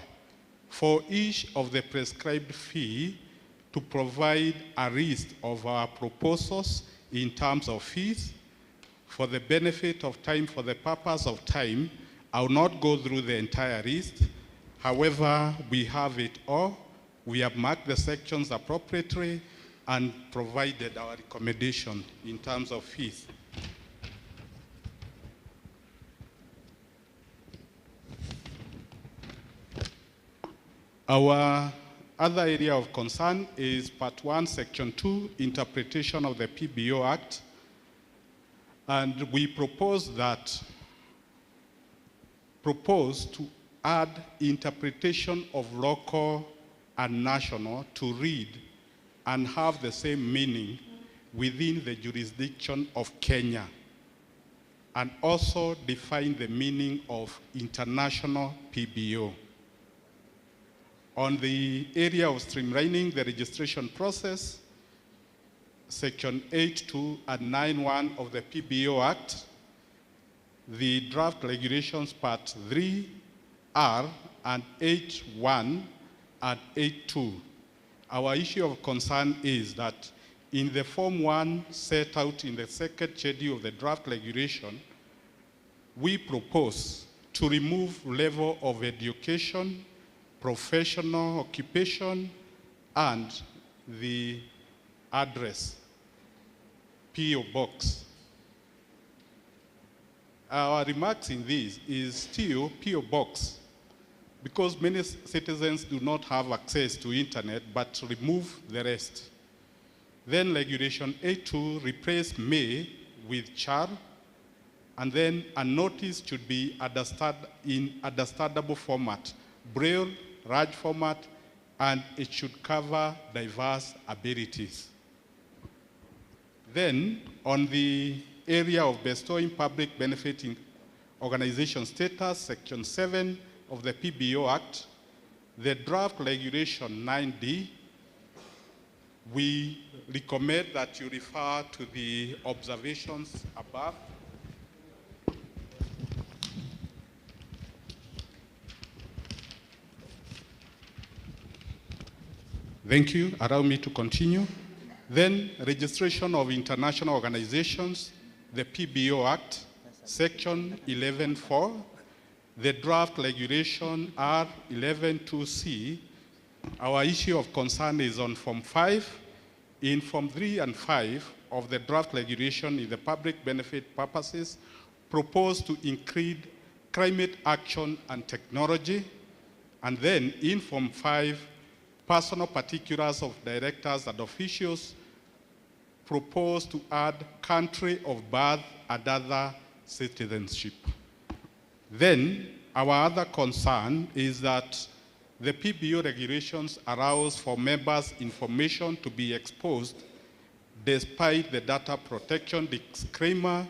for each of the prescribed fee to provide a list of our proposals in terms of fees. For the benefit of time, for the purpose of time, I will not go through the entire list. However, we have it all. We have marked the sections appropriately and provided our recommendation in terms of fees. Our other area of concern is Part 1, Section 2, interpretation of the PBO Act. And we propose to add interpretation of local and national to read and have the same meaning within the jurisdiction of Kenya, and also define the meaning of international PBO. On the area of streamlining the registration process, Section 8.2 and 9.1 of the PBO Act, the draft regulations Part 3R and 8.1 and 8.2. Our issue of concern is that in the Form 1 set out in the second schedule of the draft regulation, we propose to remove level of education, professional occupation, and the address, PO box. Our remarks in this is still PO box, because many citizens do not have access to internet, but remove the rest. Then regulation 8.2 replace may with shall, and then a notice should be in understandable format, Braille, large format, and it should cover diverse abilities. Then, on the area of bestowing public benefit in organization status, Section 7 of the PBO Act, the draft regulation 9D, we recommend that you refer to the observations above. Thank you. Allow me to continue. Then, registration of international organizations, the PBO Act, Section 11.4, the draft regulation R11.2C. Our issue of concern is on Form 5. In Form 3 and 5 of the draft regulation in the public benefit purposes, propose to include climate action and technology. And then in Form 5, personal particulars of directors and officials, propose to add country of birth and other citizenship. Then our other concern is that the PBO regulations allows for members' information to be exposed despite the data protection disclaimer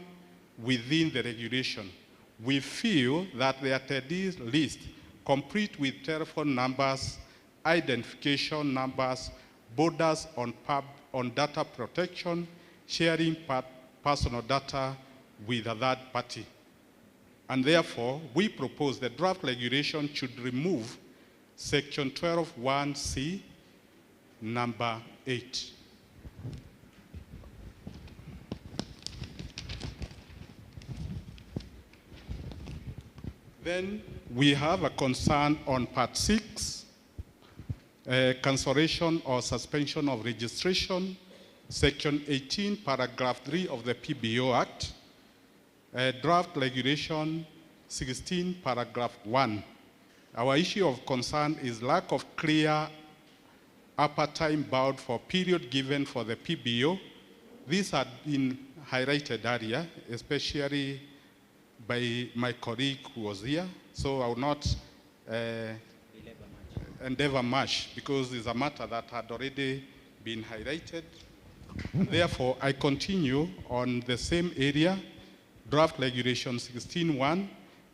within the regulation. We feel that the attendees list, complete with telephone numbers, identification numbers, borders on data protection, sharing personal data with a third party. And therefore, we propose the draft regulation should remove Section 12.1c, number 8. Then we have a concern on Part 6, cancellation or suspension of registration, Section 18, Paragraph 3 of the PBO Act, draft regulation 16, Paragraph 1. Our issue of concern is lack of clear upper time bound for period given for the PBO. These had been highlighted earlier, especially by my colleague who was here, so I will not endeavor much because it's a matter that had already been highlighted. Therefore, I continue on the same area. Draft Regulation 16.1,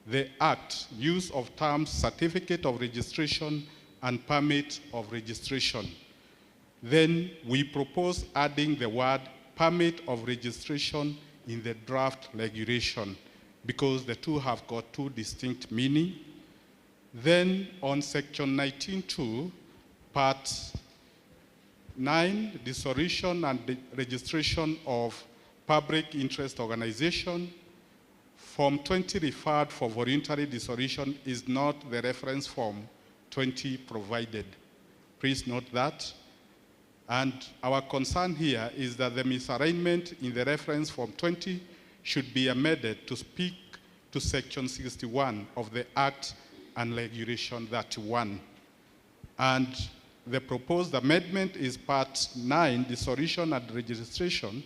the Act, use of terms certificate of registration and permit of registration. Then we propose adding the word permit of registration in the draft regulation because the two have got two distinct meaning. Then on section 19.2, part 9, dissolution and registration of public interest organization, Form 20 referred for voluntary dissolution is not the reference form 20 provided. Please note that. And our concern here is that the misarrangement in the reference form 20 should be amended to speak to section 61 of the Act and Regulation 31. And the proposed amendment is part 9, dissolution and registration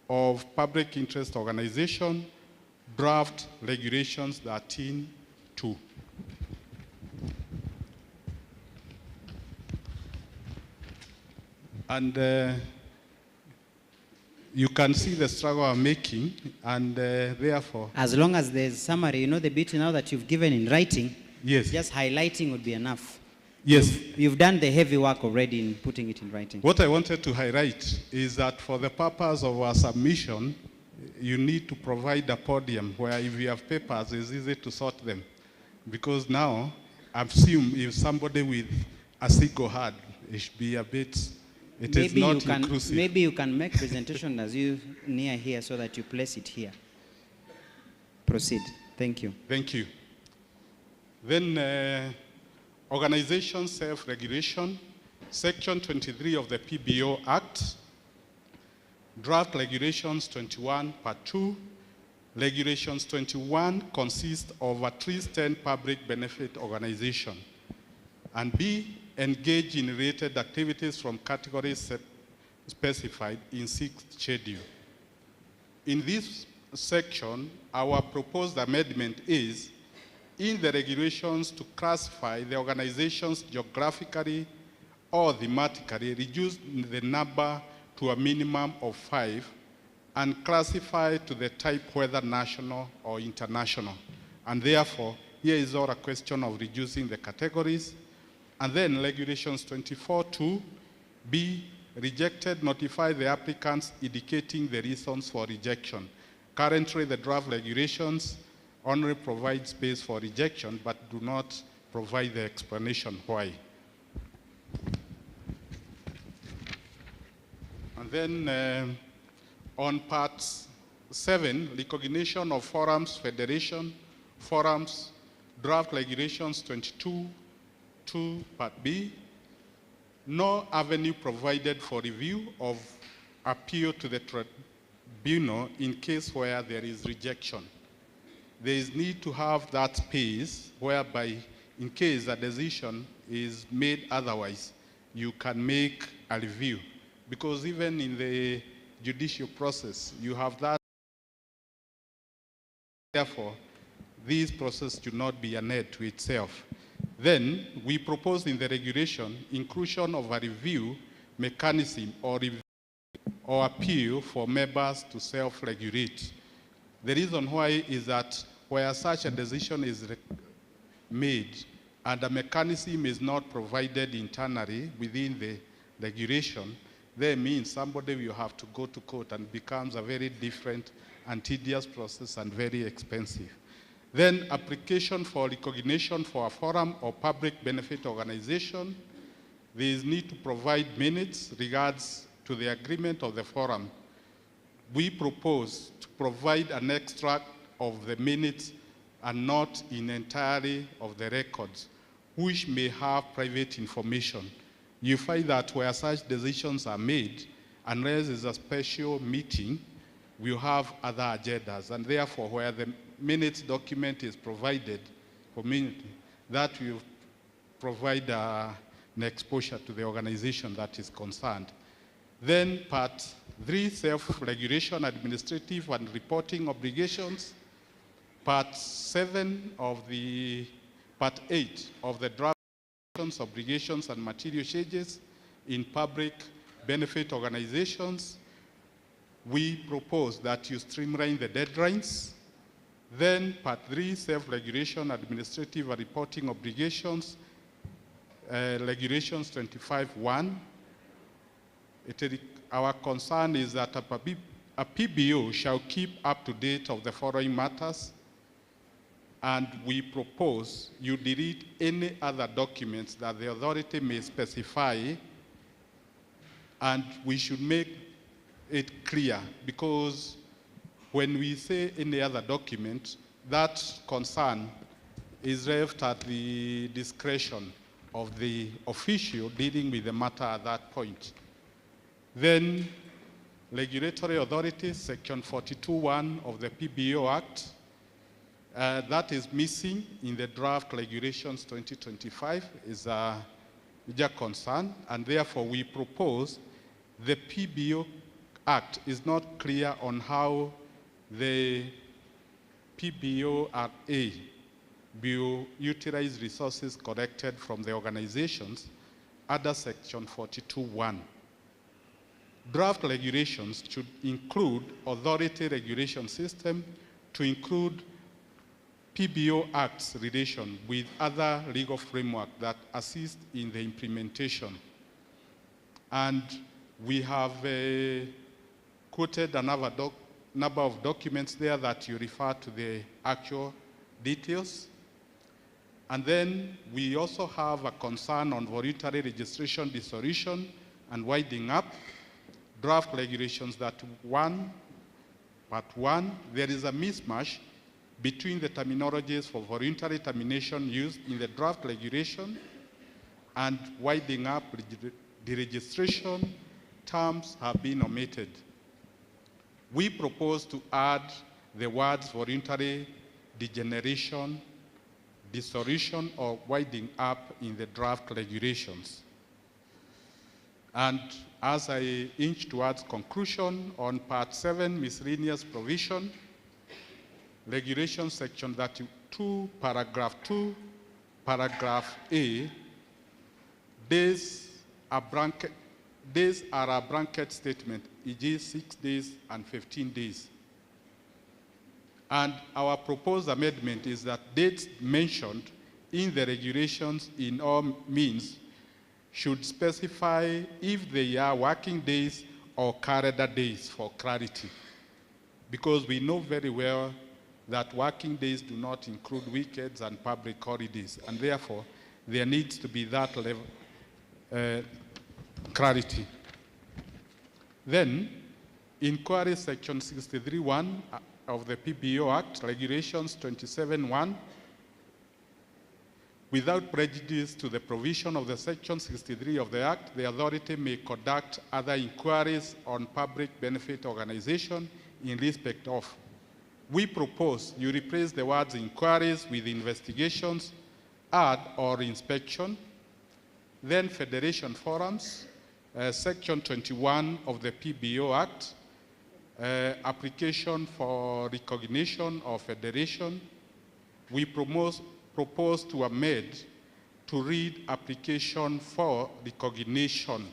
of public interest organization, draft regulations 13.2. And you can see the struggle I'm making, and therefore... As long as there's summary, you know the bit now that you've given in writing, yes, just highlighting would be enough. Yes. You've done the heavy work already in putting it in writing. What I wanted to highlight is that for the purpose of our submission, you need to provide a podium where if you have papers, it's easy to sort them. Because now, I assume if somebody with a single hand, it should be a bit... It is not inclusive. Maybe you can make presentation as you near here so that you place it here. Proceed. Thank you. Thank you. Then organization self-regulation, Section 23 of the PBO Act, Draft Regulations 21, Part 2. Regulations 21 consist of at least 10 public benefit organizations, and B, engage in related activities from categories specified in 6th schedule. In this section, our proposed amendment is in the regulations to classify the organizations geographically or thematically, reduce the number to a minimum of 5, and classify to the type whether national or international. And therefore, here is all a question of reducing the categories. And then regulations 24.2, B, rejected, notify the applicants indicating the reasons for rejection. Currently, the draft regulations only provide space for rejection, but do not provide the explanation why. And then on part 7, recognition of forums, federation, forums, draft regulations 22, 2, Part B, no avenue provided for review of appeal to the tribunal in case where there is rejection. There is need to have that space whereby in case a decision is made otherwise, you can make a review. Because even in the judicial process, you have that. Therefore, this process should not be an end to itself. Then we propose in the regulation inclusion of a review mechanism or appeal for members to self-regulate. The reason why is that where such a decision is made and a mechanism is not provided internally within the regulation, that means somebody will have to go to court and becomes a very different and tedious process and very expensive. Then application for recognition for a forum or public benefit organization. There is need to provide minutes regards to the agreement of the forum. We propose to provide an extract of the minutes and not in entirety of the records, which may have private information. You find that where such decisions are made, unless it's a special meeting, we'll have other agendas, and therefore where the minutes document is provided, community, that will provide an exposure to the organization that is concerned. Then part 3, self-regulation, administrative and reporting obligations. Part 7 of the, part 8 of the draft obligations and material changes in public benefit organizations. we propose that you streamline the deadlines. Then part 3, self-regulation, administrative and reporting obligations, regulations 25.1. Our concern is that a PBO shall keep up to date of the following matters, and we propose you delete any other documents that the authority may specify, and we should make it clear, because when we say any other document, that concern is left at the discretion of the official dealing with the matter at that point. Then, regulatory authorities, section 42.1 of the PBO Act, that is missing in the draft regulations 2025, is a major concern, and therefore we propose the PBO Act is not clear on how the PBORA will utilize resources collected from the organizations under section 42.1. Draft regulations should include authority regulation system to include PBO Act's relation with other legal framework that assist in the implementation. And we have quoted another number of documents there that you refer to the actual details. And then we also have a concern on voluntary registration, dissolution, and winding up. Draft regulations that part 1, there is a mismatch between the terminologies for voluntary termination used in the draft regulation and winding up the registration terms have been omitted. We propose to add the words voluntary degeneration, dissolution, or winding up in the draft regulations. And as I inch towards conclusion, on part 7, miscellaneous provision, regulation section 32, paragraph 2, paragraph A, days are a blanket statement, e.g. 6 days and 15 days. And our proposed amendment is that dates mentioned in the regulations in all means should specify if they are working days or calendar days for clarity. Because we know very well that working days do not include weekends and public holidays, and therefore there needs to be that level clarity. Then, inquiry section 63.1 of the PBO Act, regulations 27.1, without prejudice to the provision of the section 63 of the Act, the authority may conduct other inquiries on public benefit organization in respect of. We propose you replace the words inquiries with investigations, add or inspection. Then federation forums, section 21 of the PBO Act, application for recognition of federation. We propose to amend to read application for recognition.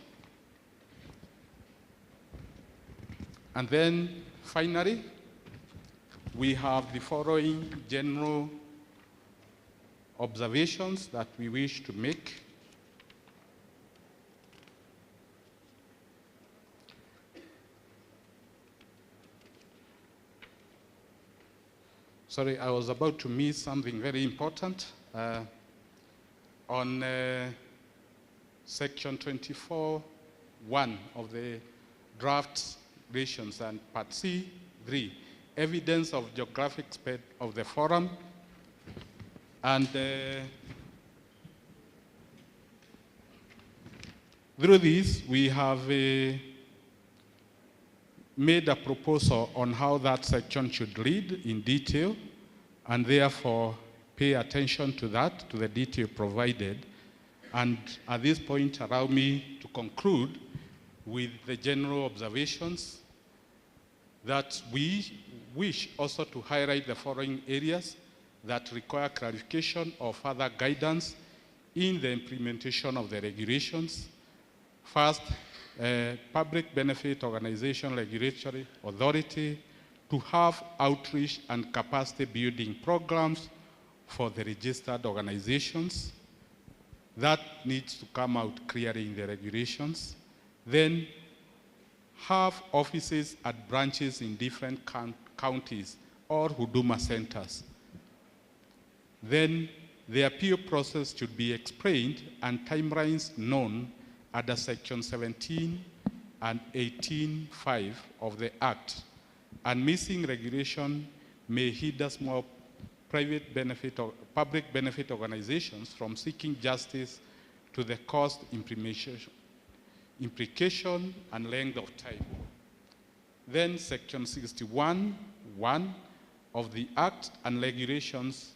And then finally, we have the following general observations that we wish to make. Sorry, I was about to miss something very important. On section 24.1 of the draft regulations and part C3, evidence of geographic spread of the forum. And through this, we have made a proposal on how that section should read in detail, and therefore pay attention to that, to the detail provided. And at this point, allow me to conclude with the general observations that we wish also to highlight the following areas that require clarification or further guidance in the implementation of the regulations. First, Public Benefit Organization Regulatory Authority to have outreach and capacity building programs for the registered organizations. That needs to come out clearly in the regulations. Then have offices at branches in different counties or Huduma centers. Then the appeal process should be explained and timelines known under Section 17 and 18(5) of the Act. And missing regulation may hinder small private benefit or public benefit organizations from seeking justice to the cost implication and length of time. Then Section 61(1) of the Act and regulations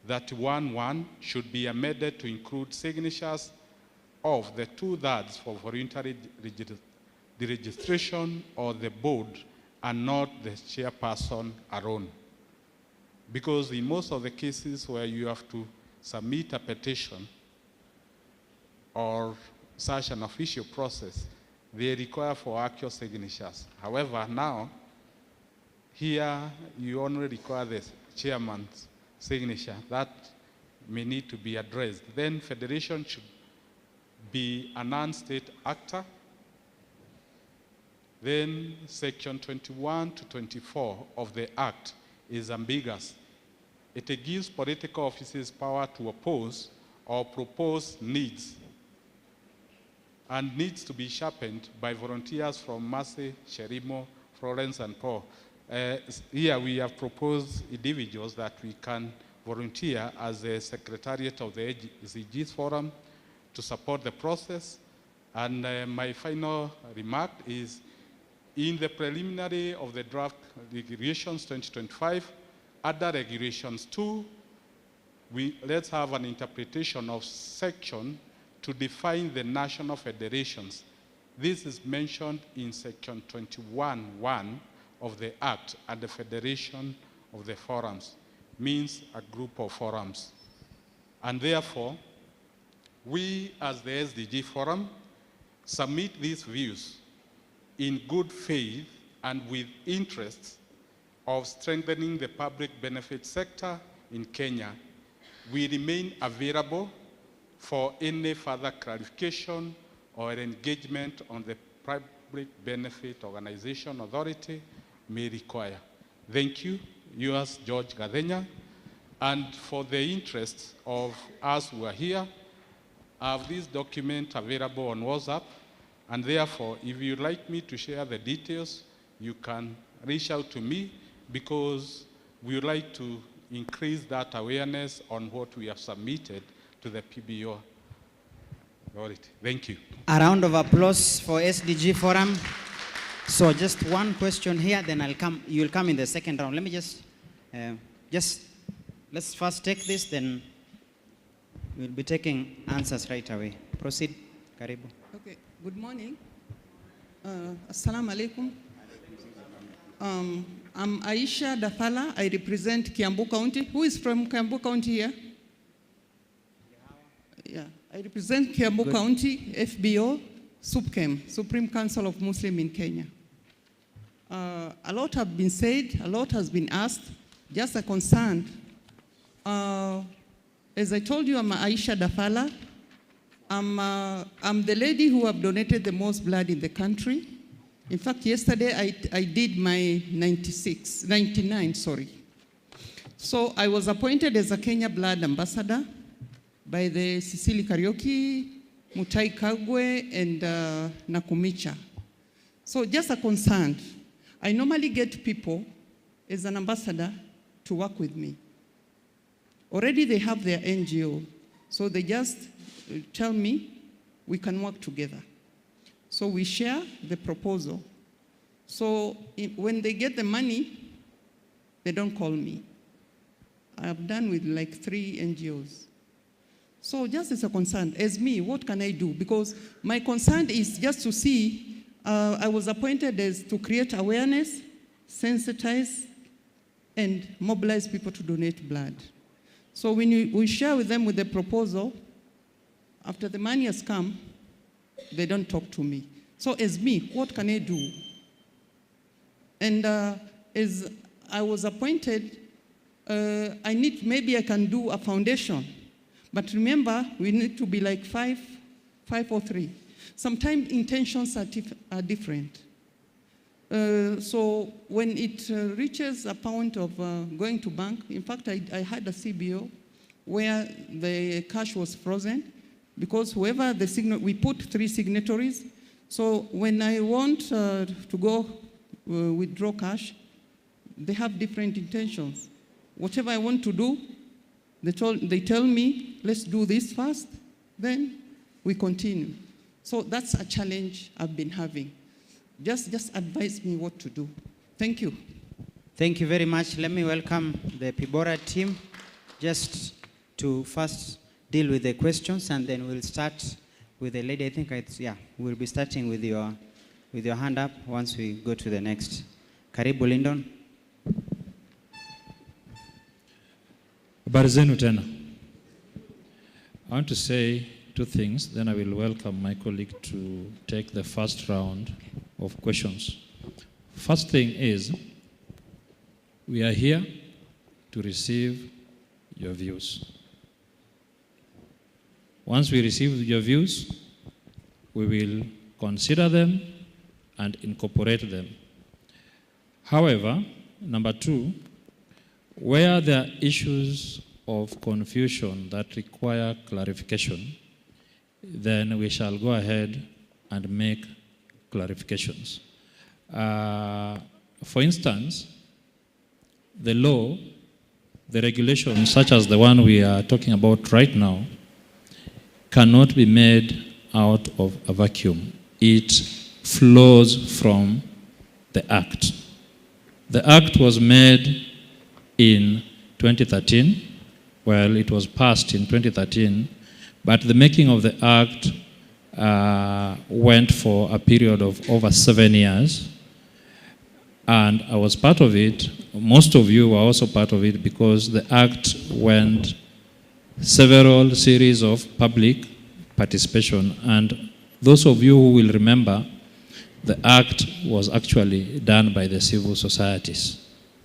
31(1) should be amended to include signatures of the 2/3 for voluntary deregistration or the board and not the chairperson alone. Because in most of the cases where you have to submit a petition or such an official process, they require for actual signatures. However, now, here you only require the chairman's signature. That may need to be addressed. Then federation should be a non-state actor. Then Section 21 to 24 of the Act is ambiguous. It gives political offices power to oppose or propose needs and needs to be sharpened by volunteers from Mercy, Sherimo, Florence, and Paul. Here we have proposed individuals that we can volunteer as the secretariat of the SDGs Forum to support the process. And my final remark is, in the preliminary of the draft regulations 2025, other regulations 2, let's have an interpretation of section to define the national federations. This is mentioned in Section 21(1) of the Act, and the federation of the forums means a group of forums. And therefore, we as the SDG Forum submit these views in good faith and with interest of strengthening the public benefit sector in Kenya. We remain available for any further clarification or engagement on the Public Benefit Organization Authority may require. Thank you. Yours, George Gadenya. And for the interest of us who are here, I have this document available on WhatsApp, and therefore, if you'd like me to share the details, you can reach out to me, because we would like to increase that awareness on what we have submitted to the PBO authority. Thank you. A round of applause for SDG Forum. So just one question here, then you'll come in the second round. Let me let's first take this, then we'll be taking answers right away. Proceed, Karibu. Okay, good morning. Assalamu alaikum. I'm Aisha Dafala. I represent Kiambu County. Who is from Kiambu County here? Yeah, I represent Kiambu County, FBO, SUPKEM, Supreme Council of Muslims in Kenya. A lot have been said, a lot has been asked, just a concern. As I told you, I'm Aisha Dafala. I'm the lady who have donated the most blood in the country. In fact, yesterday I did my 99, sorry. So I was appointed as a Kenya Blood Ambassador by the Sicily Karaoke, Mutai Kagwe, and Nakumicha. So just a concern. I normally get people as an ambassador to work with me. Already they have their NGO, so they just tell me we can work together. So we share the proposal. So when they get the money, they don't call me. I have done with like 3 NGOs. So just as a concern, as me, what can I do? Because my concern is just to see, I was appointed as to create awareness, sensitize, and mobilize people to donate blood. So when we share with them with the proposal, after the money has come, they don't talk to me. So as me, what can I do? And as I was appointed, maybe I can do a foundation. But remember, we need to be like five or three. Sometimes intentions are different. So when it reaches a point of going to bank, in fact, I had a CBO where the cash was frozen because whoever we put 3 signatories. So when I want to go withdraw cash, they have different intentions. Whatever I want to do, they tell me, let's do this first, then we continue. So that's a challenge I've been having. Just advise me what to do. Thank you. Thank you very much. Let me welcome the Pibora team just to first deal with the questions, and then we'll start with the lady. I think we'll be starting with your hand up once we go to the next. Karibu Lyndon. Habari zenu tena. I want to say 2 things, then I will welcome my colleague to take the first round of questions. First thing is, we are here to receive your views. Once we receive your views, we will consider them and incorporate them. However, number 2, where there are issues of confusion that require clarification, then we shall go ahead and make clarifications. For instance, the law, the regulations such as the one we are talking about right now, cannot be made out of a vacuum. It flows from the Act. The Act was made in 2013. Well, it was passed in 2013, but the making of the Act went for a period of over 7 years, and I was part of it. Most of you were also part of it because the Act went several series of public participation, and those of you who will remember, the Act was actually done by the civil societies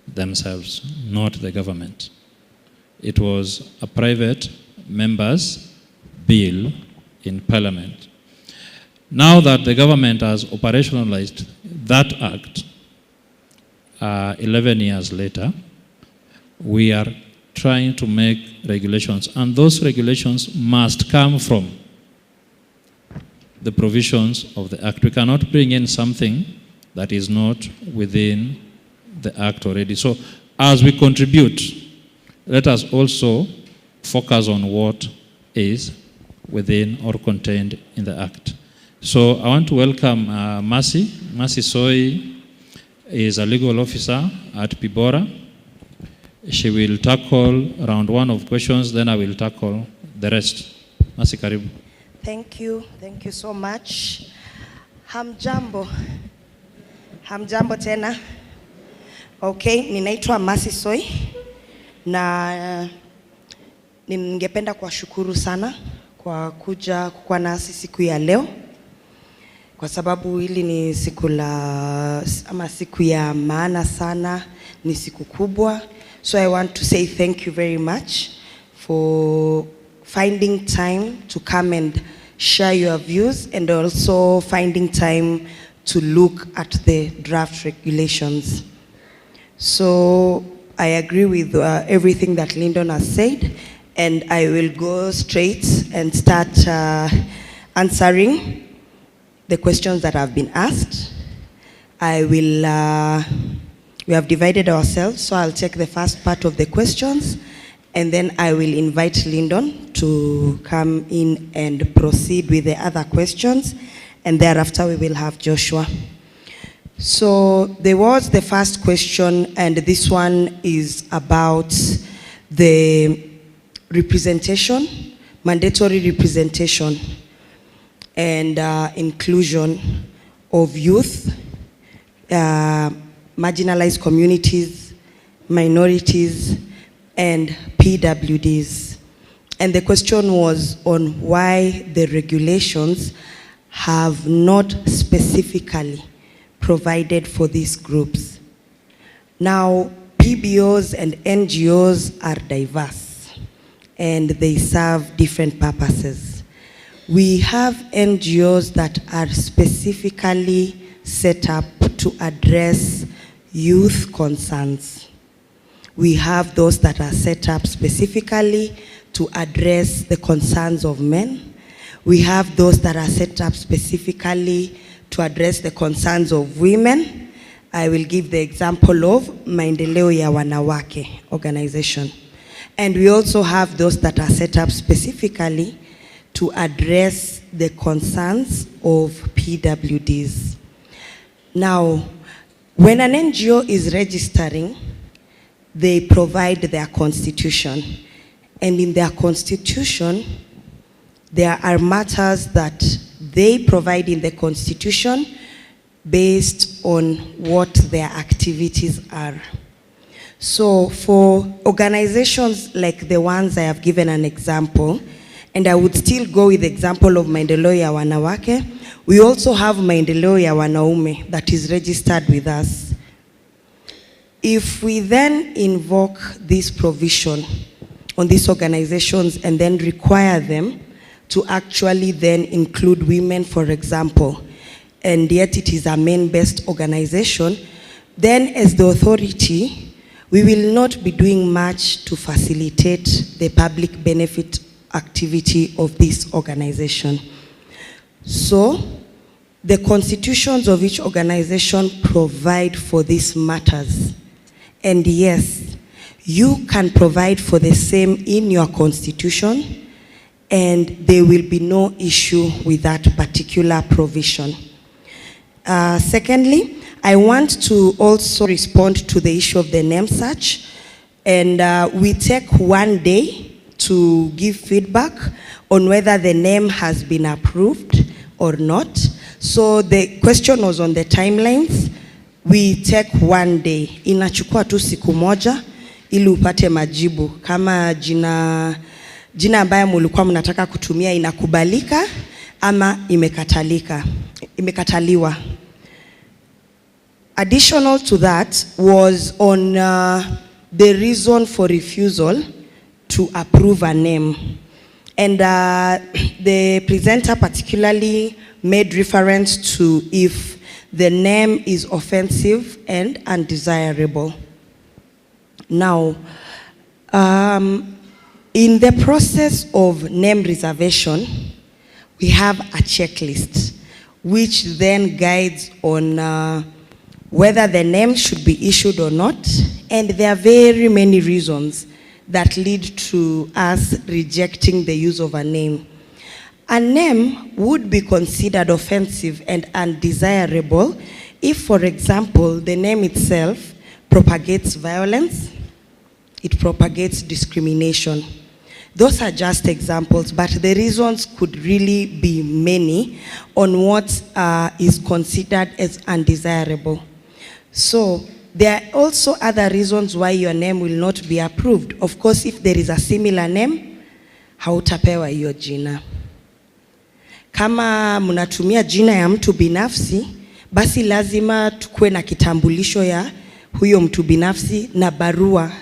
themselves, not the government. It was a private member's bill in Parliament. Now that the government has operationalized that Act, 11 years later, we are trying to make regulations, and those regulations must come from the provisions of the Act. We cannot bring in something that is not within the Act already. So as we contribute, let us also focus on what is within or contained in the Act. So I want to welcome Mercy. Mercy Soy is a legal officer at Pibora. She will tackle round 1 of questions, then I will tackle the rest. Mercy, karibu. Thank you so much. Hamjambo tena. Okay, ninaitwa Mercy Soy na ningependa kuwashukuru sana kwa kuja kuwa nasi siku ya leo, kwa sababu hili ni siku ya maana sana, ni siku kubwa. So I want to say thank you very much for finding time to come and share your views, and also finding time to look at the draft regulations. So I agree with everything that Lyndon has said, and I will go straight and start answering the questions that have been asked. We have divided ourselves, so I'll take the first part of the questions, and then I will invite Lyndon to come in and proceed with the other questions, and thereafter we will have Joshua. So there was the first question, and this one is about the representation, mandatory representation and inclusion of youth, marginalized communities, minorities, and PWDs. And the question was on why the regulations have not specifically provided for these groups. Now, PBOs and NGOs are diverse and they serve different purposes. We have NGOs that are specifically set up to address youth concerns. We have those that are set up specifically to address the concerns of men. We have those that are set up specifically to address the concerns of women. I will give the example of Maendeleo ya Wanawake organization. And we also have those that are set up specifically to address the concerns of PWDs. Now, when an NGO is registering, they provide their constitution. And in their constitution, there are matters that they provide in the constitution based on what their activities are. So for organizations like the ones I have given an example, and I would still go with the example of Maendeleo ya Wanawake, we also have Maendeleo ya Wanaume that is registered with us. If we then invoke this provision on these organizations and then require them to actually then include women, for example, and yet it is a men-based organization, then as the authority, we will not be doing much to facilitate the public benefit activity of this organization. So, the constitutions of each organization provide for these matters. And yes, you can provide for the same in your constitution, and there will be no issue with that particular provision. Secondly, I want to also respond to the issue of the name search, and we take 1 day to give feedback on whether the name has been approved or not. So the question was on the timelines. We take 1 day. Inachukua tu siku moja ili upate majibu kama jina ambayo mulikuwa mnataka kutumia inakubalika ama imekataliwa. Additional to that was on the reason for refusal to approve a name. And the presenter particularly made reference to if the name is offensive and undesirable. Now, in the process of name reservation, we have a checklist which then guides on whether the name should be issued or not, and there are very many reasons that lead to us rejecting the use of a name. A name would be considered offensive and undesirable if, for example, the name itself propagates violence, it propagates discrimination. Those are just examples, but the reasons could really be many on what is considered as undesirable. So there are also other reasons why your name will not be approved. Of course, if there is a similar name, hautapewa hiyo jina. Kama mnatumia jina ya mtu binafsi, basi lazima tukue na kitambulisho ya huyo mtu binafsi na barua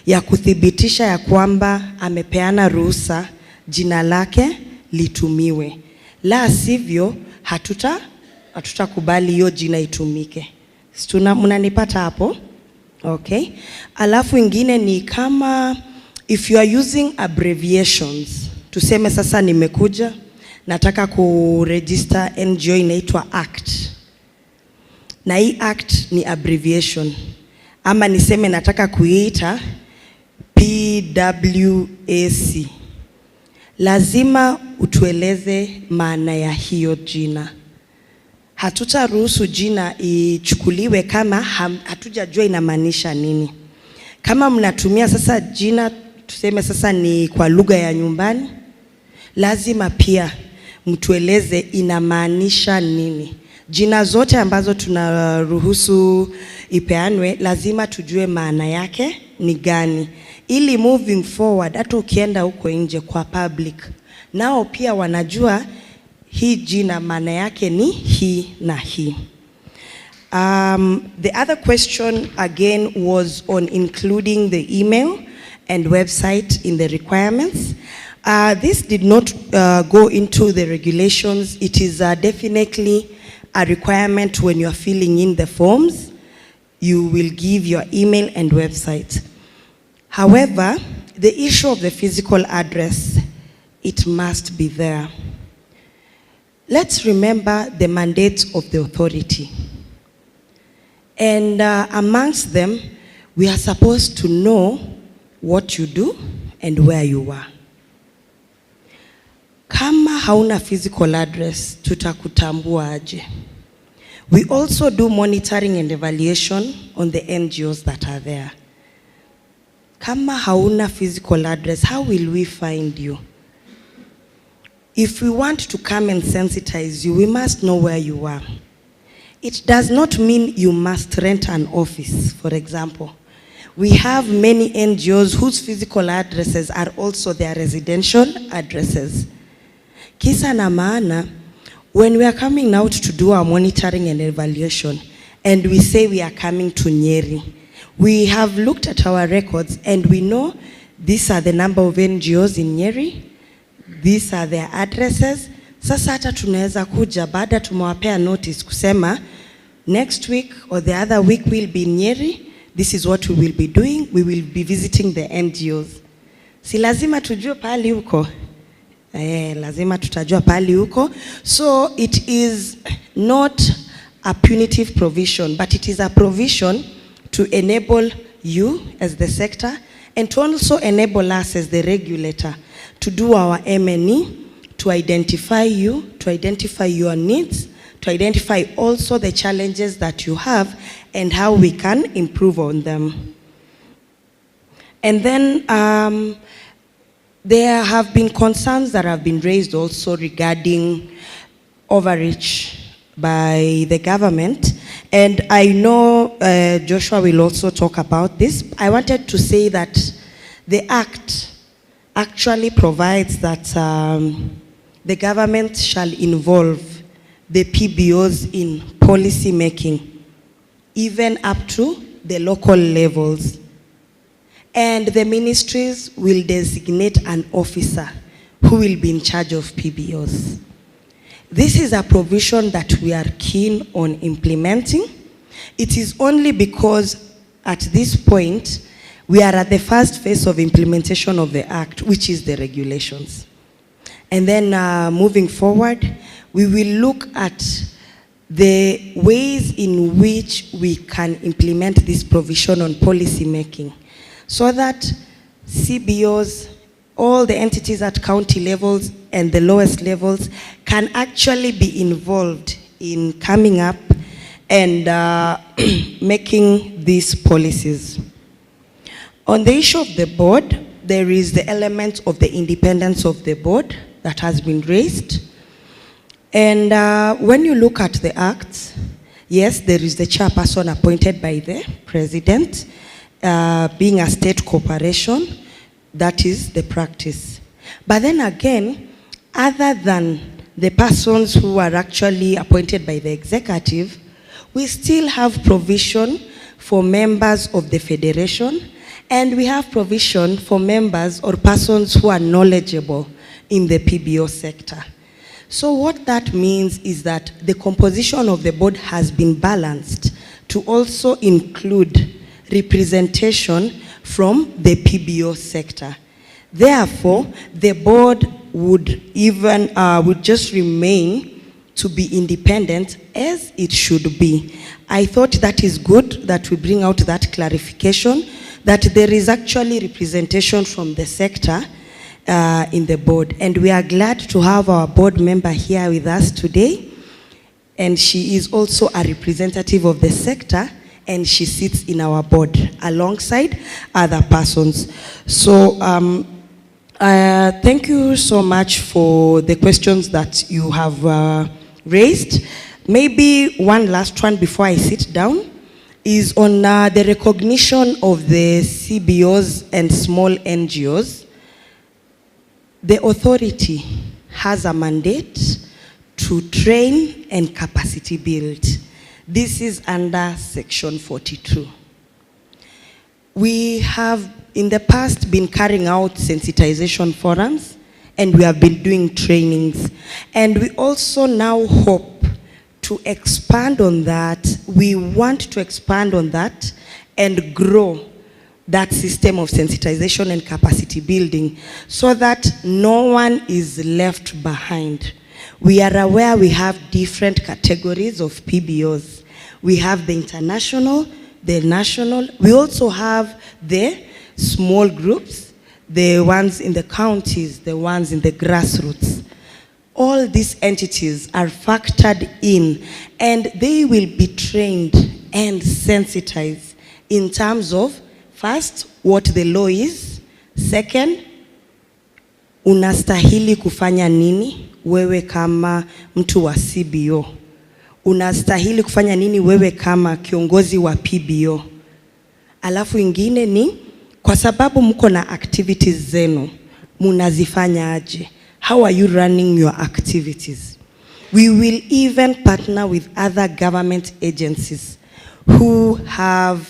ya kuthibitisha ya kwamba amepeana ruhusa jina lake litumiwe. La sivyo, hatutakubali hiyo jina itumike. Mnanipata hapo? Okay. Alafu ingine ni kama if you are using abbreviations. Tuseme sasa nimekuja, nataka kuregister NGO inaitwa ACT. Na hii ACT ni abbreviation. Ama niseme nataka kuiita PWAC. Lazima utueleze maana ya hiyo jina. Hatutaruhusu jina ichukuliwe kama hatujajua inamaanisha nini. Kama mnatumia sasa jina, tuseme sasa ni kwa lugha ya nyumbani, lazima pia mtueleze inamaanisha nini. Jina zote ambazo tunaruhusu ipeanwe, lazima tujue maana yake ni gani. Ili moving forward, hata ukienda huko nje kwa public, nao pia wanajua Hii jina maana yake ni hii na hii. The other question again was on including the email and website in the requirements. This did not go into the regulations. It is definitely a requirement when you are filling in the forms. You will give your email and website. However, the issue of the physical address, it must be there. Let's remember the mandates of the authority. And amongst them, we are supposed to know what you do and where you are. Kama hauna physical address, tutakutambua aje? We also do monitoring and evaluation on the NGOs that are there. Kama hauna physical address, how will we find you? If we want to come and sensitize you, we must know where you are. It does not mean you must rent an office, for example. We have many NGOs whose physical addresses are also their residential addresses. Kisa na maana, when we are coming out to do our monitoring and evaluation, and we say we are coming to Nyeri, we have looked at our records and we know these are the number of NGOs in Nyeri, these are their addresses. Sasa hata tunaweza kuja baada tumewapea notice kusema next week or the other week we'll be in Nyeri, this is what we will be doing, we will be visiting the NGOs. Si lazima tujue pali huko. Lazima tutajua pali huko. So it is not a punitive provision, but it is a provision to enable you as the sector and to also enable us as the regulator to do our M&E, to identify you, to identify your needs, to identify also the challenges that you have and how we can improve on them. And then there have been concerns that have been raised also regarding overreach by the government. And I know Joshua will also talk about this. I wanted to say that the Act actually provides that the government shall involve the PBOs in policy making, even up to the local levels. And the ministries will designate an officer who will be in charge of PBOs. This is a provision that we are keen on implementing. It is only because at this point, we are at the first phase of implementation of the Act, which is the regulations. And then moving forward, we will look at the ways in which we can implement this provision on policy making so that CBOs, all the entities at county levels and the lowest levels can actually be involved in coming up and making these policies. On the issue of the board, there is the element of the independence of the board that has been raised. And when you look at the Act, yes, there is the chairperson appointed by the president, being a state corporation, that is the practice. But then again, other than the persons who are actually appointed by the executive, we still have provision for members of the federation, and we have provision for members or persons who are knowledgeable in the PBO sector. So what that means is that the composition of the board has been balanced to also include representation from the PBO sector. Therefore, the board would just remain to be independent as it should be. I thought that is good that we bring out that clarification, that there is actually representation from the sector in the board. And we are glad to have our board member here with us today. And she is also a representative of the sector, and she sits in our board alongside other persons. So thank you so much for the questions that you have raised. Maybe one last one before I sit down is on the recognition of the CBOs and small NGOs. The authority has a mandate to train and capacity build. This is under Section 42. We have in the past been carrying out sensitization forums, and we have been doing trainings. And we also now hope to expand on that. We want to expand on that and grow that system of sensitization and capacity building so that no one is left behind. We are aware we have different categories of PBOs. We have the international, the national. We also have the small groups, the ones in the counties, the ones in the grassroots. All these entities are factored in, and they will be trained and sensitized in terms of, first, what the law is. Second, unastahili kufanya nini wewe kama mtu wa CBO. Unastahili kufanya nini wewe kama kiongozi wa PBO. Alafu ingine ni, kwa sababu mko na activities zenu, munazifanya aje? How are you running your activities? We will even partner with other government agencies who have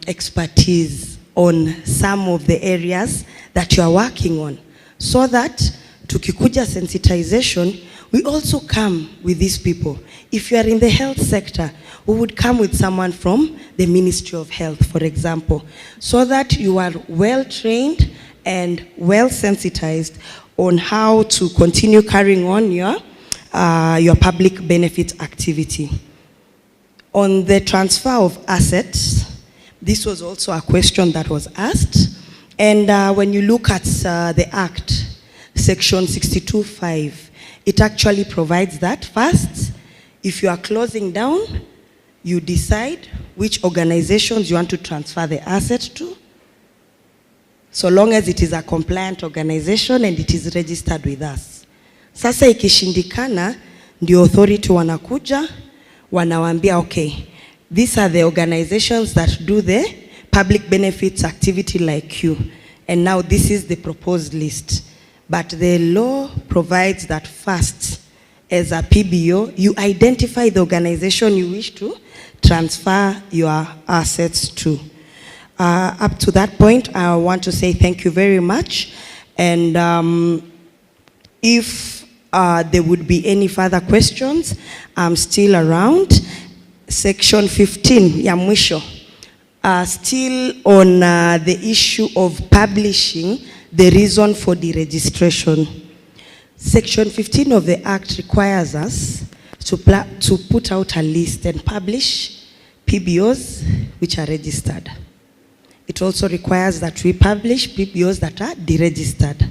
expertise on some of the areas that you are working on, so that tukikuja sensitization, we also come with these people. If you are in the health sector, we would come with someone from the Ministry of Health, for example, so that you are well trained and well sensitized on how to continue carrying on your public benefit activity. On the transfer of assets, this was also a question that was asked. And when you look at the Act, Section 62(5), it actually provides that first, if you are closing down, you decide which organizations you want to transfer the assets to, so long as it is a compliant organization and it is registered with us. Sasa ikishindikana, ndio authority wanakuja, wanawambia, okay, these are the organizations that do the public benefits activity like you, and now this is the proposed list. But the law provides that first, as a PBO, you identify the organization you wish to transfer your assets to. Up to that point, I want to say thank you very much. And if there would be any further questions, I'm still around. Section 15, ya mwisho. Still on the issue of publishing the reason for the registration. Section 15 of the Act requires us to put out a list and publish PBOs which are registered. It also requires that we publish PBOs that are deregistered.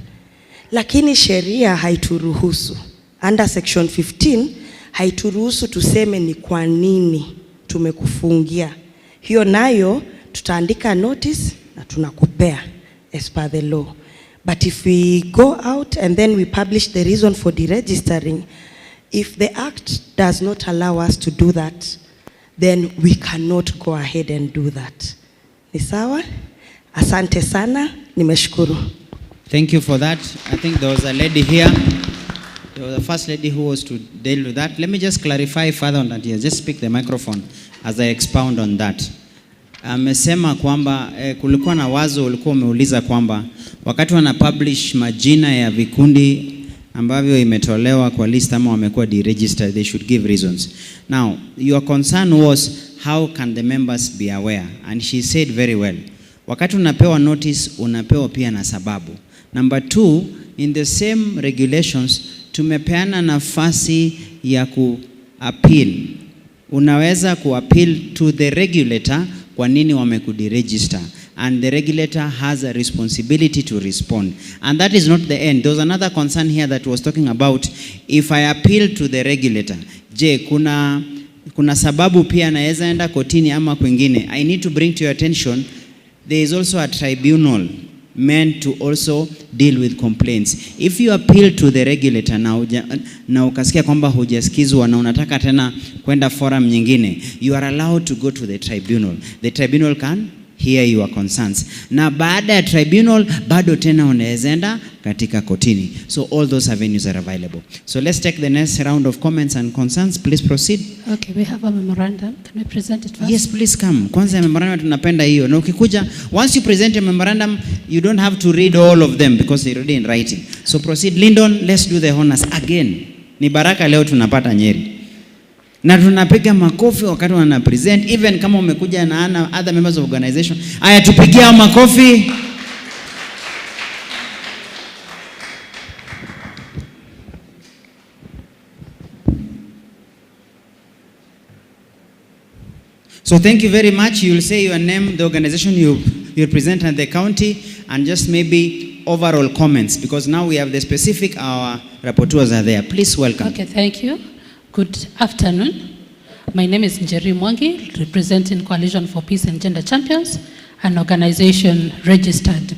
Lakini sheria haituruhusu. Under Section 15, haituruhusu tuseme ni kwa nini tumekufungia. Hiyo nayo tutaandika notice na tunakupea as per the law. But if we go out and then we publish the reason for deregistering, if the Act does not allow us to do that, then we cannot go ahead and do that. Ni sawa? Asante sana, nimeshukuru. Thank you for that. I think there was a lady here. There was the first lady who was to deal with that. Let me just clarify further on that here. Just speak the microphone as I expound on that. Amesema kwamba kulikuwa na wazo ulikuwa umeuliza kwamba wakati wana publish majina ya vikundi ambavyo imetolewa kwa list ama wamekuwa deregistered, they should give reasons. Now, your concern was how can the members be aware? And she said very well. Wakati unapewa notice, unapewa pia na sababu. Number 2, in the same regulations, tumepeana nafasi ya ku-appeal. Unaweza ku-appeal to the regulator kwa nini wamekudiregister. And the regulator has a responsibility to respond. And that is not the end. There was another concern here that was talking about, if I appeal to the regulator, je, kuna sababu pia naweza enda kotini ama kwingine. I need to bring to your attention, there is also a tribunal meant to also deal with complaints. If you appeal to the regulator na ukasikia kwamba hujasikizwa na unataka tena kwenda forum nyingine, you are allowed to go to the tribunal. The tribunal can hear your concerns. Na baada ya tribunal, bado tena unaweza enda katika kotini. So all those avenues are available. So let's take the next round of comments and concerns. Please proceed. Okay, we have a memorandum. Can we present it first? Yes, please come. Kwanza memorandum tunapenda hiyo. Na ukikuja, once you present your memorandum, you don't have to read all of them because they're already in writing. So proceed. Lyndon, let's do the honors again. Ni baraka leo tunapata Nyeri. Na tunapiga makofi wakati wana present, even kama umekuja na other members of organization. Aya, tupigia makofi. So thank you very much. You'll say your name, the organization you represent and the county, and just maybe overall comments, because now we have the specific, our rapporteurs are there. Please welcome. Okay, thank you. Good afternoon. My name is Nyeri Mwangi, representing Coalition for Peace and Gender Champions, an organization registered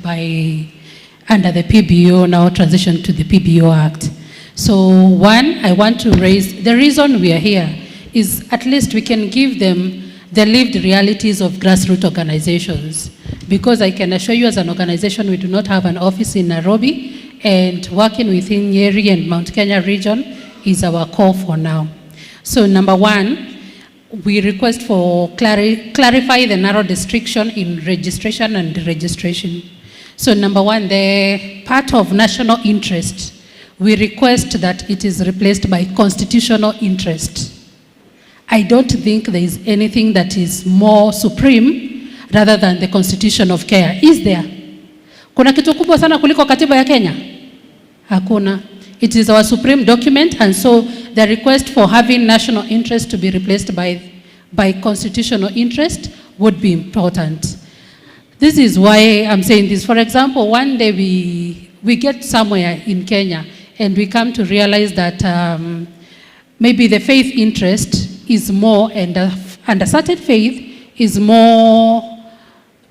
under the PBO, now transition to the PBO Act. So one, I want to raise, the reason we are here is at least we can give them the lived realities of grassroots organizations. Because I can assure you as an organization, we do not have an office in Nairobi, and working within Nyeri and Mount Kenya region is our core for now. So number one, we request for clarify the narrow distinction in registration and deregistration. So number one, the part of national interest, we request that it is replaced by constitutional interest. I don't think there is anything that is more supreme rather than the Constitution of Kenya. Is there? Kuna kitu kubwa sana kuliko katiba ya Kenya? Hakuna. It is our supreme document, and so the request for having national interest to be replaced by constitutional interest would be important. This is why I'm saying this. For example, one day we get somewhere in Kenya and we come to realize that maybe the faith interest is more, and a certain faith is more,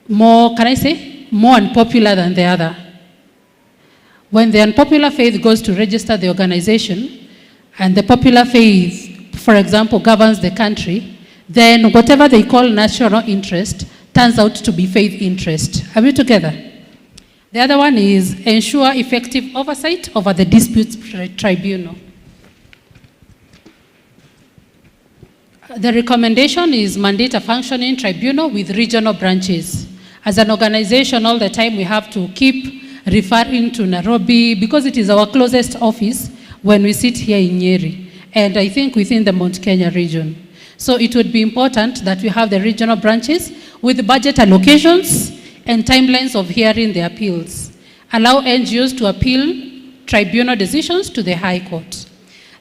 can I say, more unpopular than the other. When the unpopular faith goes to register the organization, and the popular faith, for example, governs the country, then whatever they call national interest turns out to be faith interest. Are we together? The other one is ensure effective oversight over the disputes tribunal. The recommendation is mandate a functioning tribunal with regional branches. As an organization, all the time we have to keep referring to Nairobi because it is our closest office when we sit here in Nyeri, and I think within the Mount Kenya region. So it would be important that we have the regional branches with budget allocations and timelines of hearing the appeals. Allow NGOs to appeal tribunal decisions to the High Court.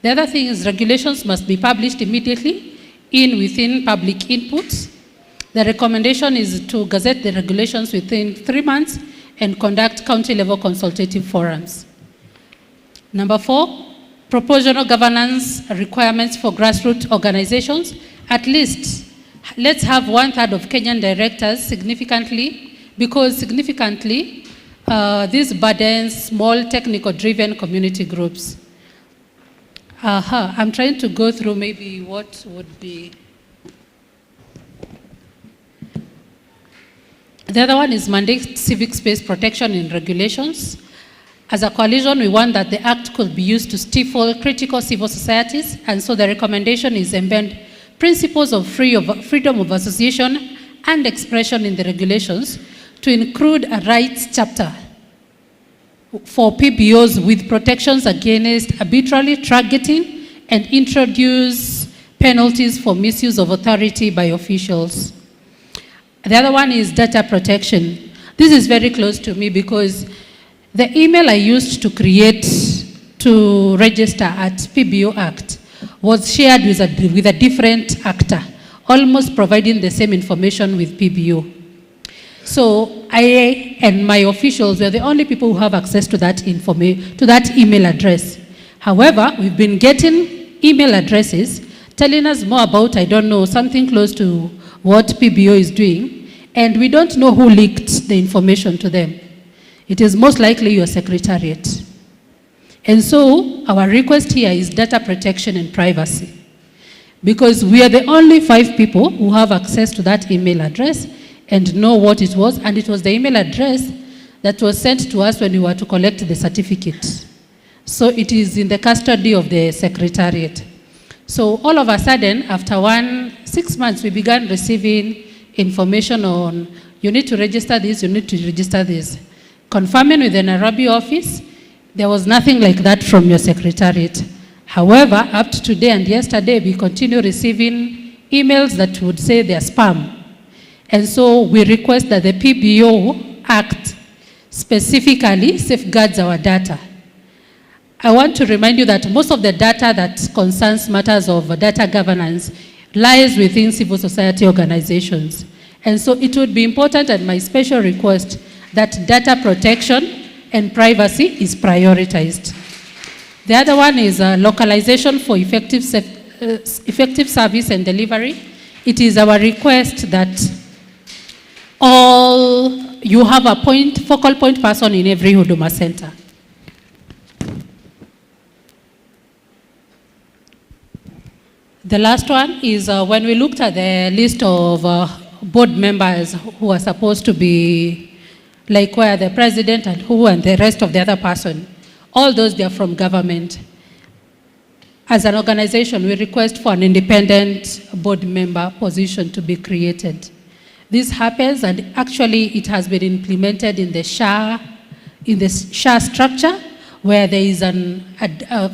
The other thing is regulations must be published immediately within public inputs. The recommendation is to gazette the regulations within 3 months and conduct county-level consultative forums. Number 4, proportional governance requirements for grassroots organizations. At least, let's have 1/3 of Kenyan directors because significantly, this burdens small technical-driven community groups. I'm trying to go through maybe what would be. The other one is mandate civic space protection in regulations. As a coalition, we want that the act could be used to stifle critical civil societies, and so the recommendation is embed principles of freedom of association and expression in the regulations to include a rights chapter for PBOs with protections against arbitrarily targeting and introduce penalties for misuse of authority by officials. The other one is data protection. This is very close to me because the email I used to register at PBO Act was shared with a different actor, almost providing the same information with PBO. So I and my officials were the only people who have access to that email address. However, we've been getting email addresses telling us more about, I don't know, something close to what PBO is doing, and we don't know who leaked the information to them. It is most likely your secretariat. And so our request here is data protection and privacy, because we are the only 5 people who have access to that email address, and know what it was, and it was the email address that was sent to us when we were to collect the certificate. So it is in the custody of the Secretariat. So all of a sudden, after 6 months, we began receiving information on, you need to register this, you need to register this. Confirming with the Nairobi office, there was nothing like that from your Secretariat. However, up to today and yesterday, we continue receiving emails that would say they're spam. And so we request that the PBO Act specifically safeguards our data. I want to remind you that most of the data that concerns matters of data governance lies within civil society organizations. And so it would be important, and my special request, that data protection and privacy is prioritized. The other one is localization for effective service and delivery. It is our request that you have a focal point person in every Huduma center. The last one is when we looked at the list of board members who are supposed to be, like where the president and the rest of the other person, all those, they are from government. As an organization, we request for an independent board member position to be created. This happens, and actually it has been implemented in the SHA structure, where there is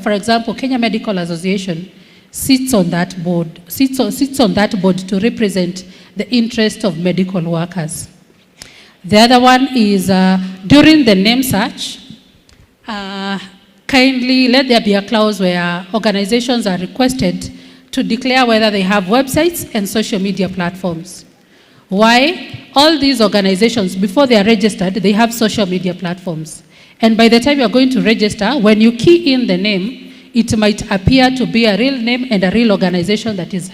for example, Kenya Medical Association sits on that board to represent the interest of medical workers. The other one is during the name search, kindly let there be a clause where organizations are requested to declare whether they have websites and social media platforms. Why? All these organizations, before they are registered, they have social media platforms. And by the time you are going to register, when you key in the name, it might appear to be a real name and a real organization that is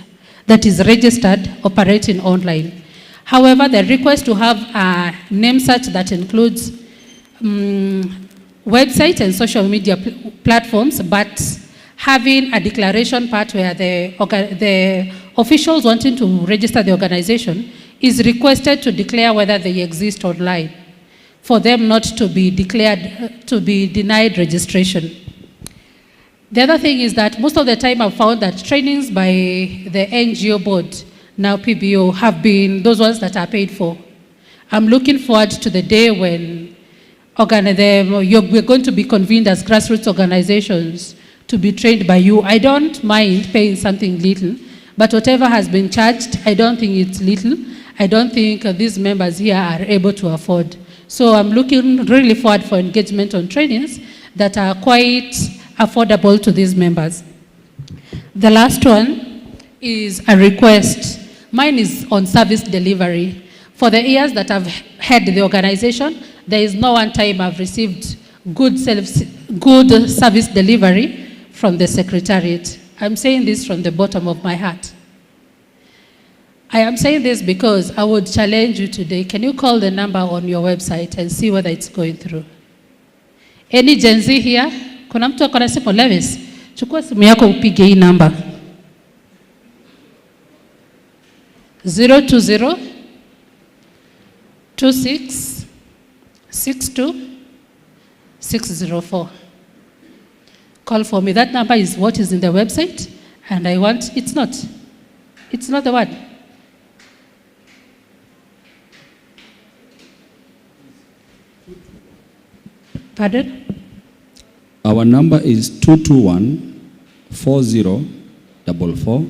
registered operating online. However, the request to have a name search that includes website and social media platforms, but having a declaration part where the officials wanting to register the organization is requested to declare whether they exist online, for them not to be denied registration. The other thing is that most of the time I've found that trainings by the NGO board, now PBO, have been those ones that are paid for. I'm looking forward to the day when we're going to be convened as grassroots organizations to be trained by you. I don't mind paying something little, but whatever has been charged, I don't think it's little. I don't think these members here are able to afford. So I'm looking really forward for engagement on trainings that are quite affordable to these members. The last one is a request. Mine is on service delivery. For the years that I've had the organization, there is no one time I've received good service delivery from the Secretariat. I'm saying this from the bottom of my heart. I am saying this because I would challenge you today. Can you call the number on your website and see whether it's going through? Any Gen Z here? Kuna mtu akona simu Levis? Chukua simu yako upige hii namba. 020 26 62 604. Call for me. That number is what is in the website, and I want, it's not the one. Pardon? Our number is 221-4044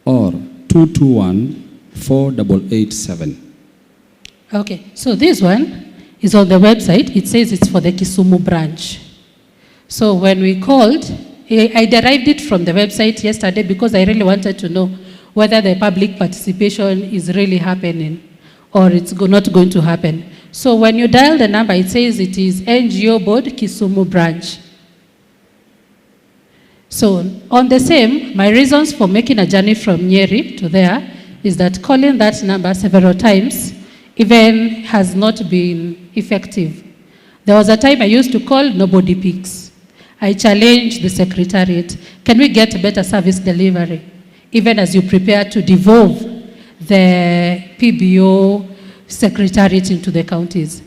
or 221-4887. Okay, so this one is on the website. It says it's for the Kisumu branch. So when we called, I derived it from the website yesterday because I really wanted to know whether the public participation is really happening or it's not going to happen. So when you dial the number, it says it is NGO Board Kisumu branch. So on the same, my reasons for making a journey from Nyeri to there is that calling that number several times even has not been effective. There was a time I used to call, nobody picks. I challenged the Secretariat, can we get better service delivery, even as you prepare to devolve the PBO secretariat into the counties.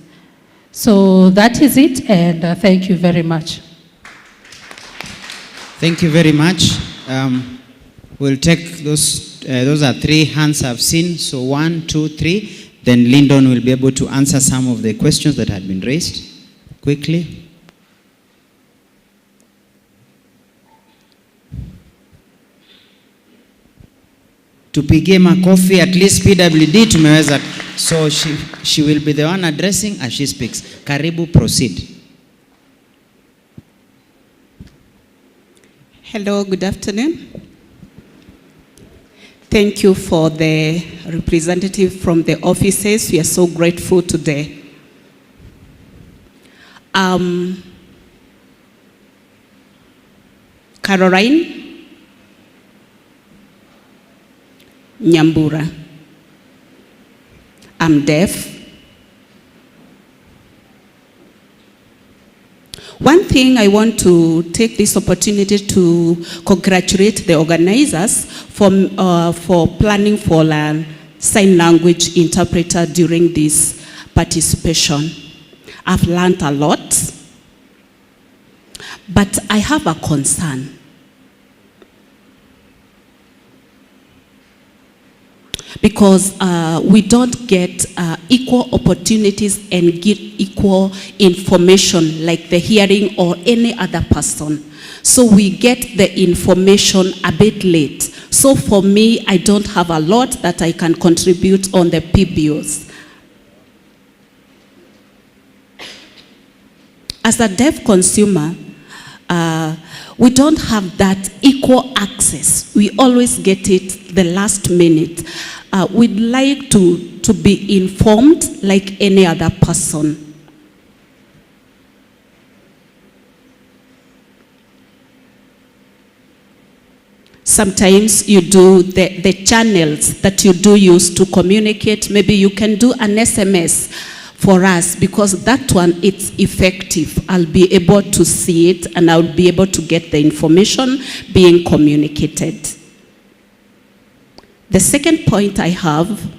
So that is it, and thank you very much. Thank you very much. We'll take those are 3 hands I've seen. So 1, 2, 3. Then Lyndon will be able to answer some of the questions that had been raised quickly. Tupigie makofi, at least PWD tumeweza. So she will be the one addressing as she speaks. Karibu, proceed. Hello, good afternoon. Thank you for the representative from the offices. We are so grateful today. Caroline Nyambura. I'm deaf. One thing I want to take this opportunity to congratulate the organizers for planning for a sign language interpreter during this participation. I've learned a lot, but I have a concern. Because we don't get equal opportunities and get equal information like the hearing or any other person. So we get the information a bit late. So for me, I don't have a lot that I can contribute on the PBOs. As a deaf consumer, we don't have that equal access. We always get it the last minute. We'd like to be informed like any other person. Sometimes you do the channels that you do use to communicate. Maybe you can do an SMS for us, because that one, it's effective. I'll be able to see it and I'll be able to get the information being communicated. The second point I have,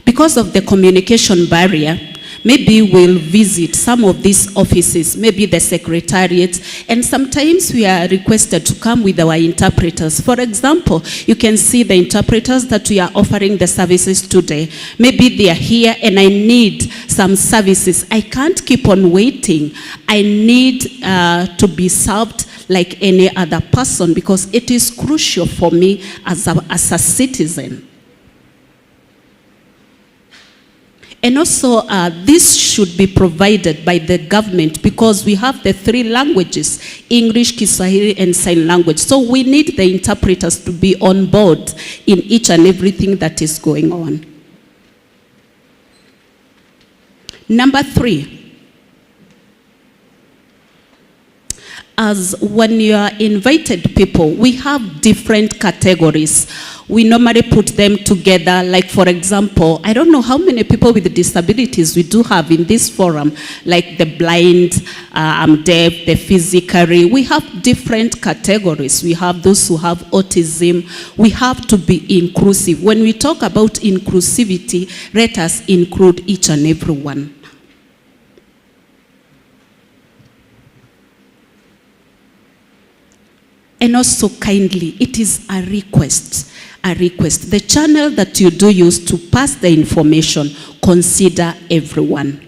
because of the communication barrier, maybe we'll visit some of these offices, maybe the secretariats, and sometimes we are requested to come with our interpreters. For example, you can see the interpreters that we are offering the services today. Maybe they are here and I need some services. I can't keep on waiting. I need to be served like any other person, because it is crucial for me as a citizen. And also, this should be provided by the government, because we have the 3 languages, English, Kiswahili, and sign language. So we need the interpreters to be on board in each and everything that is going on. Number 3. As when you are invited people, we have different categories. We normally put them together, like for example, I don't know how many people with disabilities we do have in this forum, like the blind, deaf, the physically. We have different categories. We have those who have autism. We have to be inclusive. When we talk about inclusivity, let us include each and every one. And also kindly, it is a request. The channel that you do use to pass the information, consider everyone.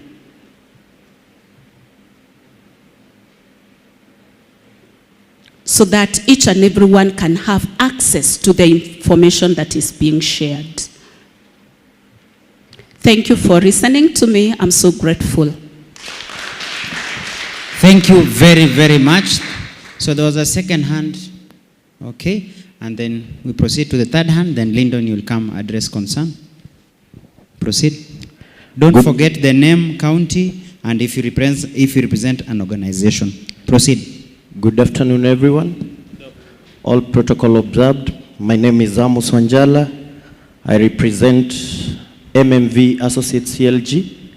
So that each and everyone can have access to the information that is being shared. Thank you for listening to me. I'm so grateful. Thank you very, very much. So there was a second hand, okay, and then we proceed to the third hand, then Lyndon, you'll come address concern. Proceed. Don't forget the name, county, and if you represent an organization. Proceed. Good afternoon, everyone. All protocol observed. My name is Amos Wanjala. I represent MMV Associates CLG.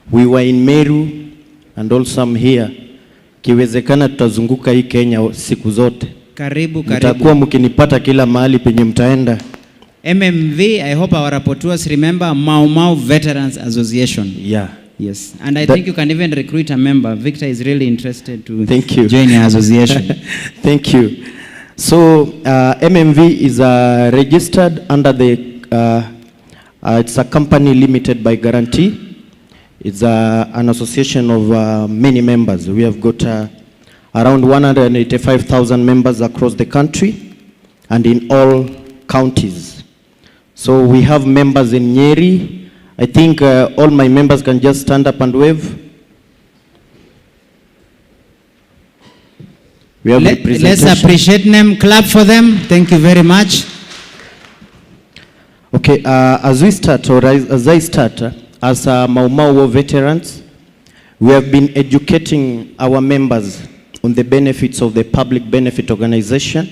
We were in Meru, and also I'm here. Kiwezekana tutazunguka hii Kenya siku zote. Karibu. Mtakuwa mkinipata kila mahali penye mtaenda. MMV, I hope our rapporteurs remember Mau Mau Veterans Association. Yeah. Yes, and I think you can even recruit a member. Victor is really interested to Thank you. join your association. Thank you. So MMV is registered under the, it's a company limited by guarantee. It's an association of many members. We have got around 185,000 members across the country and in all counties. So we have members in Nyeri. I think all my members can just stand up and wave. We have Let's appreciate them, clap for them. Thank you very much. Okay, as we start, or as I start, as Mau Mau War veterans, we have been educating our members on the benefits of the public benefit organization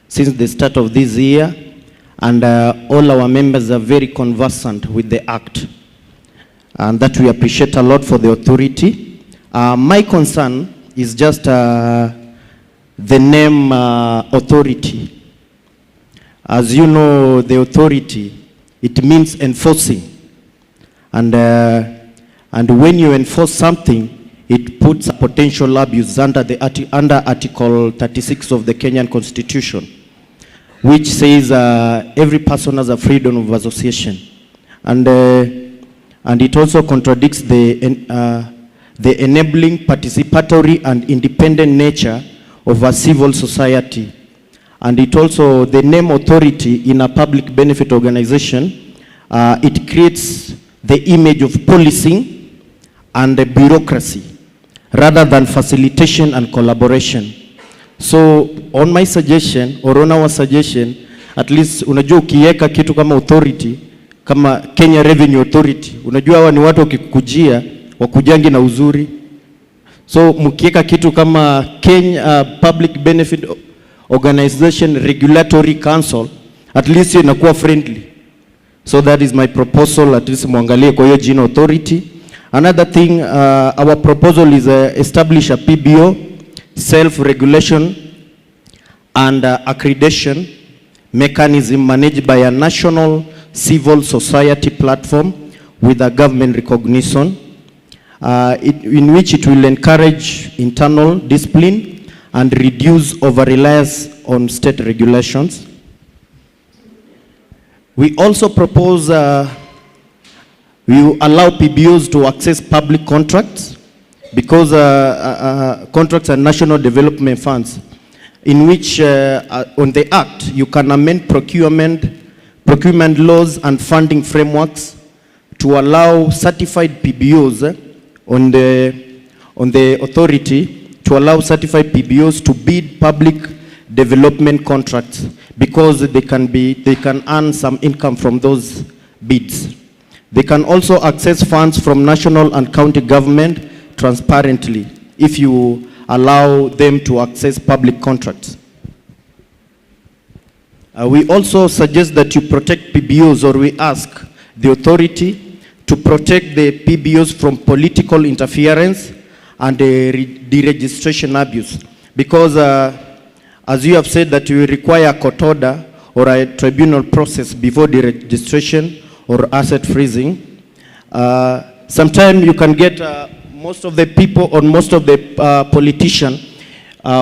since the start of this year. And all our members are very conversant with the Act. And that we appreciate a lot for the authority. My concern is just the name authority. As you know, the authority, it means enforcing. And when you enforce something, it puts a potential abuse under Article 36 of the Kenyan Constitution, which says every person has a freedom of association. And it also contradicts the enabling, participatory, and independent nature of a civil society. And it also, the name authority in a public benefit organization, it creates the image of policing and the bureaucracy, rather than facilitation and collaboration. So on my suggestion, or on our suggestion, at least unajua ukiweka kitu kama authority, kama Kenya Revenue Authority, unajua hawa ni watu wakikujia, wakujangi na uzuri. So mkiweka kitu kama Kenya Public Benefit Organization Regulatory Council, at least inakuwa friendly. So that is my proposal, at least muangalie kwa hiyo jina authority. Another thing, our proposal is establish a PBO, self-regulation and accreditation mechanism managed by a national civil society platform with a government recognition, in which it will encourage internal discipline and reduce over-reliance on state regulations. We also propose we allow PBOs to access public contracts, because contracts are national development funds, in which on the Act you can amend procurement laws and funding frameworks to allow certified PBOs on the authority, to allow certified PBOs to bid public development contracts, because they can earn some income from those bids. They can also access funds from national and county government transparently if you allow them to access public contracts. We also suggest that you protect PBOs, or we ask the authority to protect the PBOs from political interference and deregistration abuse. Because as you have said that you require a court order or a tribunal process before deregistration or asset freezing. Sometimes you can get most of the people or most of the politicians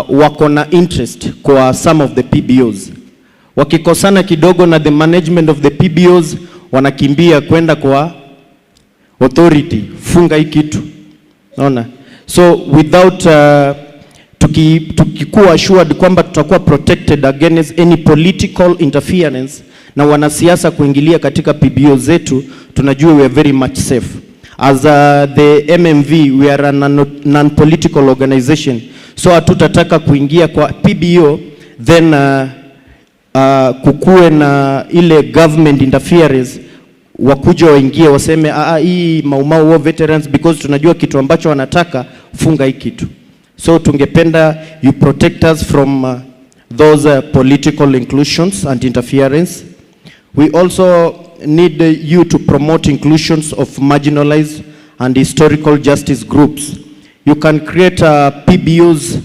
wako na interest kwa some of the PBOs. Wakikosana kidogo na the management of the PBOs, wanakimbia kwenda kwa authority, funga hii kitu. Naona? So without tukikuwa assured kwamba tutakuwa protected against any political interference na wanasiasa kuingilia katika PBO zetu, tunajua we are very much safe. As the MMV, we are a non-political organization, so hatutataka kuingia kwa PBO then kukuwe na ile government interference, wakuja waingie waseme hii Mau Mau War veterans, because tunajua kitu ambacho wanataka, funga hii kitu. So tungependa you protect us from those political inclusions and interference. We also need you to promote inclusions of marginalized and historical justice groups. You can create PBOs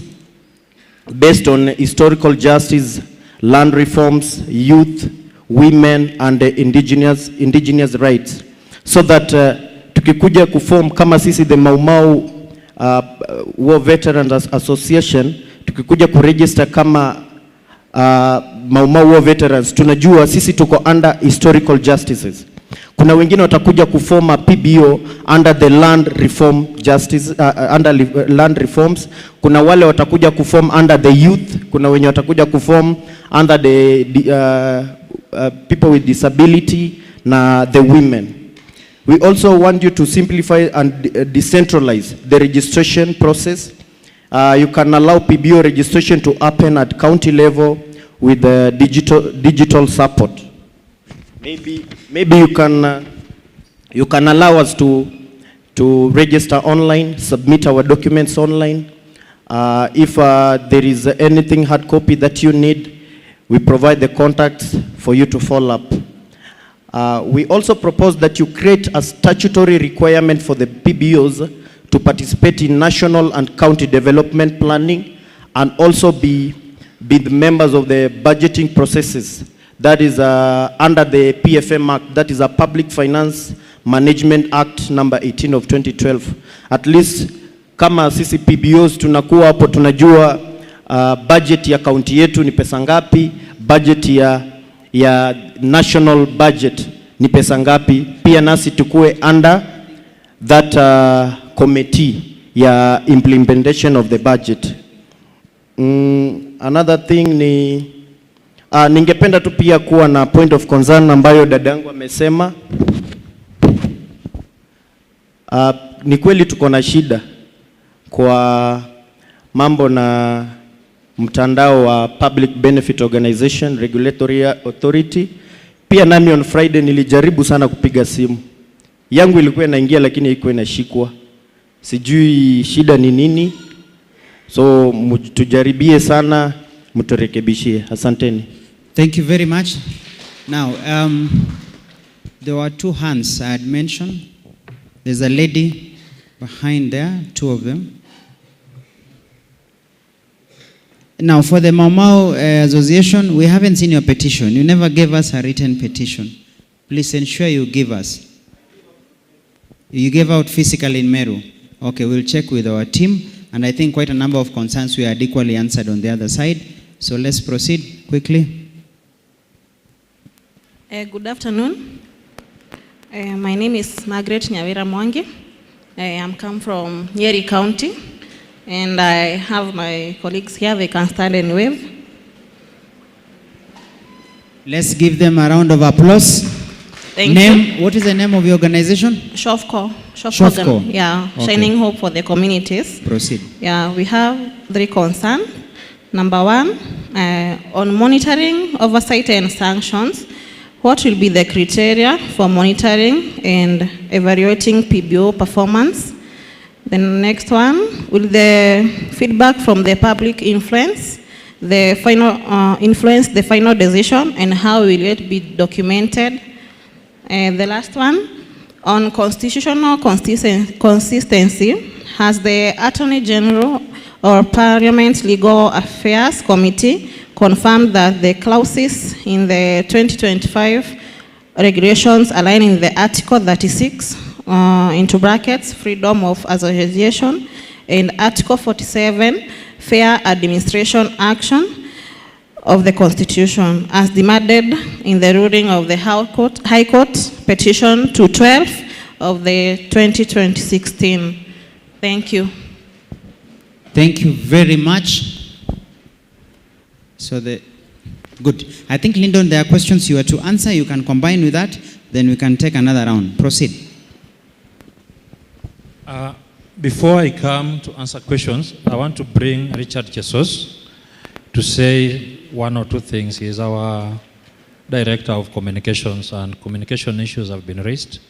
based on historical justice, land reforms, youth, women and indigenous rights, so that tukikuja kuform kama sisi the Mau Mau War Veterans Association, tukikuja kuregister kama Mau Mau War Veterans, tunajua sisi tuko under historical justices. Kuna wengine watakuja kuform a PBO under the land reform justice, under land reforms. Kuna wale watakuja kuform under the youth. Kuna wenye watakuja kuform under the people with disability na the women. We also want you to simplify and decentralize the registration process. You can allow PBO registration to happen at county level with digital support. Maybe you can allow us to register online, submit our documents online. If there is anything hard copy that you need, we provide the contacts for you to follow up. We also propose that you create a statutory requirement for the PBOs to participate in national and county development planning, and also be the members of the budgeting processes. That is under the PFM Act, that is a Public Finance Management Act number 18 of 2012. At least kama sisi PBOs tunakuwa hapo, tunajua budget ya county yetu ni pesa ngapi, budget ya national budget ni pesa ngapi, pia nasi tukue under that committee ya implementation of the budget. Another thing ni ningependa tu pia kuwa na point of concern ambayo dadangu amesema. Ni kweli tuko na shida kwa mambo na mtandao wa Public Benefit Organization Regulatory Authority. Pia nami on Friday nilijaribu sana kupiga simu. Yangu ilikuwa inaingia lakini haikuwa inashikwa. Sijui shida ni nini. So tujaribie sana, mturekebishie. Asanteni. Thank you very much. Now, there were two hands I had mentioned. There's a lady behind there, two of them. Now, for the Mau Mau Association, we haven't seen your petition. You never gave us a written petition. Please ensure you give us. You gave out physically in Meru. Okay, we'll check with our team. And I think quite a number of concerns we had equally answered on the other side. So let's proceed quickly. Good afternoon. My name is Margaret Nyawira Mwangi. I am come from Nyeri County, and I have my colleagues here. They can stand and wave. Let's give them a round of applause. Thank name, you. What is the name of your organization? Shofco. Shofco. Yeah, Okay. Shining Hope for the Communities. Proceed. Yeah, we have three concerns. Number one, on monitoring, oversight, and sanctions. What will be the criteria for monitoring and evaluating PBO performance? The next one, will the feedback from the public influence the final decision, and how will it be documented? And the last one, on constitutional consistency, has the Attorney General or Parliament Legal Affairs Committee confirmed that the clauses in the 2025 regulations align in the Article 36, into brackets, freedom of association, and Article 47, fair administration action of the Constitution, as demanded in the ruling of the High Court petition 212 of the 2016. Thank you. Thank you very much. So good. I think, Lyndon, there are questions you are to answer. You can combine with that. Then we can take another round. Proceed. Before I come to answer questions, I want to bring Richard Jesus to say one or two things. He is our Director of Communications, and communication issues have been raised.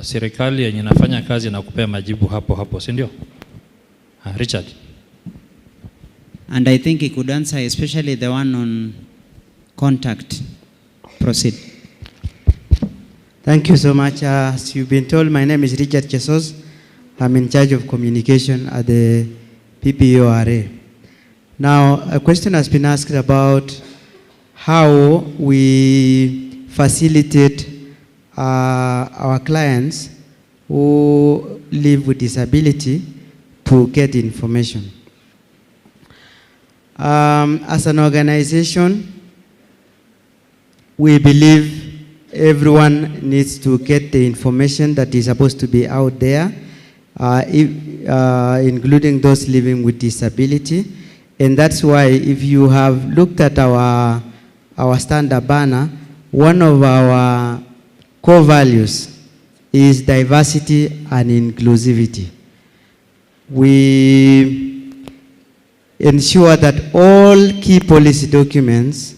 Serikali yenye inafanya kazi na kupea majibu hapo hapo, si ndio? Richard. And I think he could answer especially the one on contact. Proceed. Thank you so much. As you've been told, my name is Richard Jesus. I'm in charge of communication at the PPORA. Now, a question has been asked about how we facilitate our clients who live with disability to get information. As an organization, we believe everyone needs to get the information that is supposed to be out there, including those living with disability. And that's why if you have looked at our standard banner, one of our core values is diversity and inclusivity. We ensure that all key policy documents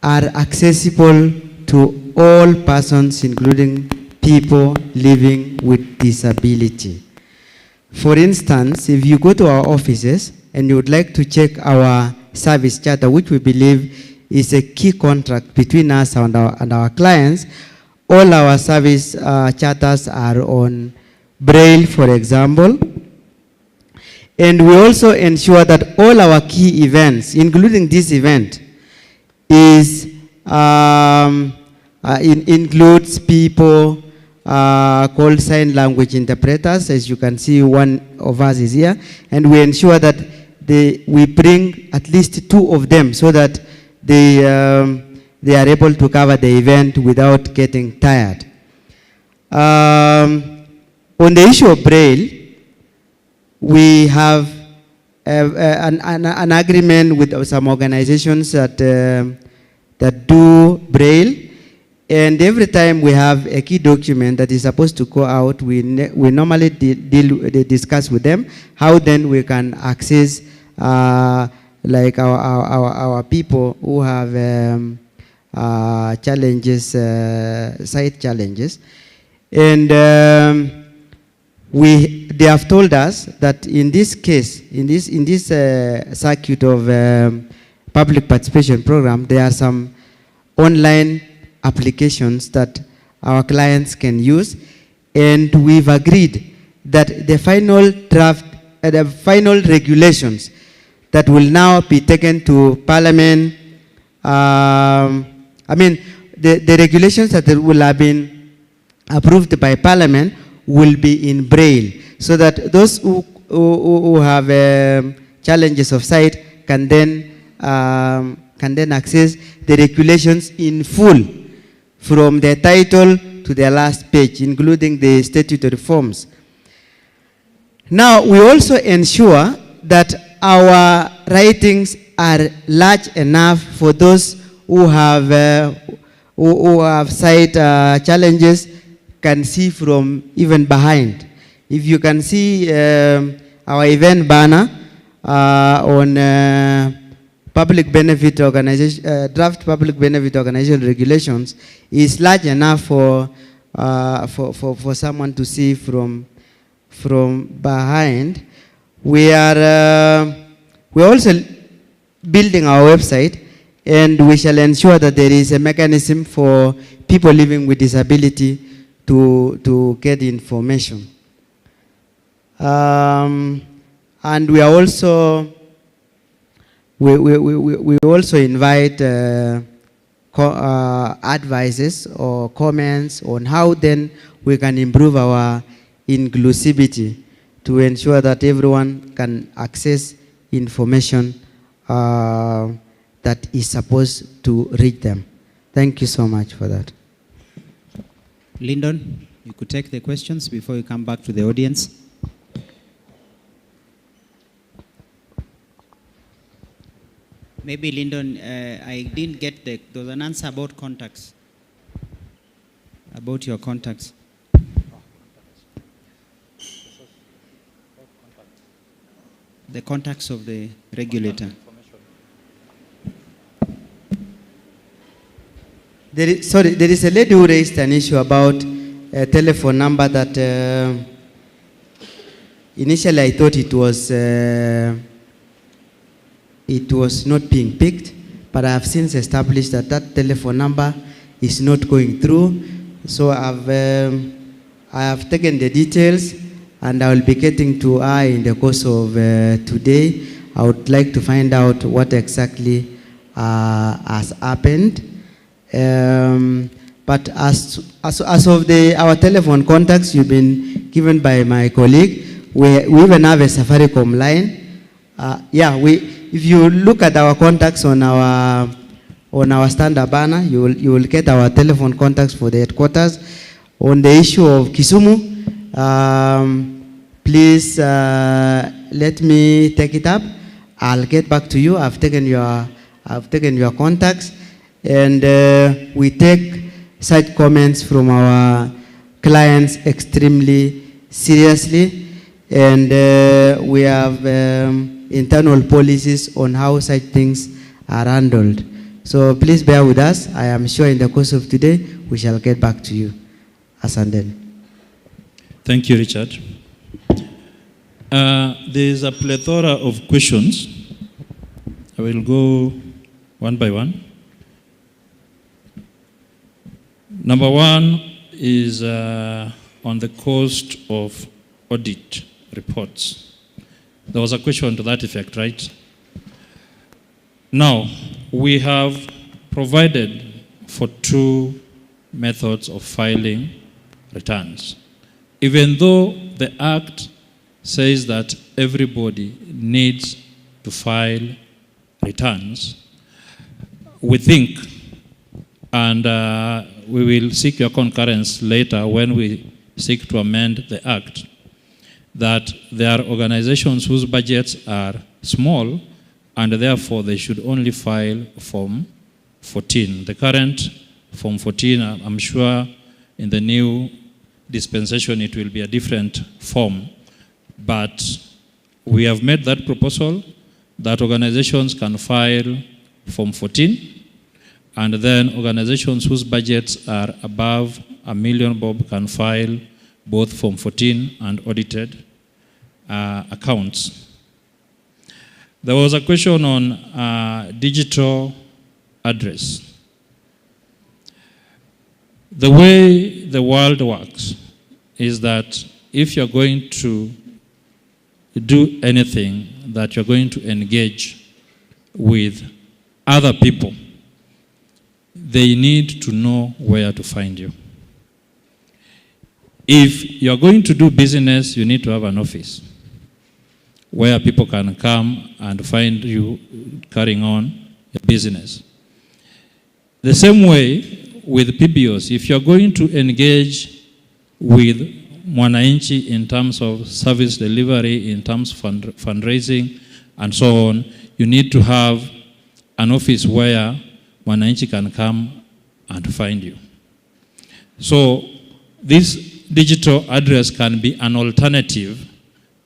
are accessible to all persons, including people living with disability. For instance, if you go to our offices and you would like to check our service charter, which we believe is a key contract between us and our clients, all our service charters are on Braille, for example. And we also ensure that all our key events, including this event, includes people called sign language interpreters. As you can see, one of us is here. And we ensure that we bring at least 2 of them so that they are able to cover the event without getting tired. On the issue of Braille, we have an agreement with some organizations that do Braille, and every time we have a key document that is supposed to go out, we normally discuss with them how then we can access like our people who have challenges, sight challenges, and they have told us that in this case, in this circuit of public participation program, there are some online applications that our clients can use, and we've agreed that the final draft, the final regulations that will now be taken to Parliament, the regulations that will have been approved by Parliament will be in Braille, so that those who have challenges of sight can then access the regulations in full, from the title to the last page, including the statutory forms. Now, we also ensure that our writings are large enough for those who have sight challenges can see from even behind. If you can see our event banner on public benefit organization, draft public benefit organization regulations, is large enough for someone to see from behind. We are also building our website, and we shall ensure that there is a mechanism for people living with disability to get information. And we are also we also invite advices or comments on how then we can improve our inclusivity to ensure that everyone can access information that is supposed to reach them. Thank you so much for that. Lyndon, you could take the questions before you come back to the audience. Maybe Lyndon, I didn't get there was an answer about contacts, about your contacts. The contacts of the regulator. There is a lady who raised an issue about a telephone number that initially I thought it was not being picked, but I have since established that that telephone number is not going through. So I have taken the details, and I will be getting to her in the course of today. I would like to find out what exactly has happened. But as of our telephone contacts you've been given by my colleague, we even have a Safaricom line. If you look at our contacts on our standard banner, you will get our telephone contacts for the headquarters. On the issue of Kisumu, please let me take it up. I'll get back to you. I've taken your contacts, and we take such comments from our clients extremely seriously, and we have internal policies on how such things are handled. So please bear with us. I am sure in the course of today we shall get back to you. Asante. Thank you, Richard. There is a plethora of questions. I will go one by one. Number one is on the cost of audit reports. There was a question to that effect, right? Now, we have provided for two methods of filing returns. Even though the Act says that everybody needs to file returns, we think, and we will seek your concurrence later when we seek to amend the Act, that there are organizations whose budgets are small and therefore they should only file Form 14. The current Form 14, I'm sure in the new dispensation it will be a different form, but we have made that proposal that organizations can file Form 14, and then organizations whose budgets are above $1 million bob can file both Form 14 and audited accounts. There was a question on digital address. The way the world works is that if you're going to do anything, that you're going to engage with other people, they need to know where to find you. If you're going to do business, you need to have an office where people can come and find you carrying on a business. The same way with PBOs, if you're going to engage with Mwananchi in terms of service delivery, in terms of fundraising, and so on, you need to have an office where Mwananchi can come and find you. So this digital address can be an alternative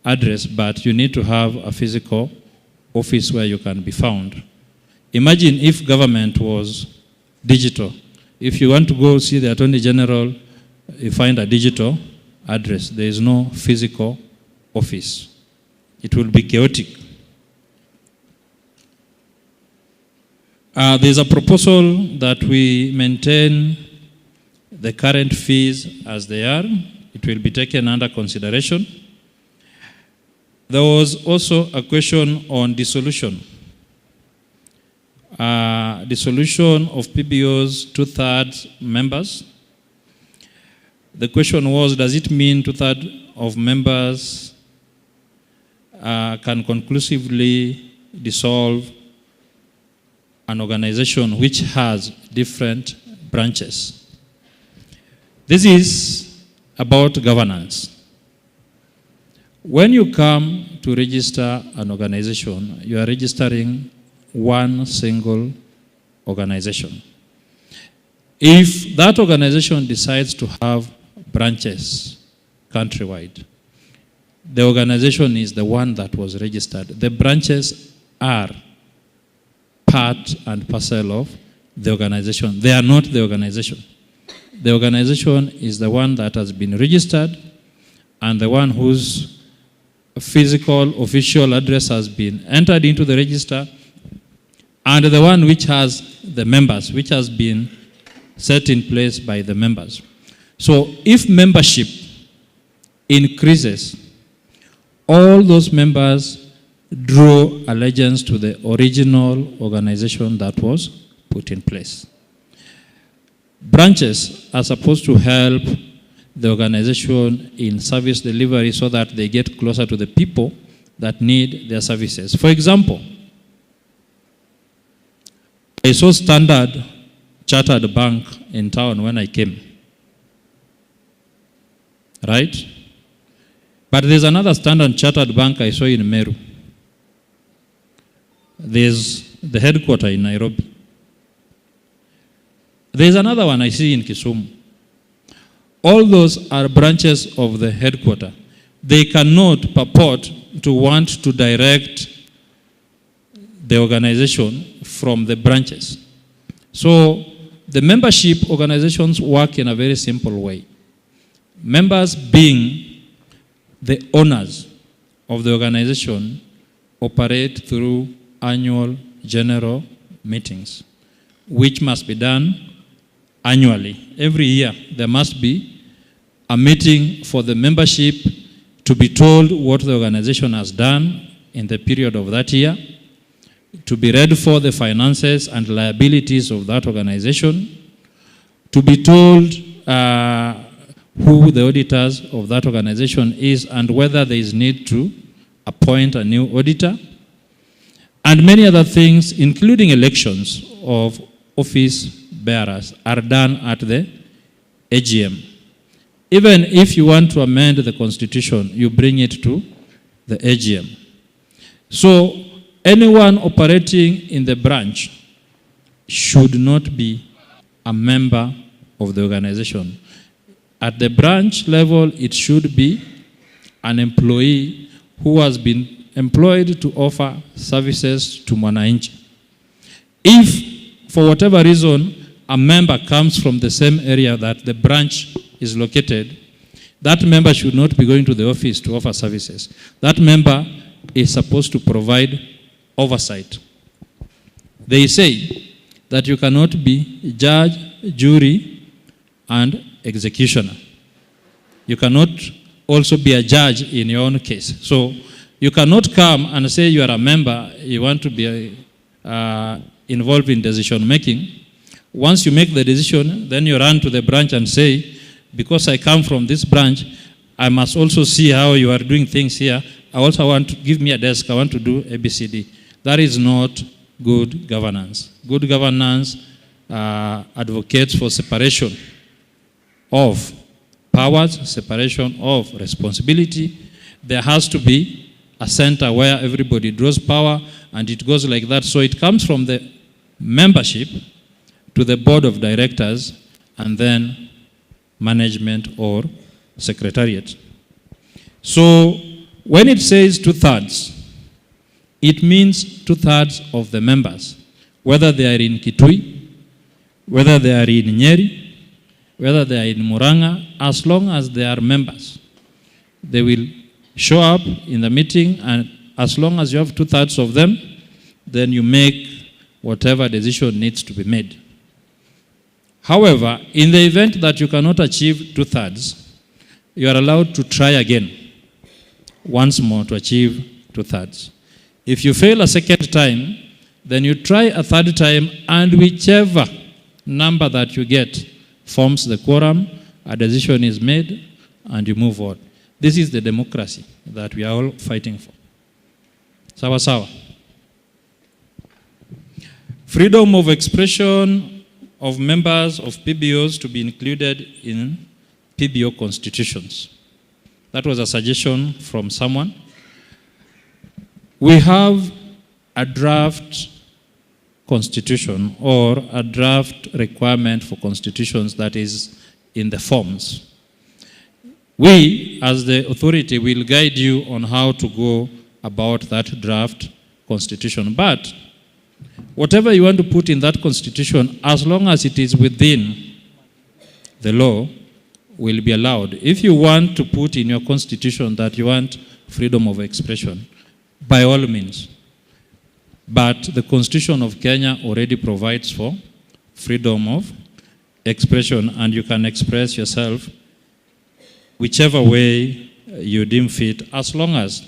address, but you need to have a physical office where you can be found. Imagine if government was digital. If you want to go see the Attorney General, you find a digital address. There is no physical office. It will be chaotic. There's a proposal that we maintain the current fees as they are. It will be taken under consideration. There was also a question on dissolution. Dissolution of PBO's 2/3 members. The question was, does it mean 2/3 of members can conclusively dissolve an organization which has different branches? This is about governance. When you come to register an organization, you are registering one single organization. If that organization decides to have branches countrywide, the organization is the one that was registered. The branches are part and parcel of the organization. They are not the organization. The organization is the one that has been registered and the one whose physical official address has been entered into the register, and the one which has the members, which has been set in place by the members. So if membership increases, all those members draw allegiance to the original organization that was put in place. Branches are supposed to help the organization in service delivery so that they get closer to the people that need their services. For example, I saw Standard Chartered Bank in town when I came. Right? But there's another Standard Chartered Bank I saw in Meru. There's the headquarters in Nairobi. There's another one I see in Kisumu. All those are branches of the headquarters. They cannot purport to want to direct the organization from the branches. So the membership organizations work in a very simple way. Members being the owners of the organization operate through annual general meetings, which must be done annually. Every year there must be a meeting for the membership to be told what the organization has done in the period of that year, to be read for the finances and liabilities of that organization, to be told who the auditors of that organization is and whether there is need to appoint a new auditor, and many other things, including elections of office bearers, are done at the AGM. Even if you want to amend the constitution, you bring it to the AGM. So anyone operating in the branch should not be a member of the organization. At the branch level, it should be an employee who has been employed to offer services to Mwananchi. If, for whatever reason, a member comes from the same area that the branch is located, that member should not be going to the office to offer services. That member is supposed to provide oversight. They say that you cannot be judge, jury, and executioner. You cannot also be a judge in your own case. So you cannot come and say you are a member, you want to be involved in decision making. Once you make the decision, then you run to the branch and say, because I come from this branch, I must also see how you are doing things here. I also want to give me a desk. I want to do ABCD. That is not good governance. Good governance advocates for separation of powers, separation of responsibility. There has to be a center where everybody draws power, and it goes like that. So it comes from the membership to the board of directors, and then management or secretariat. So when it says 2/3, it means 2/3 of the members, whether they are in Kitui, whether they are in Nyeri, whether they are in Muranga, as long as they are members. They will show up in the meeting, and as long as you have 2/3 of them, then you make whatever decision needs to be made. However, in the event that you cannot achieve 2/3, you are allowed to try again once more to achieve 2/3. If you fail a second time, then you try a third time, and whichever number that you get forms the quorum, a decision is made, and you move on. This is the democracy that we are all fighting for. Sawa sawa. Freedom of expression of members of PBOs to be included in PBO constitutions. That was a suggestion from someone. We have a draft constitution or a draft requirement for constitutions that is in the forms. We, as the authority, will guide you on how to go about that draft constitution. But whatever you want to put in that constitution, as long as it is within the law, will be allowed. If you want to put in your constitution that you want freedom of expression, by all means. But the Constitution of Kenya already provides for freedom of expression, and you can express yourself whichever way you deem fit, as long as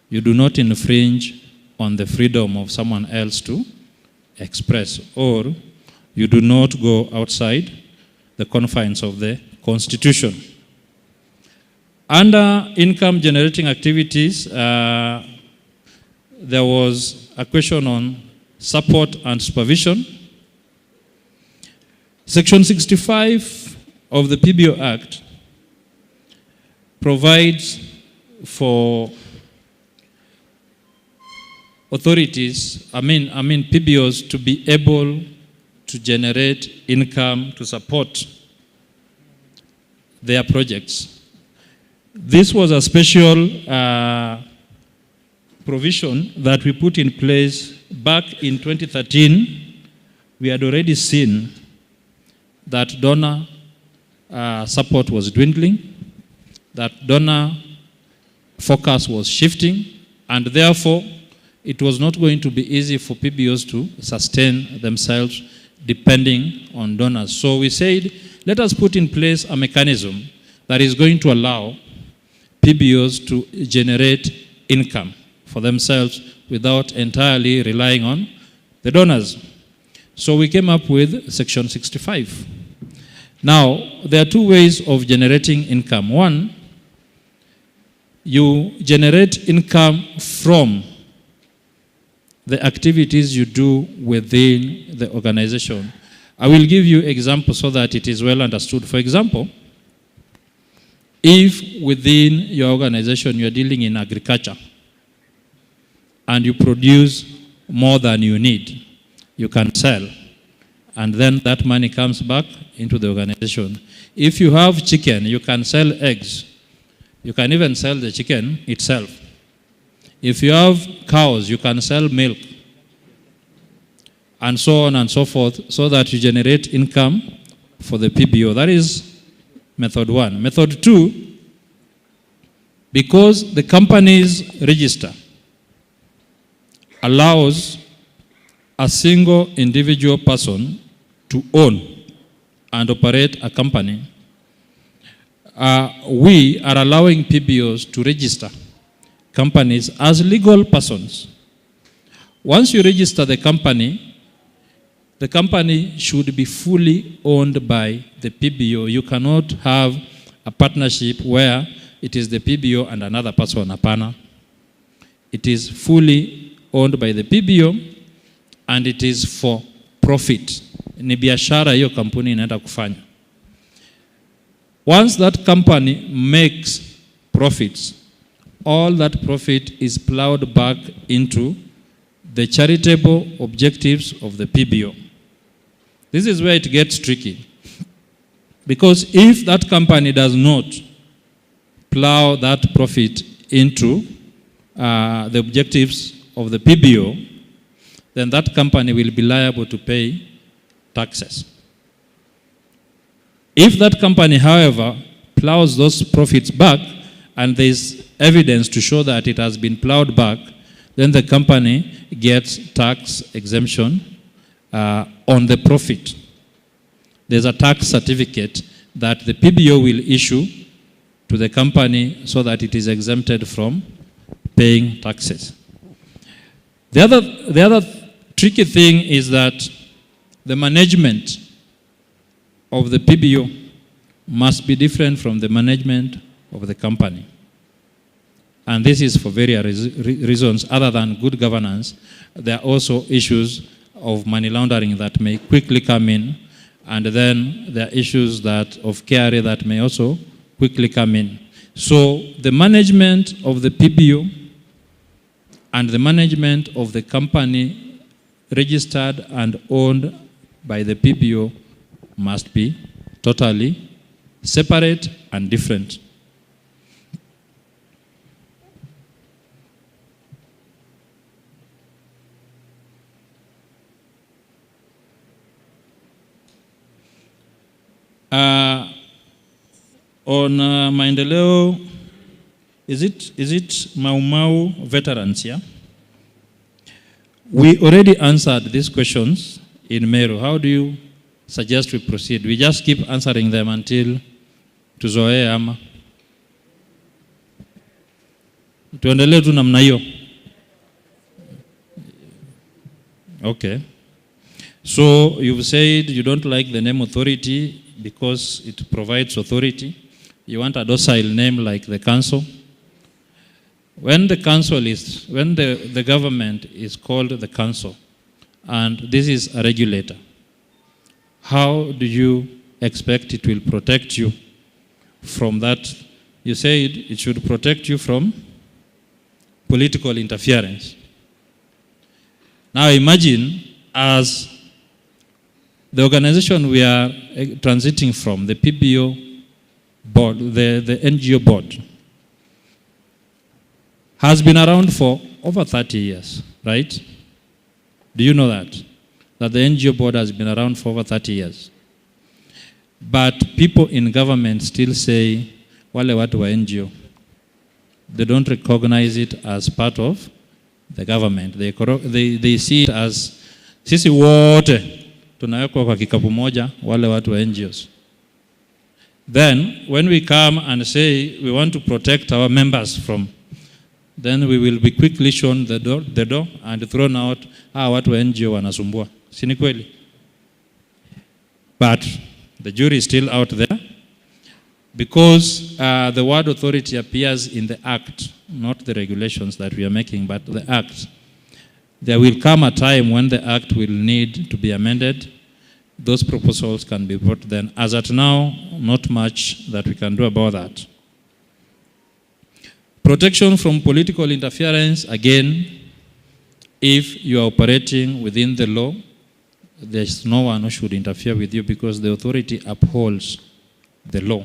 you do not infringe on the freedom of someone else to express, or you do not go outside the confines of the Constitution. Under income generating activities, there was a question on support and supervision. Section 65 of the PBO Act provides for authorities, PBOs, to be able to generate income to support their projects. This was a special provision that we put in place back in 2013. We had already seen that donor support was dwindling, that donor focus was shifting, and therefore it was not going to be easy for PBOs to sustain themselves depending on donors. So we said, let us put in place a mechanism that is going to allow PBOs to generate income for themselves without entirely relying on the donors. So we came up with Section 65. Now, there are two ways of generating income. One, you generate income from the activities you do within the organization. I will give you examples so that it is well understood. For example, if within your organization you are dealing in agriculture and you produce more than you need, you can sell, and then that money comes back into the organization. If you have chicken, you can sell eggs. You can even sell the chicken itself. If you have cows, you can sell milk, and so on and so forth, so that you generate income for the PBO. That is method one. Method two, because the company's register allows a single individual person to own and operate a company, we are allowing PBOs to register companies as legal persons. Once you register the company should be fully owned by the PBO. You cannot have a partnership where it is the PBO and another person, hapana. It is fully owned by the PBO and it is for profit. Ni biashara hiyo kampuni inaenda kufanya. Once that company makes profits, all that profit is plowed back into the charitable objectives of the PBO. This is where it gets tricky. Because if that company does not plow that profit into the objectives of the PBO, then that company will be liable to pay taxes. If that company, however, plows those profits back, and there is evidence to show that it has been plowed back, then the company gets tax exemption on the profit. There's a tax certificate that the PBO will issue to the company so that it is exempted from paying taxes. The other tricky thing is that the management of the PBO must be different from the management of the company. And this is for various reasons other than good governance. There are also issues of money laundering that may quickly come in, and then there are issues of KRA that may also quickly come in. So the management of the PBO and the management of the company registered and owned by the PBO must be totally separate and different. On maendeleo, is it Mau Mau veterans, yeah? We already answered these questions in Meru. How do you suggest we proceed? We just keep answering them until tuzoee ama tuendelee tu namna hiyo? Okay. So you've said you don't like the name authority because it provides authority. You want a docile name like the council. When the government is called the council, and this is a regulator, how do you expect it will protect you from that? You said it should protect you from political interference. Now imagine, as the organization we are transiting from, the PBO board, the NGO board, has been around for over 30 years, right? Do you know that? That the NGO board has been around for over 30 years. But people in government still say, wale watu wa NGO. They don't recognize it as part of the government. They see it as, sisi wote tunawekwa kwa kikapu moja, wale watu wa NGOs. Then, when we come and say we want to protect our members from, then we will be quickly shown the door and thrown out, watu wa NGO wanasumbua. Si ni kweli? But the jury is still out there because the word authority appears in the act, not the regulations that we are making, but the act. There will come a time when the act will need to be amended. Those proposals can be brought then. As at now, not much that we can do about that. Protection from political interference, again, if you are operating within the law, there's no one who should interfere with you because the authority upholds the law.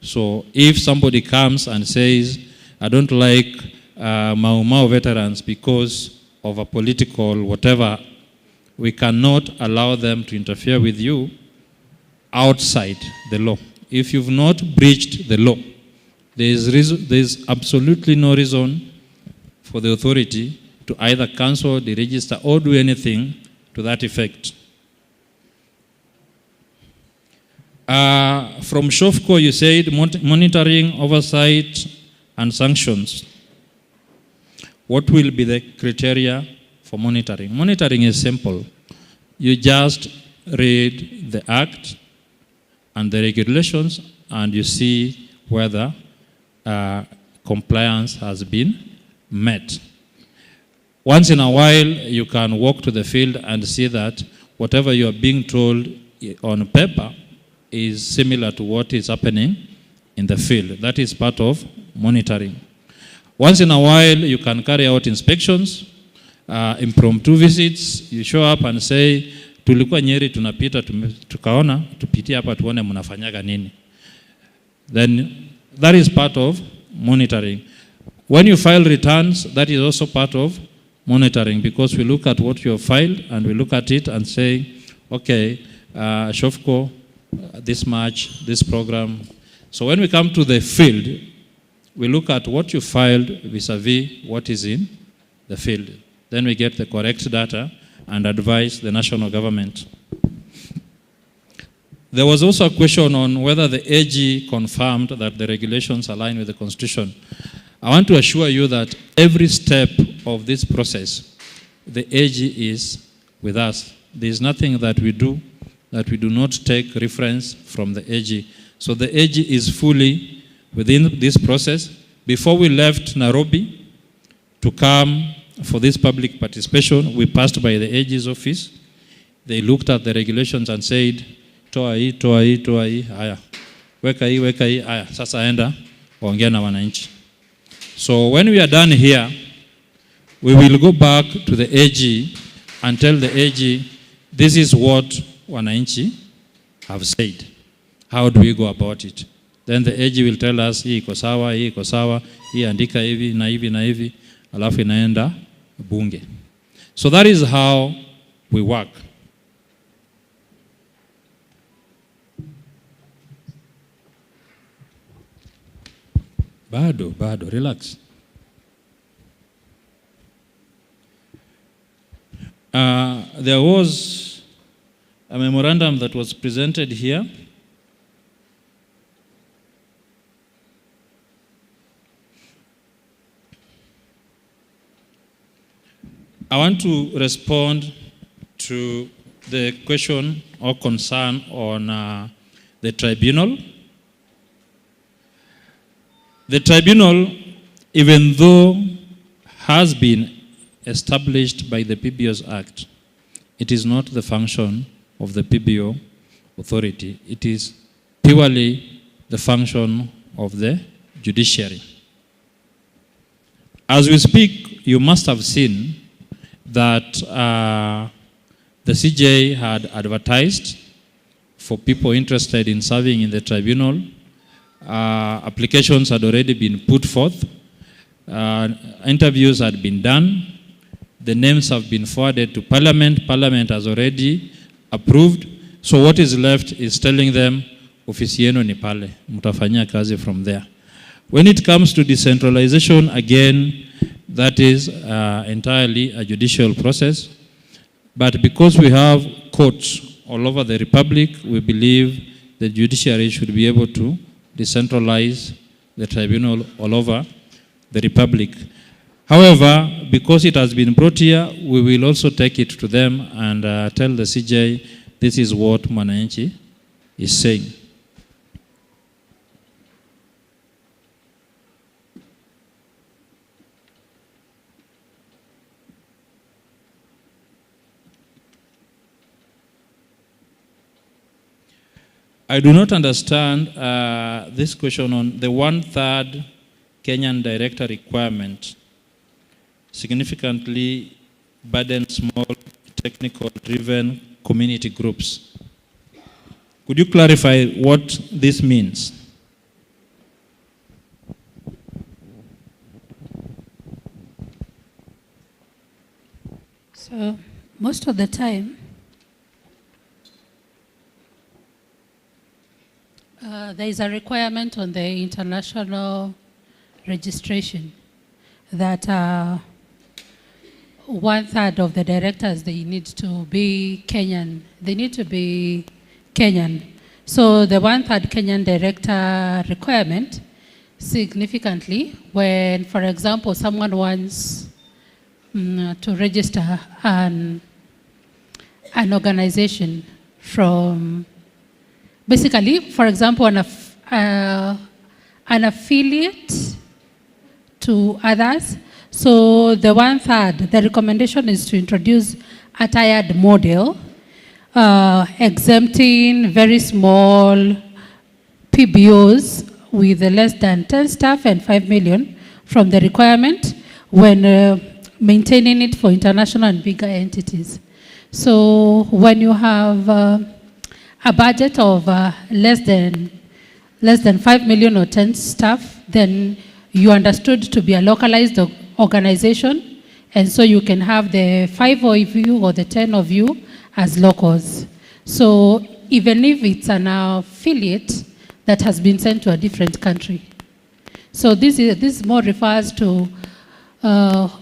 So if somebody comes and says, I don't like Mau Mau veterans because of a political whatever, we cannot allow them to interfere with you outside the law. If you've not breached the law, there is absolutely no reason for the authority to either cancel, deregister, or do anything to that effect. From SHOFCO, you said monitoring, oversight, and sanctions. What will be the criteria for monitoring? Monitoring is simple. You just read the act and the regulations and you see whether compliance has been met. Once in a while, you can walk to the field and see that whatever you are being told on paper is similar to what is happening in the field. That is part of monitoring. Once in a while, you can carry out inspections, impromptu visits. You show up and say, tulikuwa Nyeri tunapita, tukaona, tupitie hapa tuone mnafanyaga nini. Then that is part of monitoring. When you file returns, that is also part of monitoring because we look at what you have filed and we look at it and say, okay, SHOFCO, this much, this program. So when we come to the field, we look at what you filed vis-a-vis what is in the field. Then we get the correct data and advise the national government. There was also a question on whether the AG confirmed that the regulations align with the Constitution. I want to assure you that every step of this process, the AG is with us. There is nothing that we do not take reference from the AG. So the AG is fully within this process. Before we left Nairobi to come for this public participation, we passed by the AG's office. They looked at the regulations and said, toa hii, haya. Weka hii, haya. Sasa enda, ongea na wananchi. So when we are done here, we will go back to the AG and tell the AG, this is what wananchi have said. How do we go about it? Then the AG will tell us, hii iko sawa, hii andika hivi na hivi na hivi, alafu inaenda bunge. So that is how we work. Bado, relax. There was a memorandum that was presented here. I want to respond to the question or concern on the tribunal. The tribunal, even though has been established by the PBO's Act, it is not the function of the PBO authority. It is purely the function of the judiciary. As we speak, you must have seen that the CJ had advertised for people interested in serving in the tribunal. Applications had already been put forth. Interviews had been done. The names have been forwarded to Parliament. Parliament has already approved. So what is left is telling them, ofisi yenu ni pale, mutafanyia kazi from there. When it comes to decentralization, again, that is entirely a judicial process. But because we have courts all over the Republic, we believe the judiciary should be able to decentralize the tribunal all over the Republic. However, because it has been brought here, we will also take it to them and tell the CJ, this is what Mwananchi is saying. I do not understand this question on the 1/3 Kenyan director requirement significantly burden small technical-driven community groups. Could you clarify what this means? So most of the time, there is a requirement on the international registration that 1/3 of the directors, they need to be Kenyan. They need to be Kenyan. So the 1/3 Kenyan director requirement significantly when, for example, someone wants to register an organization from, basically, for example, an affiliate to others. So the 1/3, the recommendation is to introduce a tired model, exempting very small PBOs with less than 10 staff and 5 million from the requirement when maintaining it for international and bigger entities. So when you have a budget of less than 5 million or 10 staff, then you understood to be a localized organization, and so you can have the 5 of you or the 10 of you as locals. So even if it's an affiliate that has been sent to a different country. So this more refers to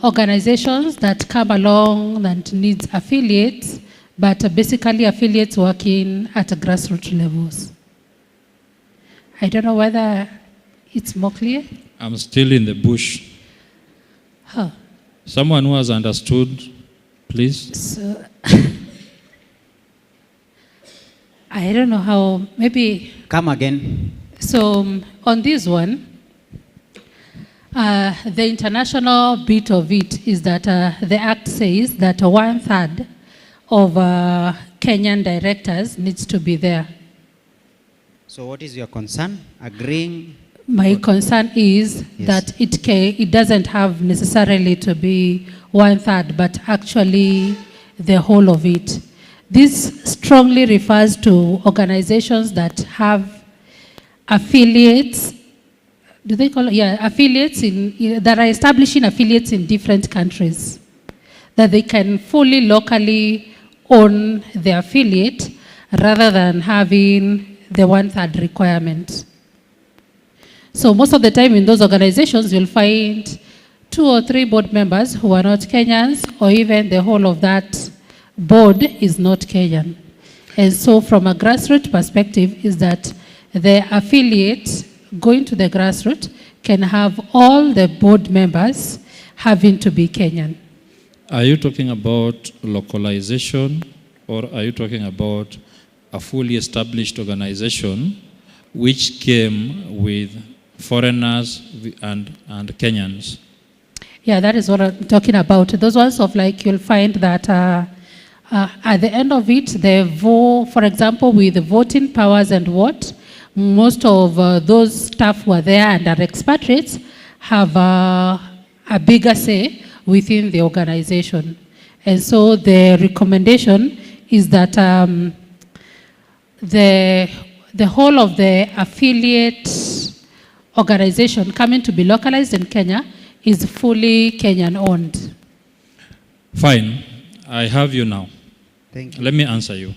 organizations that come along that needs affiliates, but basically affiliates working at grassroots levels. I don't know whether it's more clear. I'm still in the bush. Huh. Someone who has understood, please. So, I don't know how, maybe. Come again. So on this one, the international bit of it is that the Act says that 1/3 of Kenyan directors needs to be there. So what is your concern? Agreeing? My concern is that it doesn't have necessarily to be 1/3, but actually the whole of it. This strongly refers to organizations that have affiliates. Do they call it? Yeah, affiliates that are establishing affiliates in different countries, that they can fully locally own the affiliate rather than having the 1/3 requirement. So most of the time in those organizations, you'll find 2 or 3 board members who are not Kenyans, or even the whole of that board is not Kenyan. And so from a grassroots perspective is that the affiliate going to the grassroots can have all the board members having to be Kenyan. Are you talking about localization or are you talking about a fully established organization which came with foreigners and Kenyans? Yeah, that is what I'm talking about. Those ones of like, you'll find that at the end of it, for example, with the voting powers and what, most of those staff who are there and are expatriates have a bigger say within the organization. And so the recommendation is that the whole of the affiliate organization coming to be localized in Kenya is fully Kenyan owned. Fine, I have you now. Thank you. Let me answer you.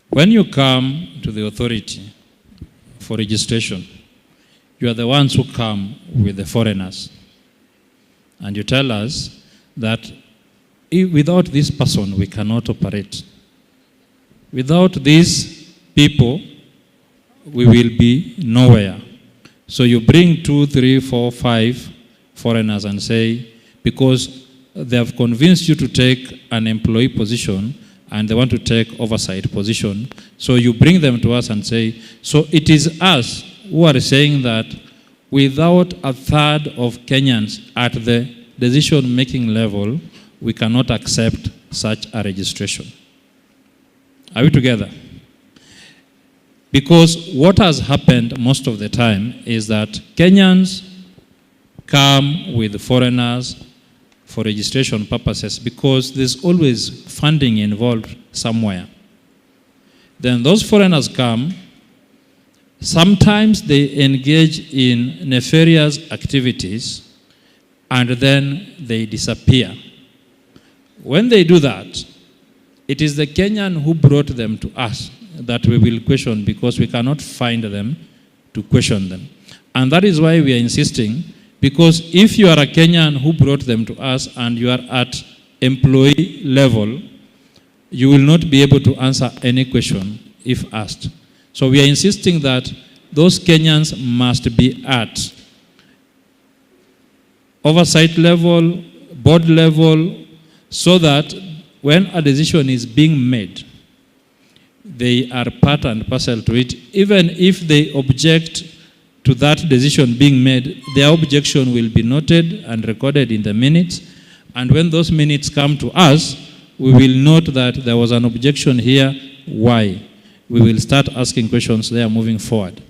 When you come to the authority for registration, you are the ones who come with the foreigners. And you tell us that without this person, we cannot operate. Without these people, we will be nowhere. So you bring 2, 3, 4, 5 foreigners and say, because they have convinced you to take an employee position and they want to take oversight position, so you bring them to us and say, so it is us who are saying that without a third of Kenyans at the decision-making level, we cannot accept such a registration. Are we together? Because what has happened most of the time is that Kenyans come with foreigners for registration purposes because there's always funding involved somewhere. Then those foreigners come, sometimes they engage in nefarious activities and then they disappear. When they do that, it is the Kenyan who brought them to us that we will question because we cannot find them to question them. And that is why we are insisting, because if you are a Kenyan who brought them to us and you are at employee level, you will not be able to answer any question if asked. So we are insisting that those Kenyans must be at oversight level, board level, so that when a decision is being made, they are part and parcel to it. Even if they object to that decision being made, their objection will be noted and recorded in the minutes. And when those minutes come to us, we will note that there was an objection here. Why? We will start asking questions there moving forward.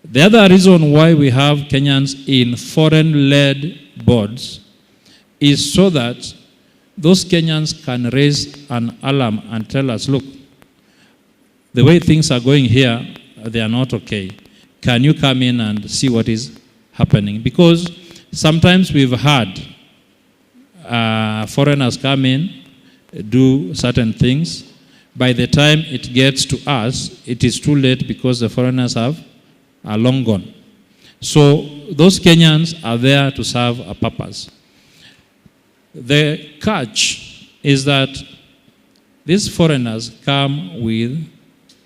The other reason why we have Kenyans in foreign-led boards is so that those Kenyans can raise an alarm and tell us, look, the way things are going here, they are not okay. Can you come in and see what is happening? Because sometimes we've had foreigners come in, do certain things. By the time it gets to us, it is too late because the foreigners are long gone. So those Kenyans are there to serve a purpose. The catch is that these foreigners come with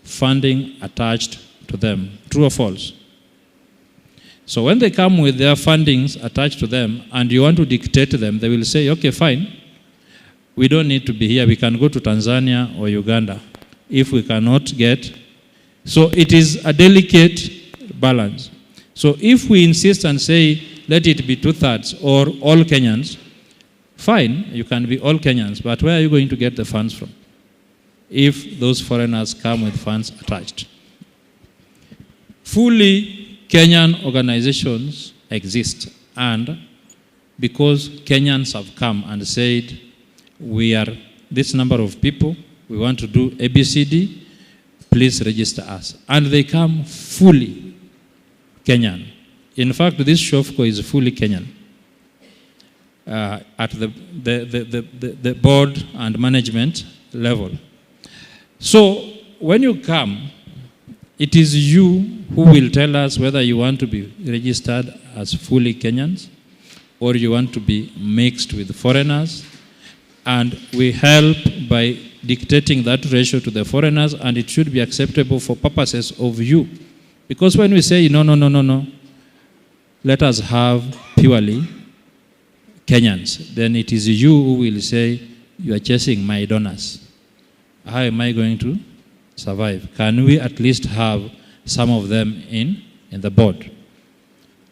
funding attached to them. True or false? So when they come with their fundings attached to them and you want to dictate to them, they will say, okay, fine, we don't need to be here. We can go to Tanzania or Uganda if we cannot get. So it is a delicate balance. So if we insist and say, let it be 2/3 or all Kenyans, fine, you can be all Kenyans, but where are you going to get the funds from if those foreigners come with funds attached? Fully Kenyan organizations exist, and because Kenyans have come and said, we are this number of people, we want to do ABCD, please register us. And they come fully Kenyan. In fact, this SHOFCO is fully Kenyan. At the board and management level. So when you come, it is you who will tell us whether you want to be registered as fully Kenyans or you want to be mixed with foreigners. And we help by dictating that ratio to the foreigners, and it should be acceptable for purposes of you. Because when we say, no, let us have purely Kenyans, then it is you who will say, you are chasing my donors. how am I going to survive? Can we at least have some of them in the board?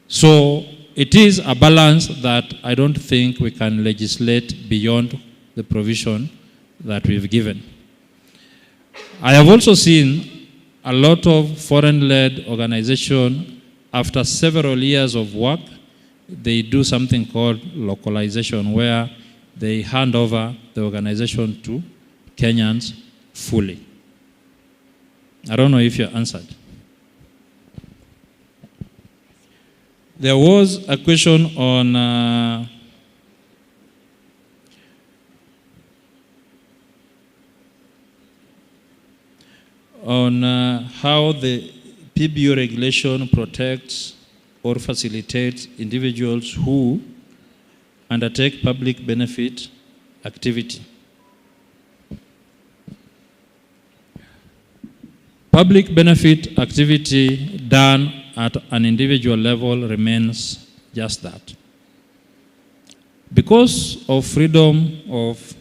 So it is a balance that I don't think we can legislate beyond the provision that we've given. I have also seen a lot of foreign-led organizations, after several years of work, they do something called localization, where they hand over the organization to Kenyans fully. I don't know if you answered. There was a question on how the PBO regulation protects or facilitates individuals who undertake public benefit activity. Public benefit activity done at an individual level remains just that. Because of freedom of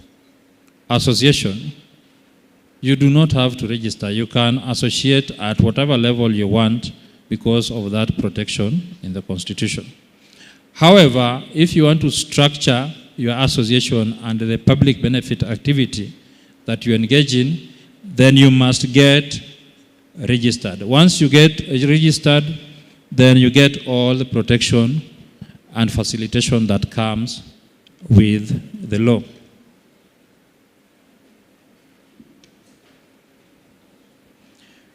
association, you do not have to register. You can associate at whatever level you want because of that protection in the Constitution. However, if you want to structure your association under the public benefit activity that you engage in, then you must get registered. Once you get registered, then you get all the protection and facilitation that comes with the law.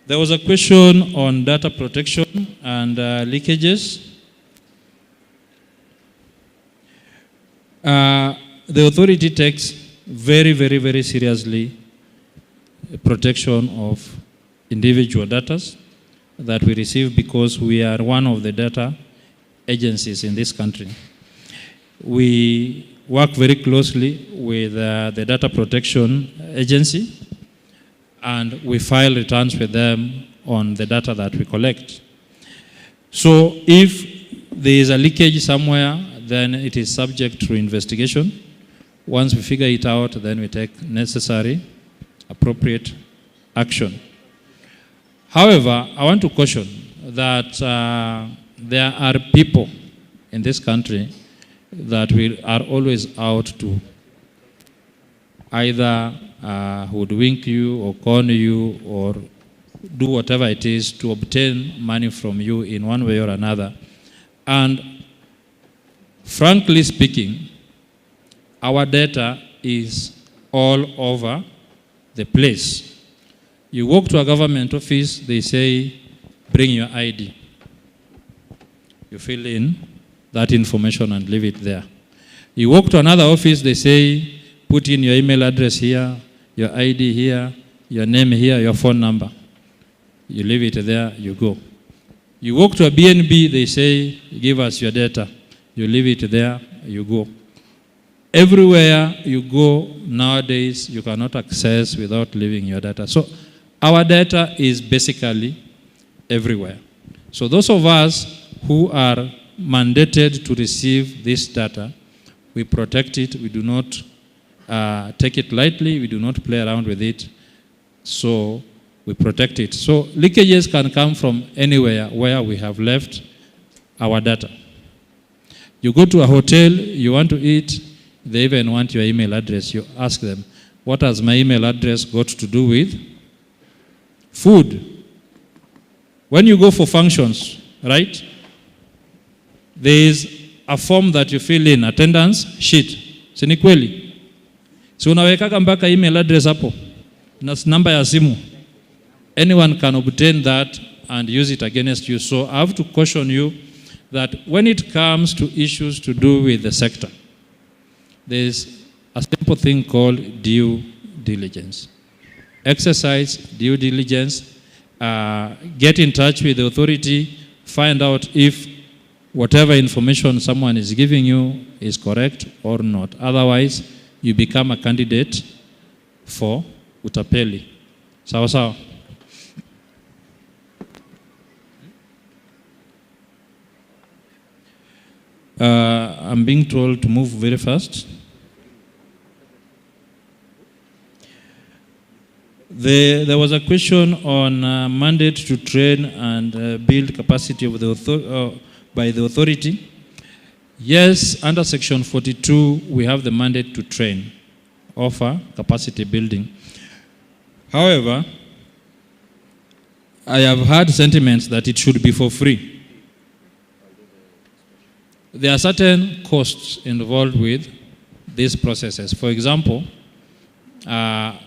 There was a question on data protection and leakages. The authority takes very, very, very seriously protection of individual data that we receive because we are one of the data agencies in this country. We work very closely with the Data Protection Agency, and we file returns with them on the data that we collect. So if there is a leakage somewhere, then it is subject to investigation. Once we figure it out, then we take necessary, appropriate action. However, I want to caution that there are people in this country that are always out to either hoodwink you or con you or do whatever it is to obtain money from you in one way or another. And frankly speaking, our data is all over the place. You walk to a government office, they say, bring your ID. You fill in that information and leave it there. You walk to another office, they say, put in your email address here, your ID here, your name here, your phone number. You leave it there, you go. You walk to a BNB, they say, give us your data. You leave it there, you go. Everywhere you go nowadays, you cannot access without leaving your data. So our data is basically everywhere. So those of us who are mandated to receive this data, we protect it. We do not take it lightly. We do not play around with it. So we protect it. So leakages can come from anywhere where we have left our data. You go to a hotel, you want to eat, they even want your email address. You ask them, what has my email address got to do with food? When you go for functions, right? There is a form that you fill in, attendance sheet. Si ni kweli? Si unaweka mpaka email address hapo na namba ya simu. Anyone can obtain that and use it against you. So I have to caution you that when it comes to issues to do with the sector, there is a simple thing called due diligence. Exercise due diligence, get in touch with the authority, find out if whatever information someone is giving you is correct or not. Otherwise, you become a candidate for utapeli. Sawa sawa? I'm being told to move very fast. There was a question on mandate to train and build capacity of by the authority. Yes, under Section 42, we have the mandate to train, offer capacity building. However, I have heard sentiments that it should be for free. There are certain costs involved with these processes. For example, there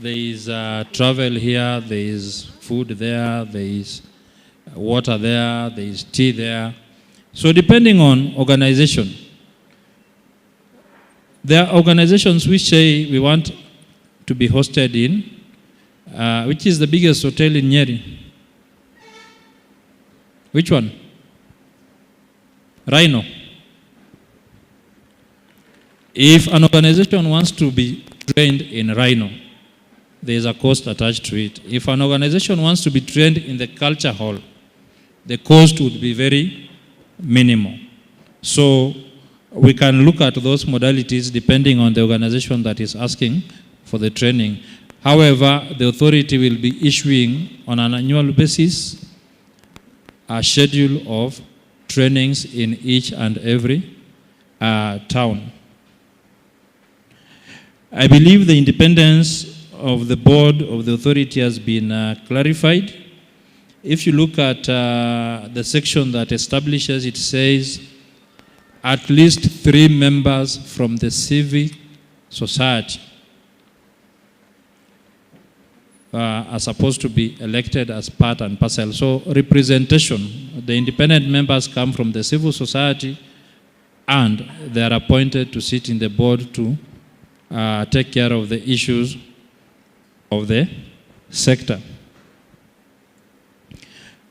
is travel here, there is food there, there is water there, there is tea there. So depending on organization, there are organizations which say we want to be hosted in, which is the biggest hotel in Nyeri? Which one? Rhino. If an organization wants to be trained in Rhino, there is a cost attached to it. If an organization wants to be trained in the culture hall, the cost would be very minimal. So we can look at those modalities depending on the organization that is asking for the training. However, the authority will be issuing on an annual basis a schedule of trainings in each and every town. I believe the independence of the board of the authority has been clarified. If you look at the section that establishes, it says at least 3 members from the civic society are supposed to be elected as part and parcel. So representation, the independent members come from the civil society and they are appointed to sit in the board to take care of the issues of the sector.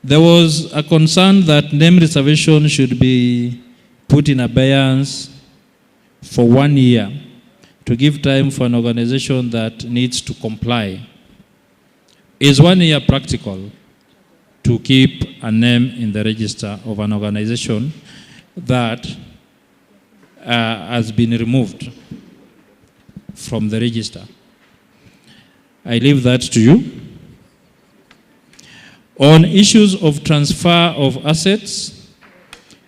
There was a concern that name reservation should be put in abeyance for 1 year to give time for an organization that needs to comply. Is 1 year practical to keep a name in the register of an organization that has been removed from the register? I leave that to you. On issues of transfer of assets,